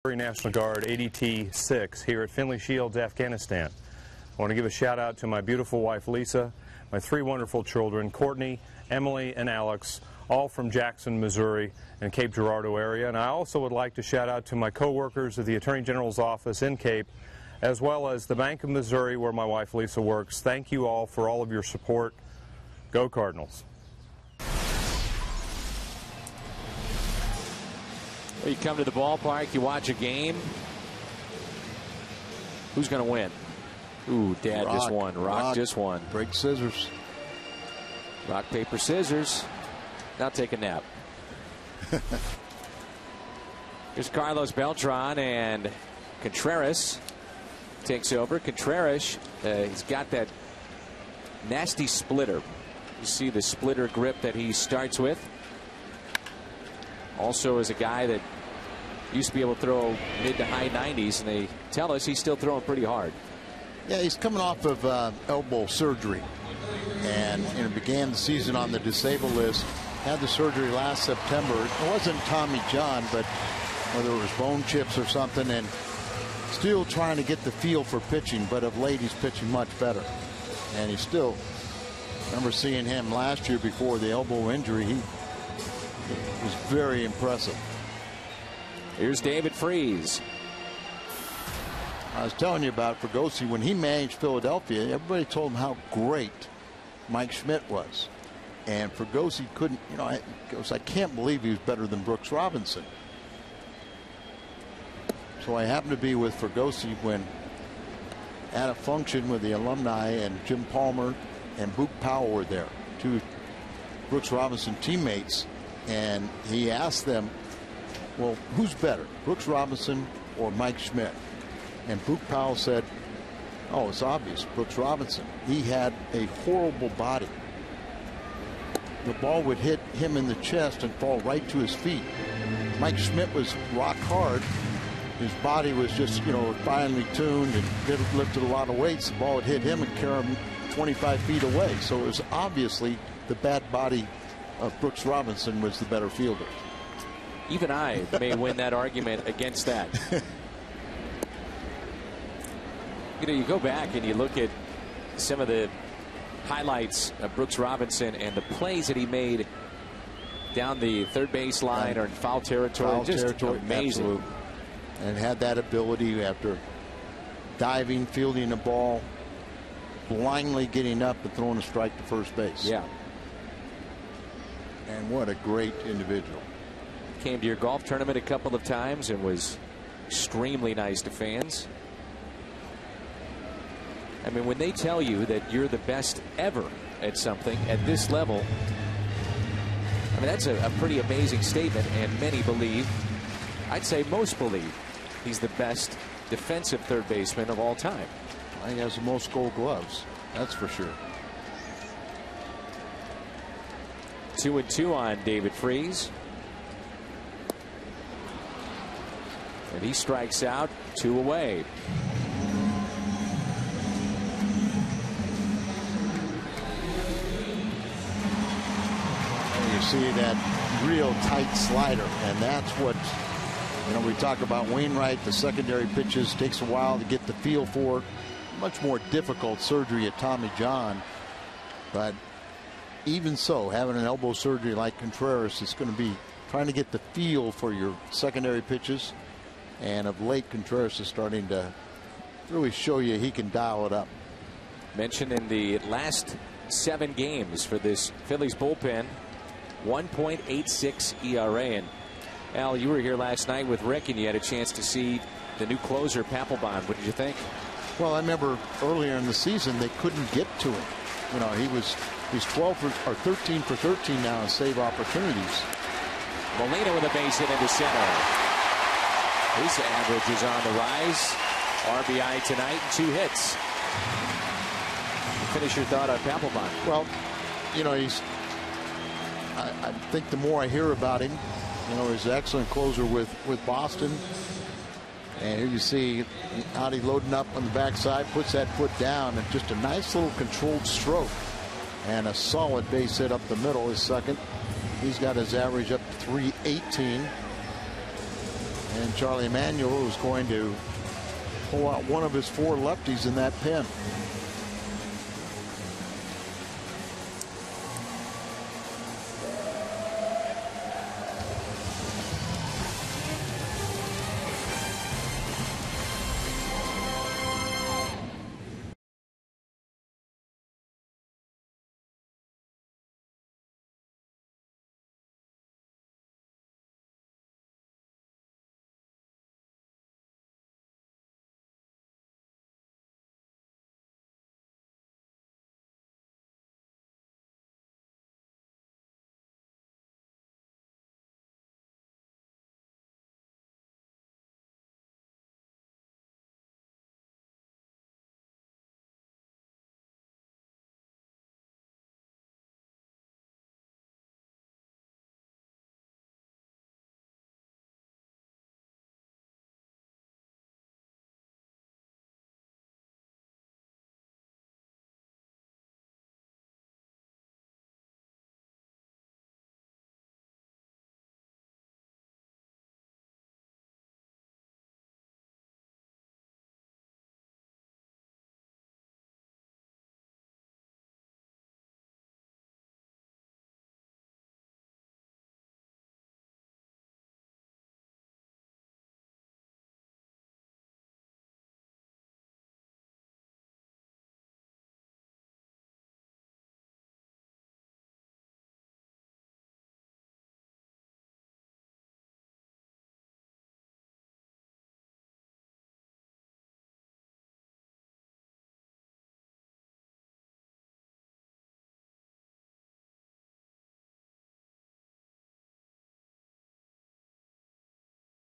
National Guard ADT 6 here at Finley Shields, Afghanistan. I want to give a shout out to my beautiful wife Lisa, my 3 wonderful children, Courtney, Emily, and Alex, all from Jackson, Missouri and Cape Girardeau area. And I also would like to shout out to my co-workers at the Attorney General's office in Cape, as well as the Bank of Missouri where my wife Lisa works. Thank you all for all of your support. Go Cardinals. You come to the ballpark, you watch a game. Who's going to win? Ooh, Dad just won. Rock just won. Break scissors. Rock, paper, scissors. Now take a nap. Here's Carlos Beltran, and Contreras takes over. Contreras, he's got that nasty splitter. You see the splitter grip that he starts with. Also is a guy that used to be able to throw mid to high 90s, and they tell us he's still throwing pretty hard. Yeah, he's coming off of elbow surgery, and began the season on the disabled list. Had the surgery last September. It wasn't Tommy John, but whether it was bone chips or something, and still trying to get the feel for pitching, but of late he's pitching much better. And he's still, I remember seeing him last year before the elbow injury. He was very impressive. Here's David Freese. I was telling you about Fregosi. When he managed Philadelphia, everybody told him how great Mike Schmidt was. And Fregosi couldn't, I can't believe he was better than Brooks Robinson. So I happened to be with Fregosi when at a function with the alumni, and Jim Palmer and Boog Powell were there, 2 Brooks Robinson teammates. And he asked them, well, who's better, Brooks Robinson or Mike Schmidt? And Boog Powell said, oh, it's obvious, Brooks Robinson. He had a horrible body. The ball would hit him in the chest and fall right to his feet. Mike Schmidt was rock hard. His body was just, finely tuned and lifted a lot of weights. The ball would hit him and carry him 25 feet away. So it was obviously the bad body of Brooks Robinson was the better fielder. Even I may win that argument against that. You go back and you look at some of the highlights of Brooks Robinson and the plays that he made down the third base line or in foul territory. Amazing. Absolute. And had that ability after diving, fielding the ball, blindly getting up and throwing a strike to first base. Yeah. And what a great individual. Came to your golf tournament a couple of times and was extremely nice to fans. I mean, when they tell you that you're the best ever at something at this level, I mean, that's a pretty amazing statement, and many believe, I'd say most believe, he's the best defensive third baseman of all time. He has the most gold gloves, that's for sure. 2-2 on David Freese. And he strikes out, 2 away. You see that real tight slider, and that's what, we talk about Wainwright. The secondary pitches takes a while to get the feel for. Much more difficult surgery at Tommy John, but even so, having an elbow surgery like Contreras is going to be trying to get the feel for your secondary pitches, and of late Contreras is starting to really show you he can dial it up. Mentioned in the last 7 games for this Phillies bullpen, 1.86 ERA. And Al, you were here last night with Rick, and you had a chance to see the new closer, Papelbon. What did you think? Well, I remember earlier in the season they couldn't get to him. He's 12 or 13 for 13 now in save opportunities. Molina with a base hit into center. His average is on the rise. RBI tonight and 2 hits. Finish your thought on Papelbon. Well, I think the more I hear about him, he's an excellent closer with Boston. And here you see Adi loading up on the backside, puts that foot down, and just a nice little controlled stroke. And a solid base hit up the middle is second. He's got his average up to 318. And Charlie Emanuel is going to pull out one of his 4 lefties in that pen.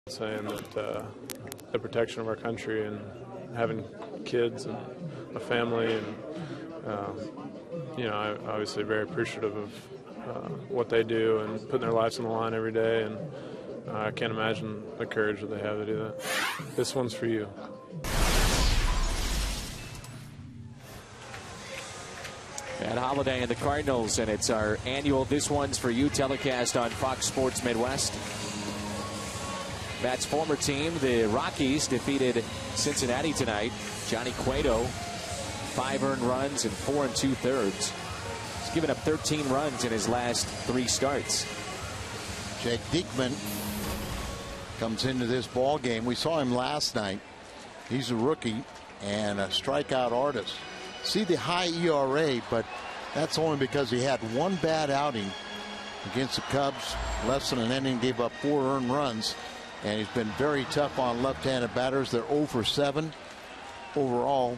Saying that the protection of our country and having kids and a family, and I'm obviously very appreciative of what they do and putting their lives on the line every day, and I can't imagine the courage that they have to do that. This one's for you. Matt Holliday and the Cardinals, and it's our annual This One's For You telecast on Fox Sports Midwest. Matt's former team, the Rockies, defeated Cincinnati tonight. Johnny Cueto, 5 earned runs and 4 2/3. He's given up 13 runs in his last 3 starts. Jake Diekman comes into this ball game. We saw him last night. He's a rookie and a strikeout artist. See the high ERA, but that's only because he had 1 bad outing against the Cubs. Less than an inning, gave up 4 earned runs. And he's been very tough on left-handed batters. They're 0 for 7 overall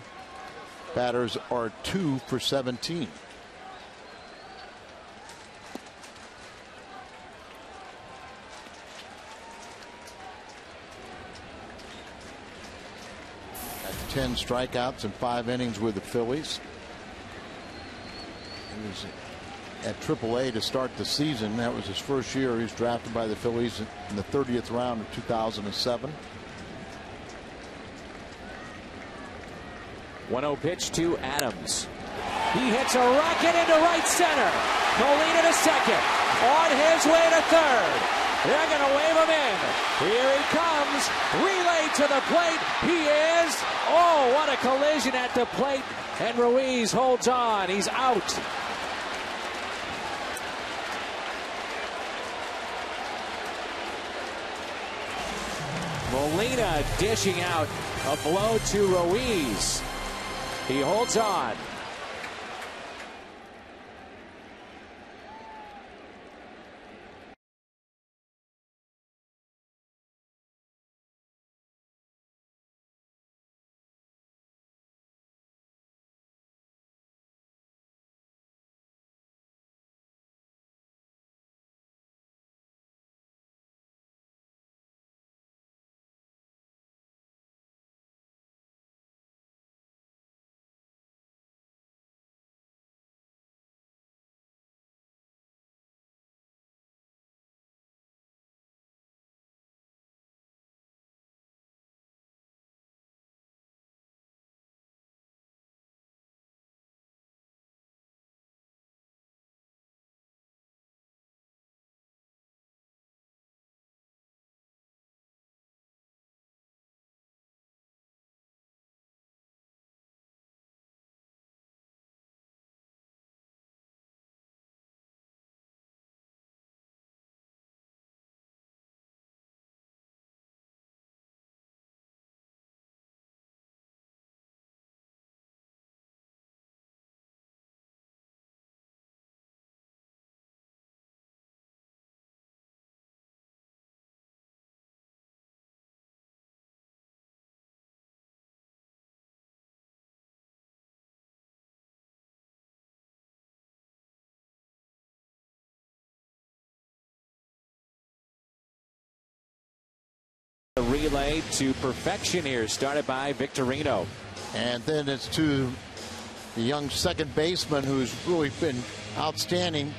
Batters are 2 for 17. At 10 strikeouts in 5 innings with the Phillies. He was at AAA to start the season. That was his first year. He was drafted by the Phillies in the 30th round of 2007. 1-0 pitch to Adams. He hits a rocket into right center. Molina to second. On his way to third. They're going to wave him in. Here he comes. Relay to the plate. He is. Oh, what a collision at the plate. And Ruiz holds on. He's out. Molina dishing out a blow to Ruiz. He holds on. A relay to perfection here, started by Victorino. And then it's to the young second baseman who's really been outstanding.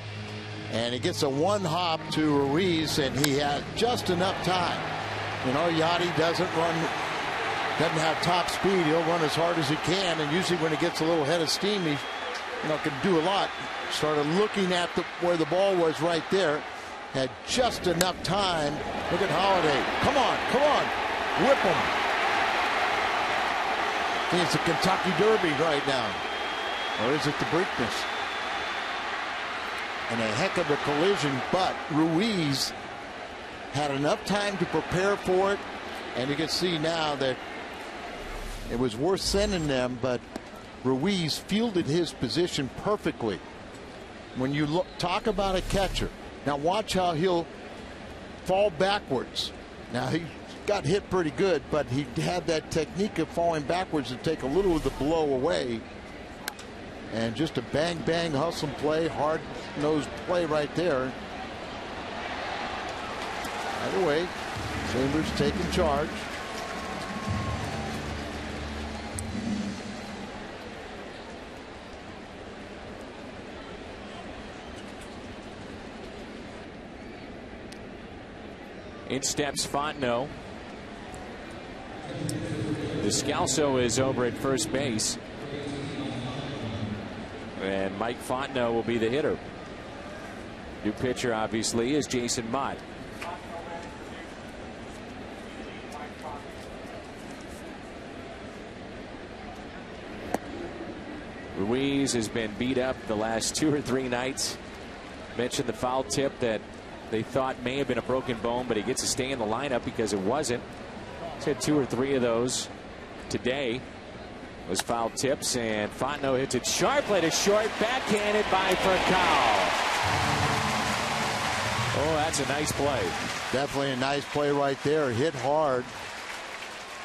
And he gets a one hop to Ruiz, and he had just enough time. You know, Yachty doesn't have top speed. He'll run as hard as he can, and usually when he gets a little head of steam, he can do a lot. Started looking at where the ball was right there. Had just enough time. Look at Holiday. Come on, come on. Whip him. I think it's the Kentucky Derby right now. Or is it the Preakness? And a heck of a collision, but Ruiz had enough time to prepare for it. And you can see now that it was worth sending them, but Ruiz fielded his position perfectly. When you talk about a catcher, now watch how he'll fall backwards. Now he got hit pretty good, but he had that technique of falling backwards to take a little of the blow away. And just a bang bang hustle play, hard nosed play right there. Either way, Chambers taking charge. In steps Fontenot. Descalso is over at first base. And Mike Fontenot will be the hitter. New pitcher, obviously, is Jason Mott. Ruiz has been beat up the last 2 or 3 nights. Mentioned the foul tip that they thought may have been a broken bone, but he gets to stay in the lineup because it wasn't. He's had 2 or 3 of those today. Those foul tips, and Fontenot hits it sharply to short, backhanded by Furcal. Oh, that's a nice play. Definitely a nice play right there. Hit hard.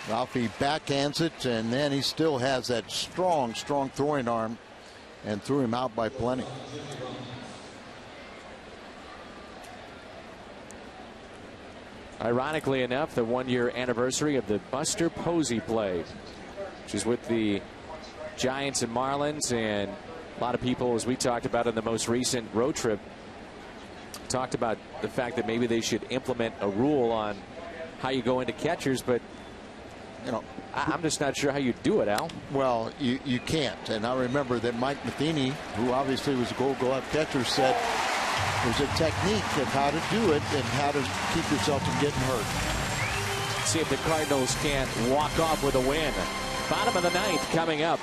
Ralphie backhands it, and then he still has that strong throwing arm and threw him out by plenty. Ironically enough, the one-year anniversary of the Buster Posey play, which is with the Giants and Marlins, and a lot of people, as we talked about in the most recent road trip, talked about the fact that maybe they should implement a rule on how you go into catchers, but you know, I'm just not sure how you do it, Al. Well, you can't. And I remember that Mike Matheny, who obviously was a Gold Glove catcher, said there's a technique of how to do it and how to keep yourself from getting hurt. See if the Cardinals can't walk off with a win. Bottom of the ninth coming up.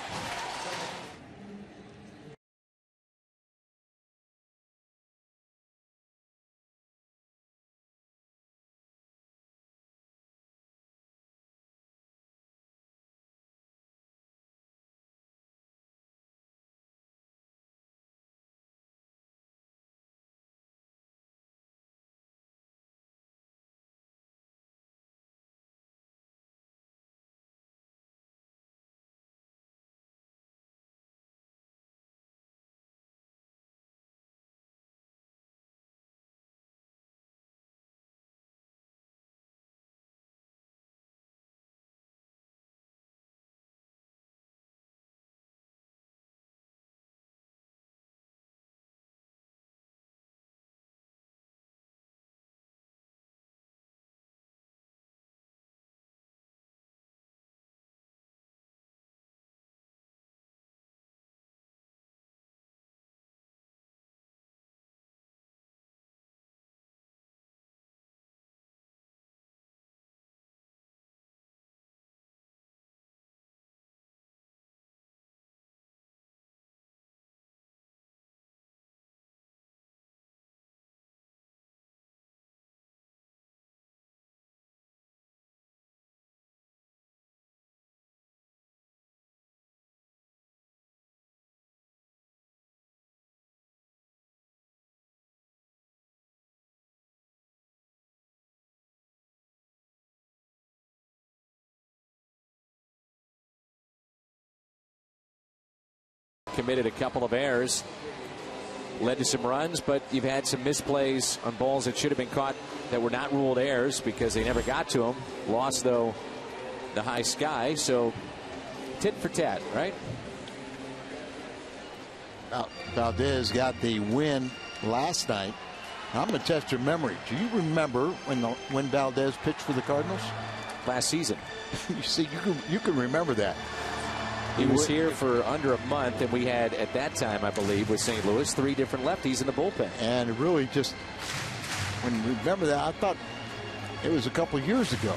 Committed a couple of errors, led to some runs, but you've had some misplays on balls that should have been caught that were not ruled errors because they never got to them. Lost, though, the high sky, so tit for tat, right? Valdez got the win last night. I'm going to test your memory. Do you remember when Valdez pitched for the Cardinals? Last season. You see, you can remember that. He was here for under a month, and we had, at that time, I believe, with St. Louis, 3 different lefties in the bullpen. And really just, when you remember that, I thought it was a couple years ago.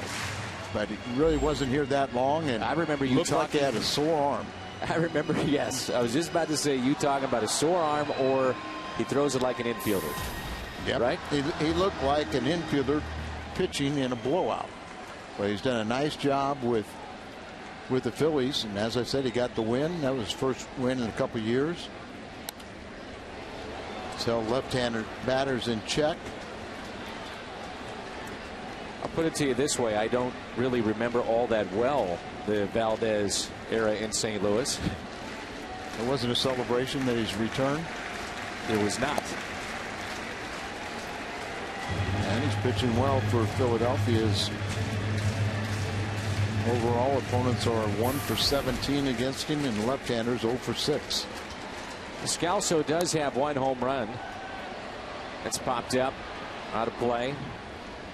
But it really wasn't here that long, and I remember you looked like he had a sore arm. I remember, yes. I was just about to say you talking about a sore arm or he throws it like an infielder. Yep. Right? He looked like an infielder pitching in a blowout. But he's done a nice job with the Phillies, and as I said, he got the win. That was his first win in a couple years. He's held left-handed batters in check. I'll put it to you this way. I don't really remember all that well the Valdez era in St. Louis. It wasn't a celebration that he's returned. It was not. And he's pitching well for Philadelphia's overall opponents are 1 for 17 against him, and left-handers 0 for 6. Scalzo does have 1 home run. That's popped up out of play.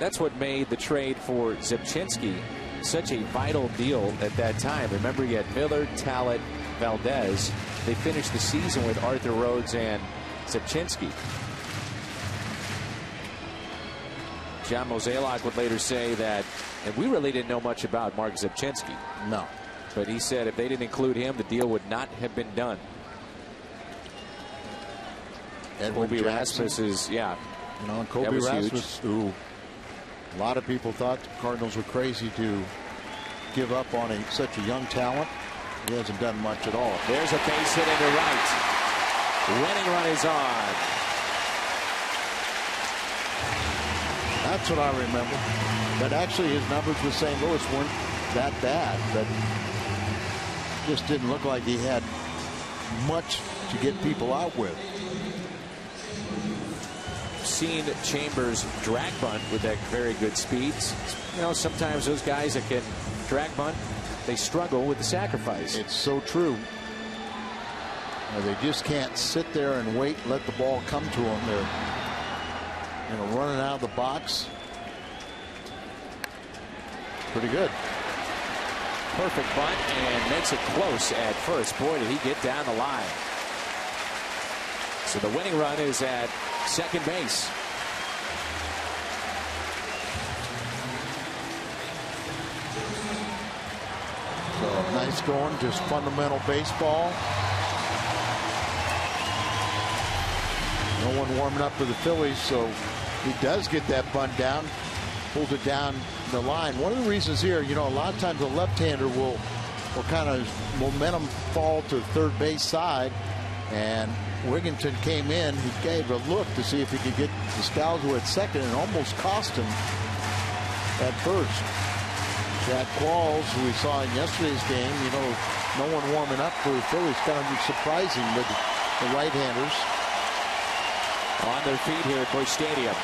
That's what made the trade for Zepchinski such a vital deal at that time. Remember, you had Miller, Talent, Valdez. They finished the season with Arthur Rhodes and Zepchinski. John Mozeliak would later say that, and we really didn't know much about Mark Zepchinski. No. But he said if they didn't include him, the deal would not have been done. Kobe Rasmus is, yeah. You know, Kobe Rasmus, who a lot of people thought the Cardinals were crazy to give up on such a young talent. He hasn't done much at all. There's a base hit into right. Winning run is on. That's what I remember. But actually, his numbers with St. Louis that bad, but just didn't look like he had much to get people out with. Seen Chambers drag bunt with that very good speeds. You know, sometimes those guys that can drag bunt, they struggle with the sacrifice. It's so true. They just can't sit there and wait and let the ball come to them. They're running out of the box. Pretty good. Perfect bunt and makes it close at first. Boy, did he get down the line. So the winning run is at second base. So nice going, just fundamental baseball. No one warming up for the Phillies, so he does get that bunt down, pulls it down the line. One of the reasons here, you know, a lot of times a left-hander will kind of momentum fall to the third base side, and Wigginton came in. He gave a look to see if he could get Descalzo at second and almost cost him at first. Jack Qualls, who we saw in yesterday's game, you know, no one warming up for the Phillies. Kind of surprising with the right-handers. On their feet here at Busch Stadium.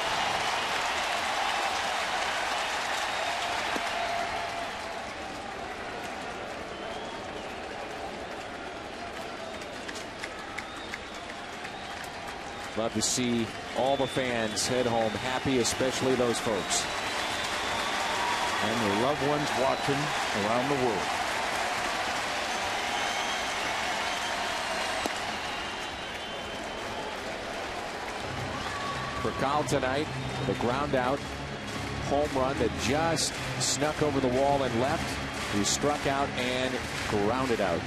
Love to see all the fans head home happy, especially those folks. And their loved ones watching around the world. For Kyle tonight, the ground out home run that just snuck over the wall and left. He struck out and grounded out.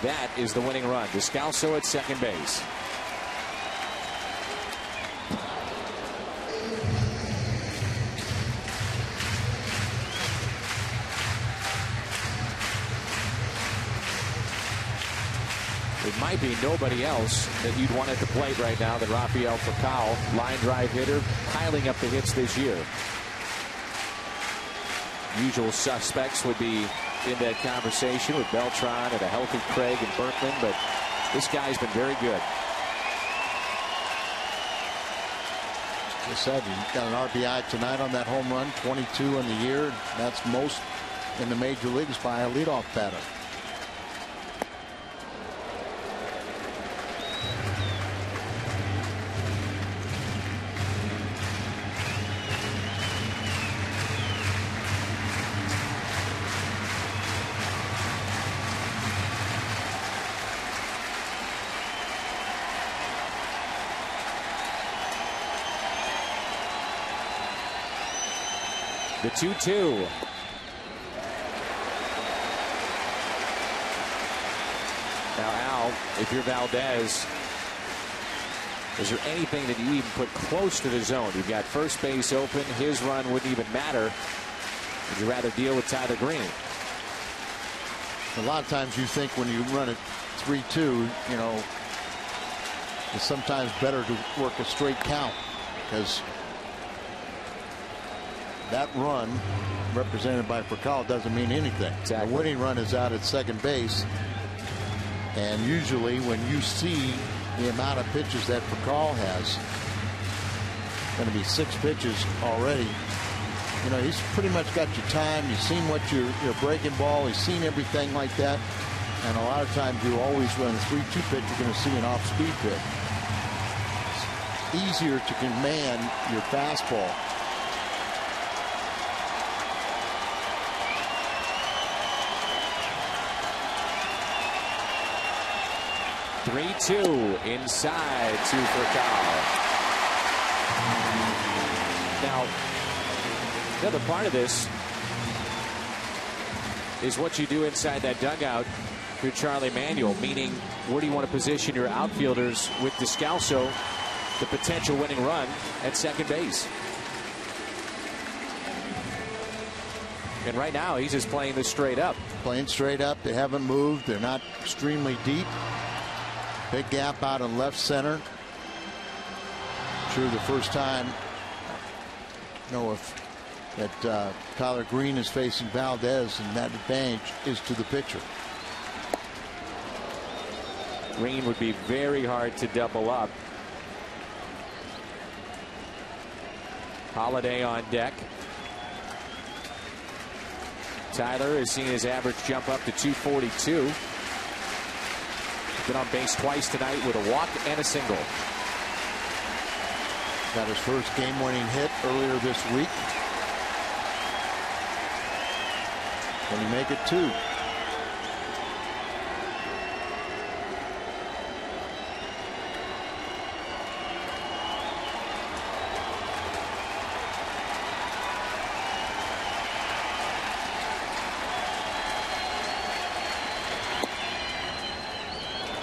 That is the winning run. Descalzo at second base. It might be nobody else that you'd want at the plate right now than Rafael Furcal, line drive hitter, piling up the hits this year. Usual suspects would be in that conversation with Beltran and a healthy Craig and Berkman, but this guy's been very good. Just said he got an RBI tonight on that home run, 22 in the year. That's most in the major leagues by a leadoff batter. The 2-2. Now, Al, if you're Valdez, is there anything that you even put close to the zone? You've got first base open. His run wouldn't even matter. Would you rather deal with Tyler Green? A lot of times you think when you run it 3-2, you know, it's sometimes better to work a straight count because that run represented by Furcal doesn't mean anything. Exactly. The winning run is out at second base, and usually when you see the amount of pitches that Furcal has, going to be 6 pitches already. You know, he's pretty much got your time. You've seen what your breaking ball. He's seen everything like that. And a lot of times you always run a 3-2 pitch, you're going to see an off-speed pitch. It's easier to command your fastball. Three-two inside to Furcal. Now, the other part of this is what you do inside that dugout for Charlie Manuel, meaning where do you want to position your outfielders with Descalzo, the potential winning run at second base. And right now he's just playing this straight up. Playing straight up. They haven't moved. They're not extremely deep. Big gap out in left center. True, the first time, you know, if that Tyler Green is facing Valdez, and that advantage is to the pitcher. Green would be very hard to double up. Holiday on deck. Tyler has seen his average jump up to 242. Been on base twice tonight with a walk and a single. Got his first game-winning hit earlier this week. Can he make it 2?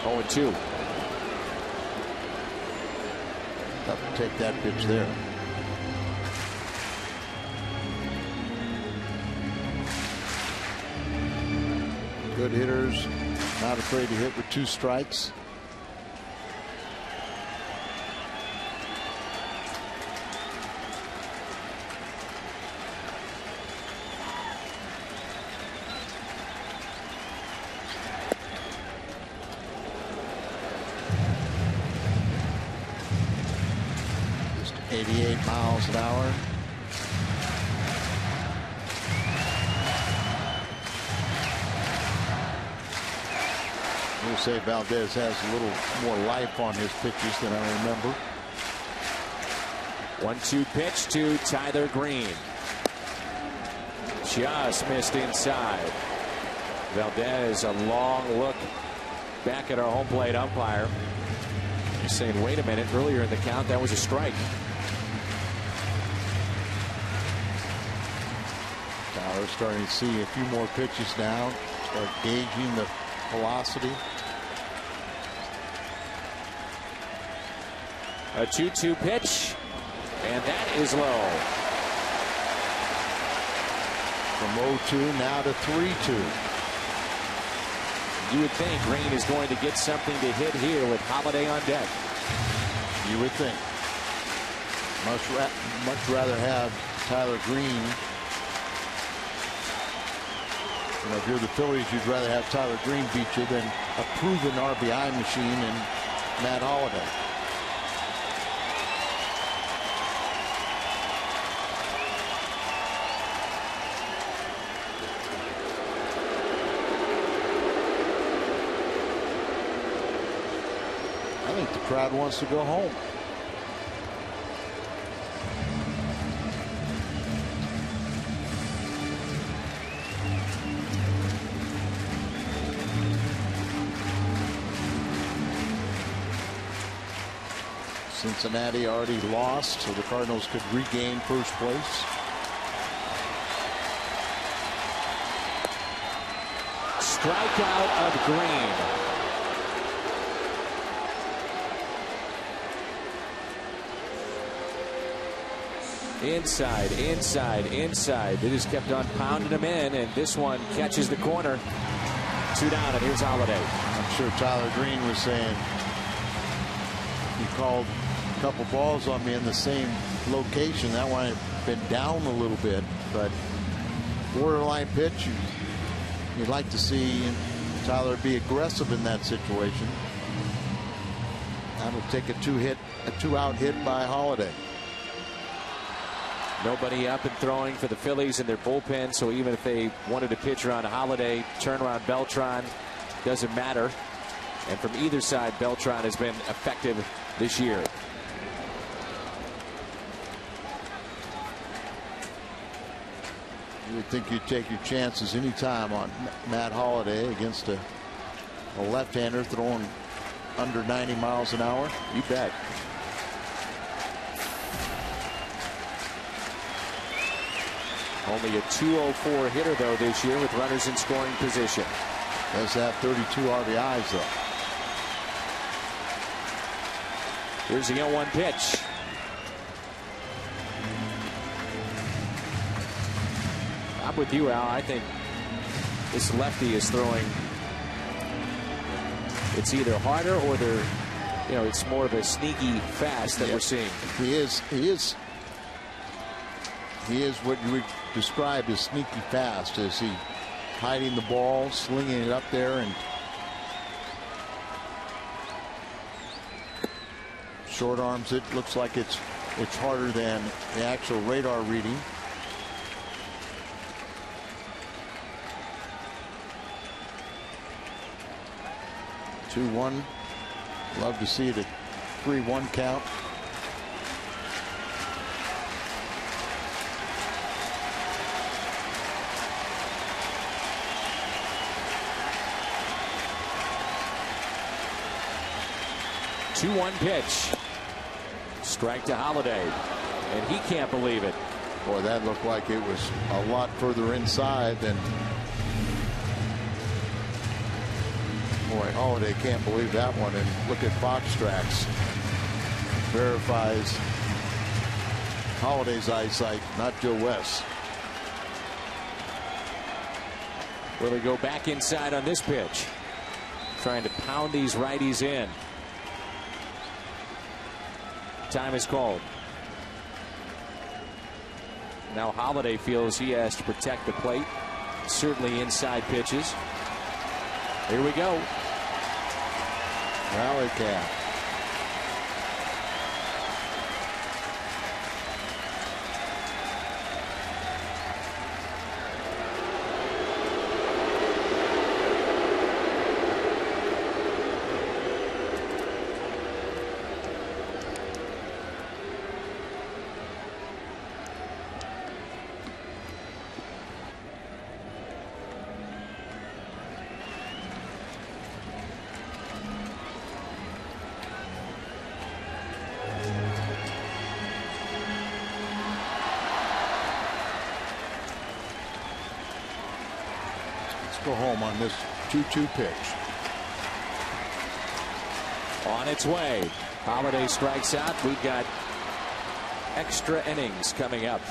Oh, 2. Tough to take that pitch there. Good hitters, not afraid to hit with 2 strikes. Just 88 miles an hour. We'll say Valdez has a little more life on his pitches than I remember. 1-2 pitch to Tyler Green. Just missed inside. Valdez, a long look back at our home plate umpire. He's saying, wait a minute, earlier in the count, that was a strike. Tyler's starting to see a few more pitches now, start gauging the velocity. A 2-2 pitch, and that is low. From 0-2 now to 3-2. You would think Green is going to get something to hit here with Holiday on deck. You would think. Much rather have Tyler Green. You know, if you're the Phillies, you'd rather have Tyler Green beat you than a proven RBI machine in Matt Holliday. I think the crowd wants to go home. Cincinnati already lost, so the Cardinals could regain first place. Strikeout of Green. Inside, inside, inside. They just kept on pounding him in, and this one catches the corner. 2 down, and here's Holiday. I'm sure Tyler Green was saying, he called a couple balls on me in the same location. That one had been down a little bit, but borderline pitch. You'd like to see Tyler be aggressive in that situation. That'll take a 2-out hit by Holiday. Nobody up and throwing for the Phillies in their bullpen, so even if they wanted to pitch around Holiday, turn around Beltran, doesn't matter. And from either side, Beltran has been effective this year. You would think you'd take your chances anytime on Matt Holliday against a left-hander throwing under 90 miles an hour. You bet. Only a 204 hitter, though, this year with runners in scoring position. Does have 32 RBIs, though. Here's the 0-1 pitch. I'm with you, Al. I think this lefty is throwing. It's either harder or it's more of a sneaky fast that we're seeing. He is He is what you would describe as sneaky fast. Is he hiding the ball, slinging it up there, and short arms it. Looks like it's harder than the actual radar reading. Two 1. Love to see it at 3-1 count. Two 2-1 pitch. Strike to Holiday, and he can't believe it. Boy, that looked like it was a lot further inside than. Boy, Holiday can't believe that one. And look at Foxtrax. Verifies Holiday's eyesight, not Joe West. Will he go back inside on this pitch? Trying to pound these righties in. Time is called. Now Holiday feels he has to protect the plate. Certainly inside pitches. Here we go. Rally cap. Go home on this 2-2 pitch. On its way. Holiday strikes out. We've got extra innings coming up.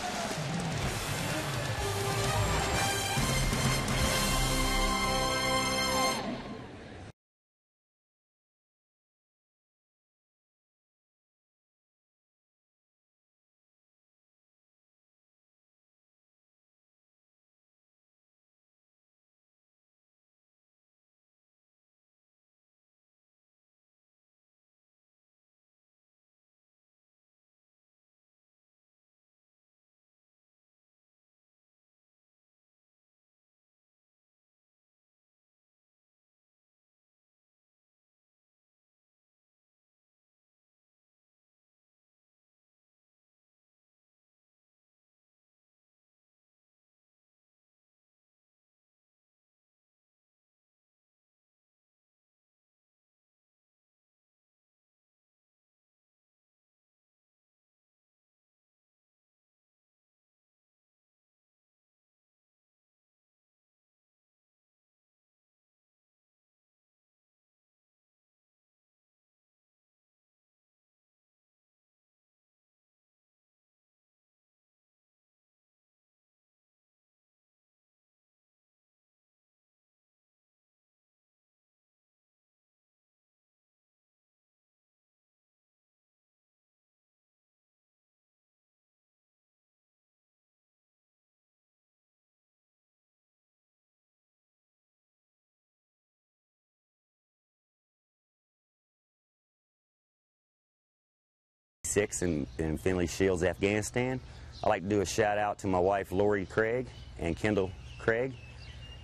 In Finley Shields, Afghanistan. I'd like to do a shout out to my wife Lori Craig and Kendall Craig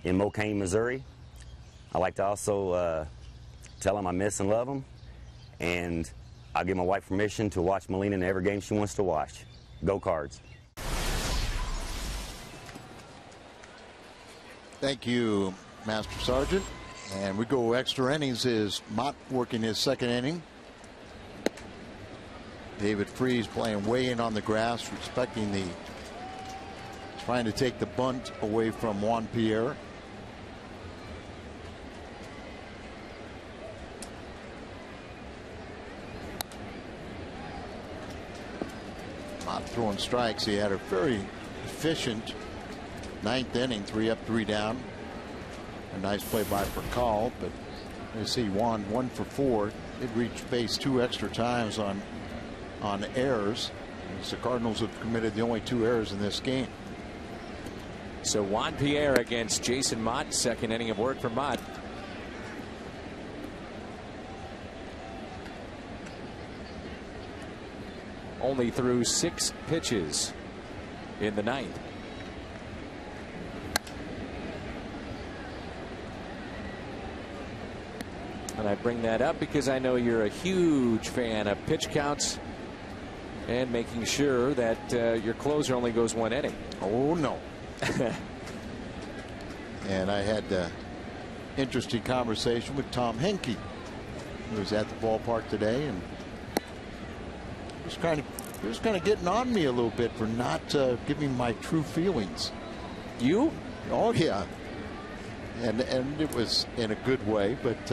in Mokane, Missouri. I'd like to also tell them I miss and love them, and I'll give my wife permission to watch Melina in every game she wants to watch. Go Cards. Thank you, Master Sergeant. And we go extra innings. Is Mott working his second inning. David Freese playing way in on the grass, respecting the, trying to take the bunt away from Juan Pierre. Not throwing strikes. He had a very efficient ninth inning, 3 up, 3 down. A nice play by Percal, but you see Juan 1 for 4. It reached base 2 extra times on errors. The Cardinals have committed the only 2 errors in this game. So Juan Pierre against Jason Mott. Second inning of work for Mott. Only threw 6 pitches in the ninth. And I bring that up because I know you're a huge fan of pitch counts and making sure that your closer only goes 1 inning. Oh, no. And I had an interesting conversation with Tom Henke, who was at the ballpark today, and he was kind of getting on me a little bit for not giving my true feelings. You? Oh, yeah. And it was in a good way, but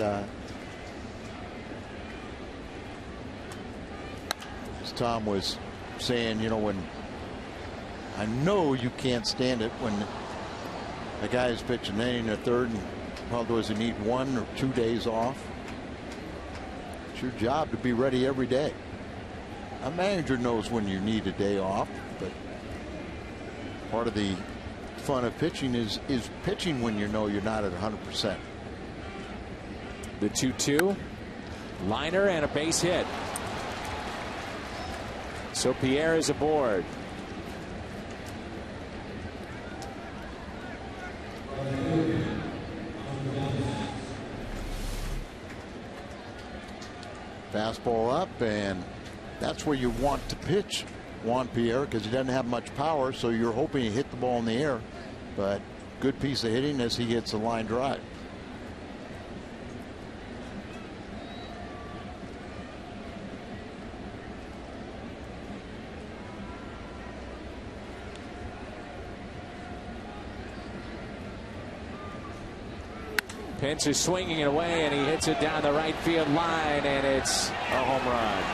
as Tom was saying, you know, when I know you can't stand it when a guy is pitching an inning, a third, and probably doesn't need 1 or 2 days off. It's your job to be ready every day. A manager knows when you need a day off, but part of the fun of pitching is pitching when you know you're not at 100%. The 2-2, liner and a base hit. So Pierre is aboard. Fastball up, and that's where you want to pitch Juan Pierre, because he doesn't have much power, so you're hoping he hit the ball in the air. But good piece of hitting as he hits a line drive. Pence is swinging it away, and he hits it down the right field line, and it's a home run.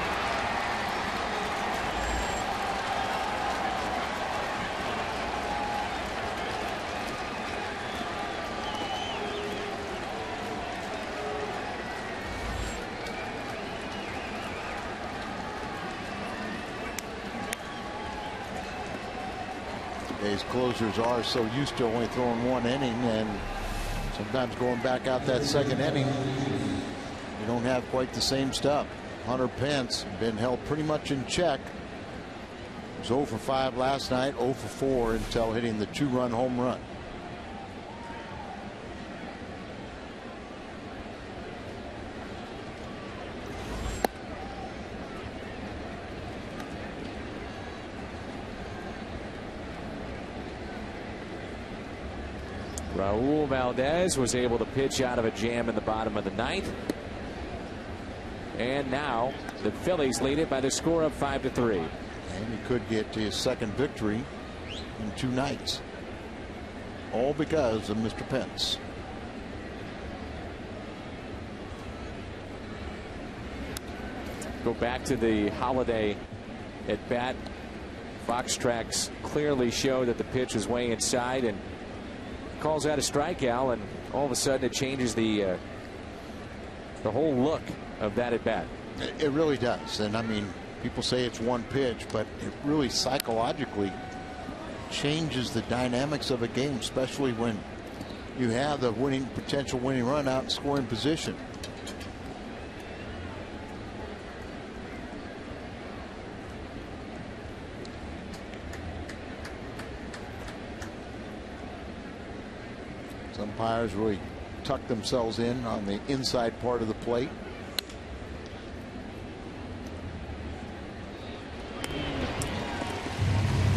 Today's closers are so used to only throwing 1 inning, and sometimes going back out that second inning, you don't have quite the same stuff. Hunter Pence been held pretty much in check. He was 0 for 5 last night, 0 for 4 until hitting the 2-run home run. Raul Valdez was able to pitch out of a jam in the bottom of the ninth. And now the Phillies lead it by the score of 5-3. And he could get to his second victory in 2 nights. All because of Mr. Pence. Go back to the Holiday at bat. Fox tracks clearly show that the pitch was way inside, and calls out a strikeout, and all of a sudden it changes the whole look of that at bat. It really does. And I mean, people say it's 1 pitch, but it really psychologically changes the dynamics of a game, especially when you have the potential winning run out in scoring position. Umpires really tuck themselves in on the inside part of the plate.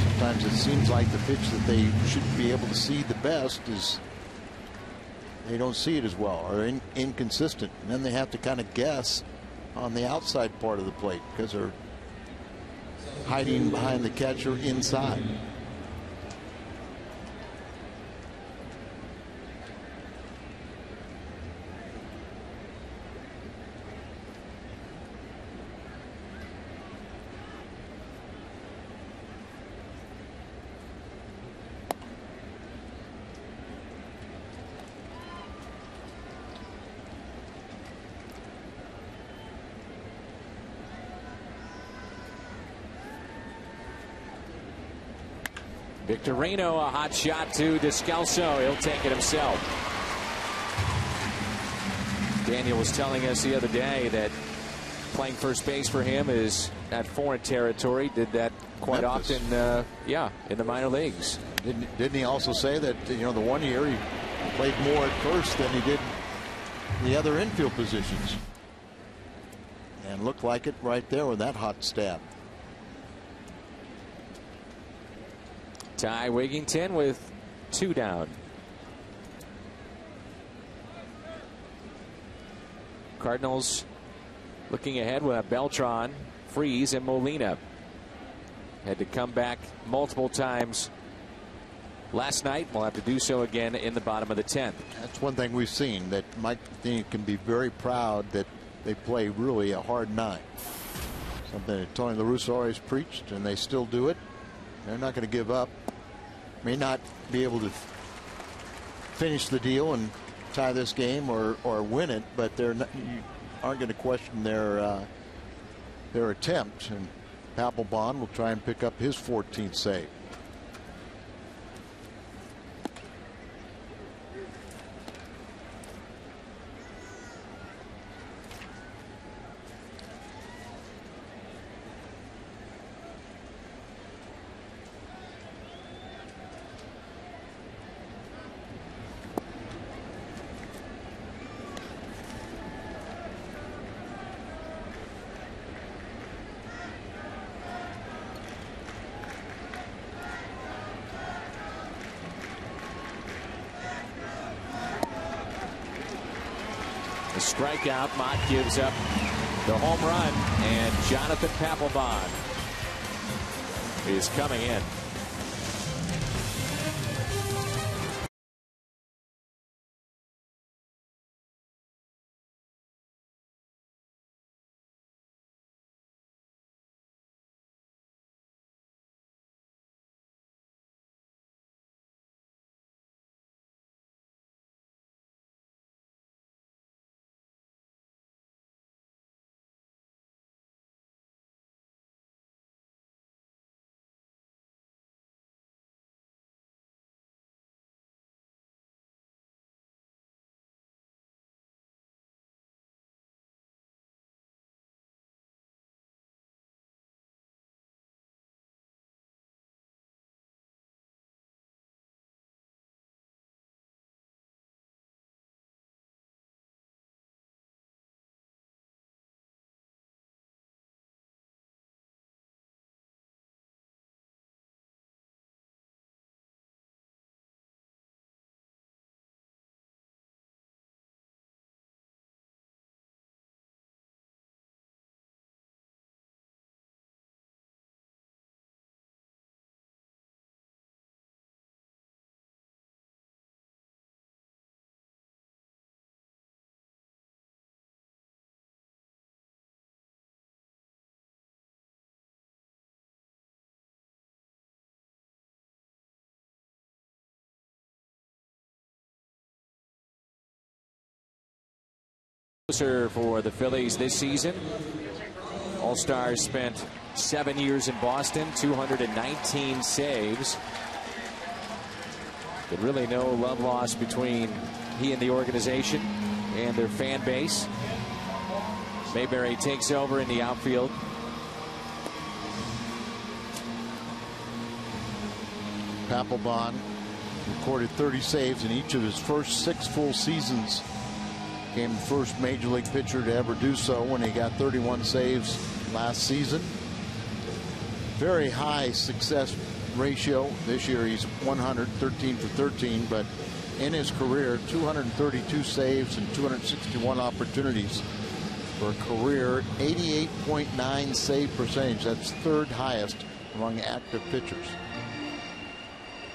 Sometimes it seems like the pitch that they should be able to see the best is they don't see it as well, or inconsistent, and then they have to kind of guess on the outside part of the plate because they're hiding behind the catcher inside. Victorino, a hot shot to Descalso. He'll take it himself. Daniel was telling us the other day that playing first base for him is at foreign territory. Did that quite often, in the minor leagues. Didn't he also say that, the one year he played more at first than he did the other infield positions? And looked like it right there with that hot stab. Ty Wigington with 2 down. Cardinals looking ahead with Beltran, Freeze, and Molina. Had to come back multiple times last night. We'll have to do so again in the bottom of the 10th. That's one thing we've seen, that Mike can be very proud that they play really a hard 9. Something that Tony La Russa always preached, and they still do it. They're not going to give up. May not be able to finish the deal and tie this game or win it, but you aren't going to question their attempt. And Papelbon will try and pick up his 14th save. The strikeout. Mott gives up the home run, and Jonathan Papelbon is coming in. For the Phillies this season. All-Stars spent 7 years in Boston, 219 saves. But really no love lost between he and the organization and their fan base. Mayberry takes over in the outfield. Papelbon recorded 30 saves in each of his first 6 full seasons. Became the first major league pitcher to ever do so when he got 31 saves last season. Very high success ratio. This year he's 113 for 13, but in his career 232 saves and 261 opportunities for a career 88.9 save percentage. That's 3rd highest among active pitchers.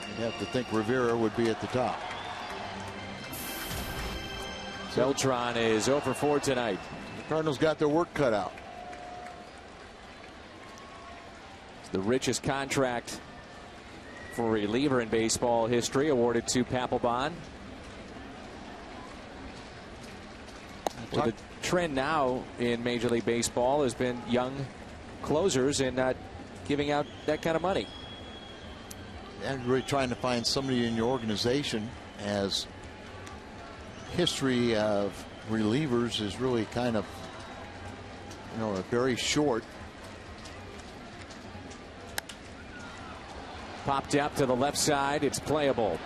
You'd have to think Rivera would be at the top. Beltran is 0 for 4 tonight. The Cardinals got their work cut out. It's the richest contract for a reliever in baseball history, awarded to Papelbon. Well, the trend now in Major League Baseball has been young closers and not giving out that kind of money. and really trying to find somebody in your organization, as history of relievers is really kind of, very short. Popped up to the left side. It's playable.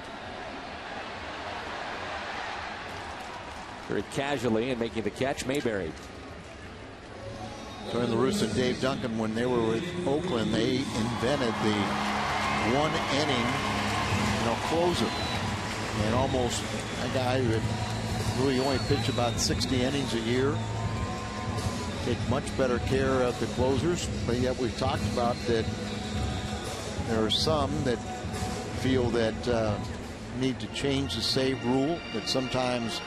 Very casually and making the catch, Mayberry. During the Roos and Dave Duncan, when they were with Oakland, they invented the one-inning, closer. And almost a guy who had really only pitched about 60 innings a year. Take much better care of the closers, but yet we've talked about that there are some that feel that need to change the save rule, that sometimes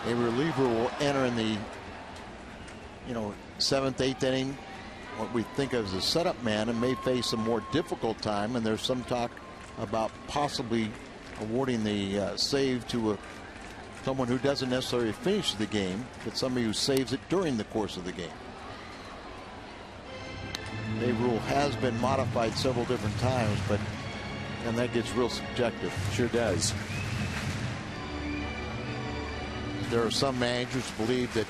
a reliever will enter in the 7th, 8th inning, what we think of as a setup man, and may face a more difficult time. And there's some talk about possibly awarding the save to someone who doesn't necessarily finish the game, but somebody who saves it during the course of the game. The rule has been modified several different times, and that gets real subjective. Sure does. There are some managers who believe that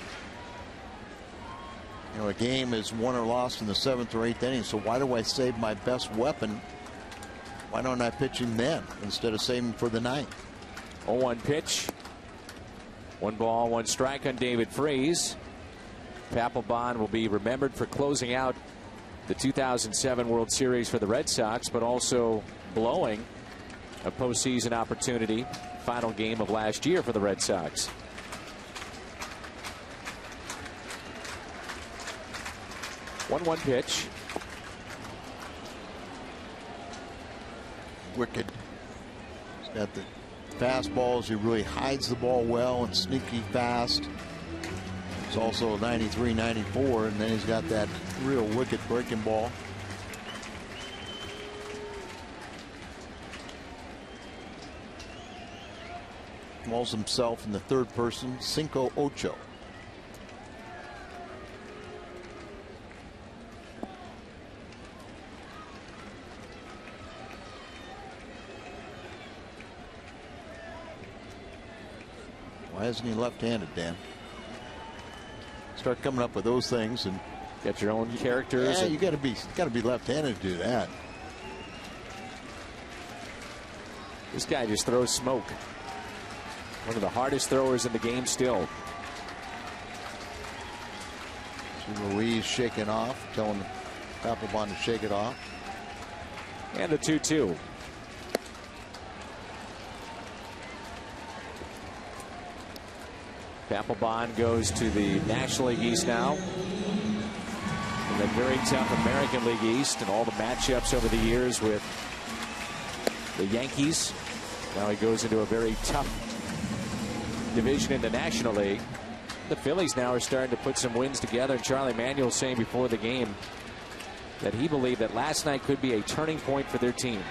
a game is won or lost in the 7th or 8th inning, so why do I save my best weapon? Why don't I pitch him then instead of saving for the 9th? 0-1 pitch. 1 ball, 1 strike on David Freese. Papelbon will be remembered for closing out the 2007 World Series for the Red Sox, but also blowing a postseason opportunity. Final game of last year for the Red Sox. One pitch. Wicked. He's got the fastballs. He really hides the ball well and sneaky fast. It's also 93, 94, and then he's got that real wicked breaking ball. Calls himself in the third person, Cinco Ocho. Why isn't he left-handed, Dan? Start coming up with those things and get your own characters. Yeah, you got to be left-handed to do that. This guy just throws smoke. One of the hardest throwers in the game still. See Ruiz shaking off, telling Papelbon to shake it off. And the 2-2. Papelbon goes to the National League East now. In the very tough American League East, and all the matchups over the years with the Yankees. Now he goes into a very tough division in the National League. The Phillies now are starting to put some wins together, and Charlie Manuel saying before the game that he believed that last night could be a turning point for their team.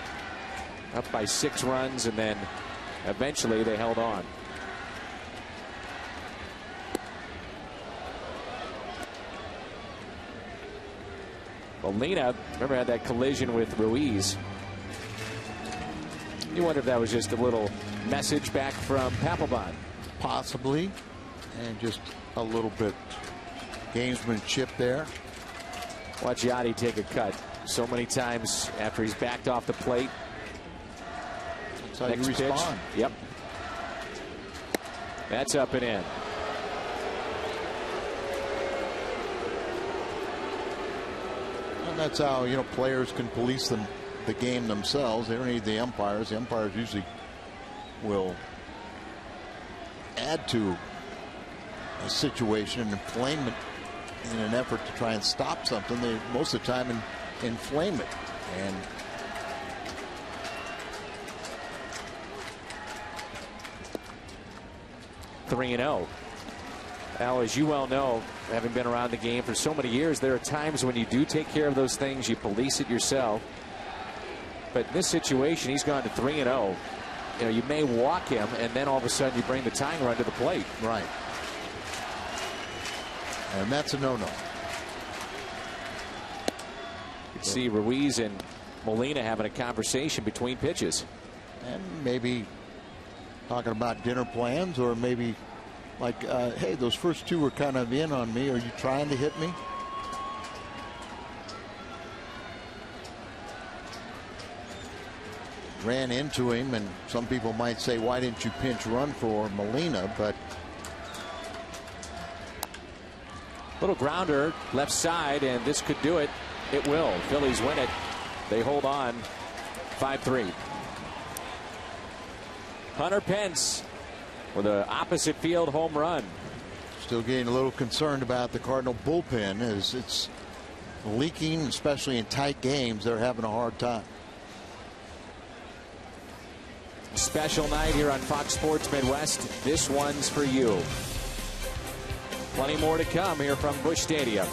Up by 6 runs, and then eventually they held on. Molina, remember, had that collision with Ruiz. You wonder if that was just a little message back from Papelbon. Possibly, and just a little bit gamesmanship there. Watch Yachty take a cut so many times after he's backed off the plate. That's how Next you respond. Pitch. Yep. That's up and in. And that's how players can police the game themselves. They don't need the umpires. The umpires usually will add to a situation and inflame it in an effort to try and stop something. They most of the time inflame it. And (3-0). Al, as you well know, having been around the game for so many years, there are times when you do take care of those things, you police it yourself. But in this situation, he's gone to 3-0. You may walk him, and then all of a sudden you bring the tying run to the plate. Right. And that's a no-no. You can see Ruiz and Molina having a conversation between pitches. And maybe talking about dinner plans, or maybe like, hey, those first two were kind of in on me. Are you trying to hit me? Ran into him, and some people might say, why didn't you pinch run for Molina? But little grounder left side, and this could do it. It will. Phillies win it. They hold on 5-3. Hunter Pence with an opposite field home run. Still getting a little concerned about the Cardinal bullpen as it's leaking, especially in tight games. They're having a hard time. Special night here on Fox Sports Midwest. This one's for you. Plenty more to come here from Busch Stadium.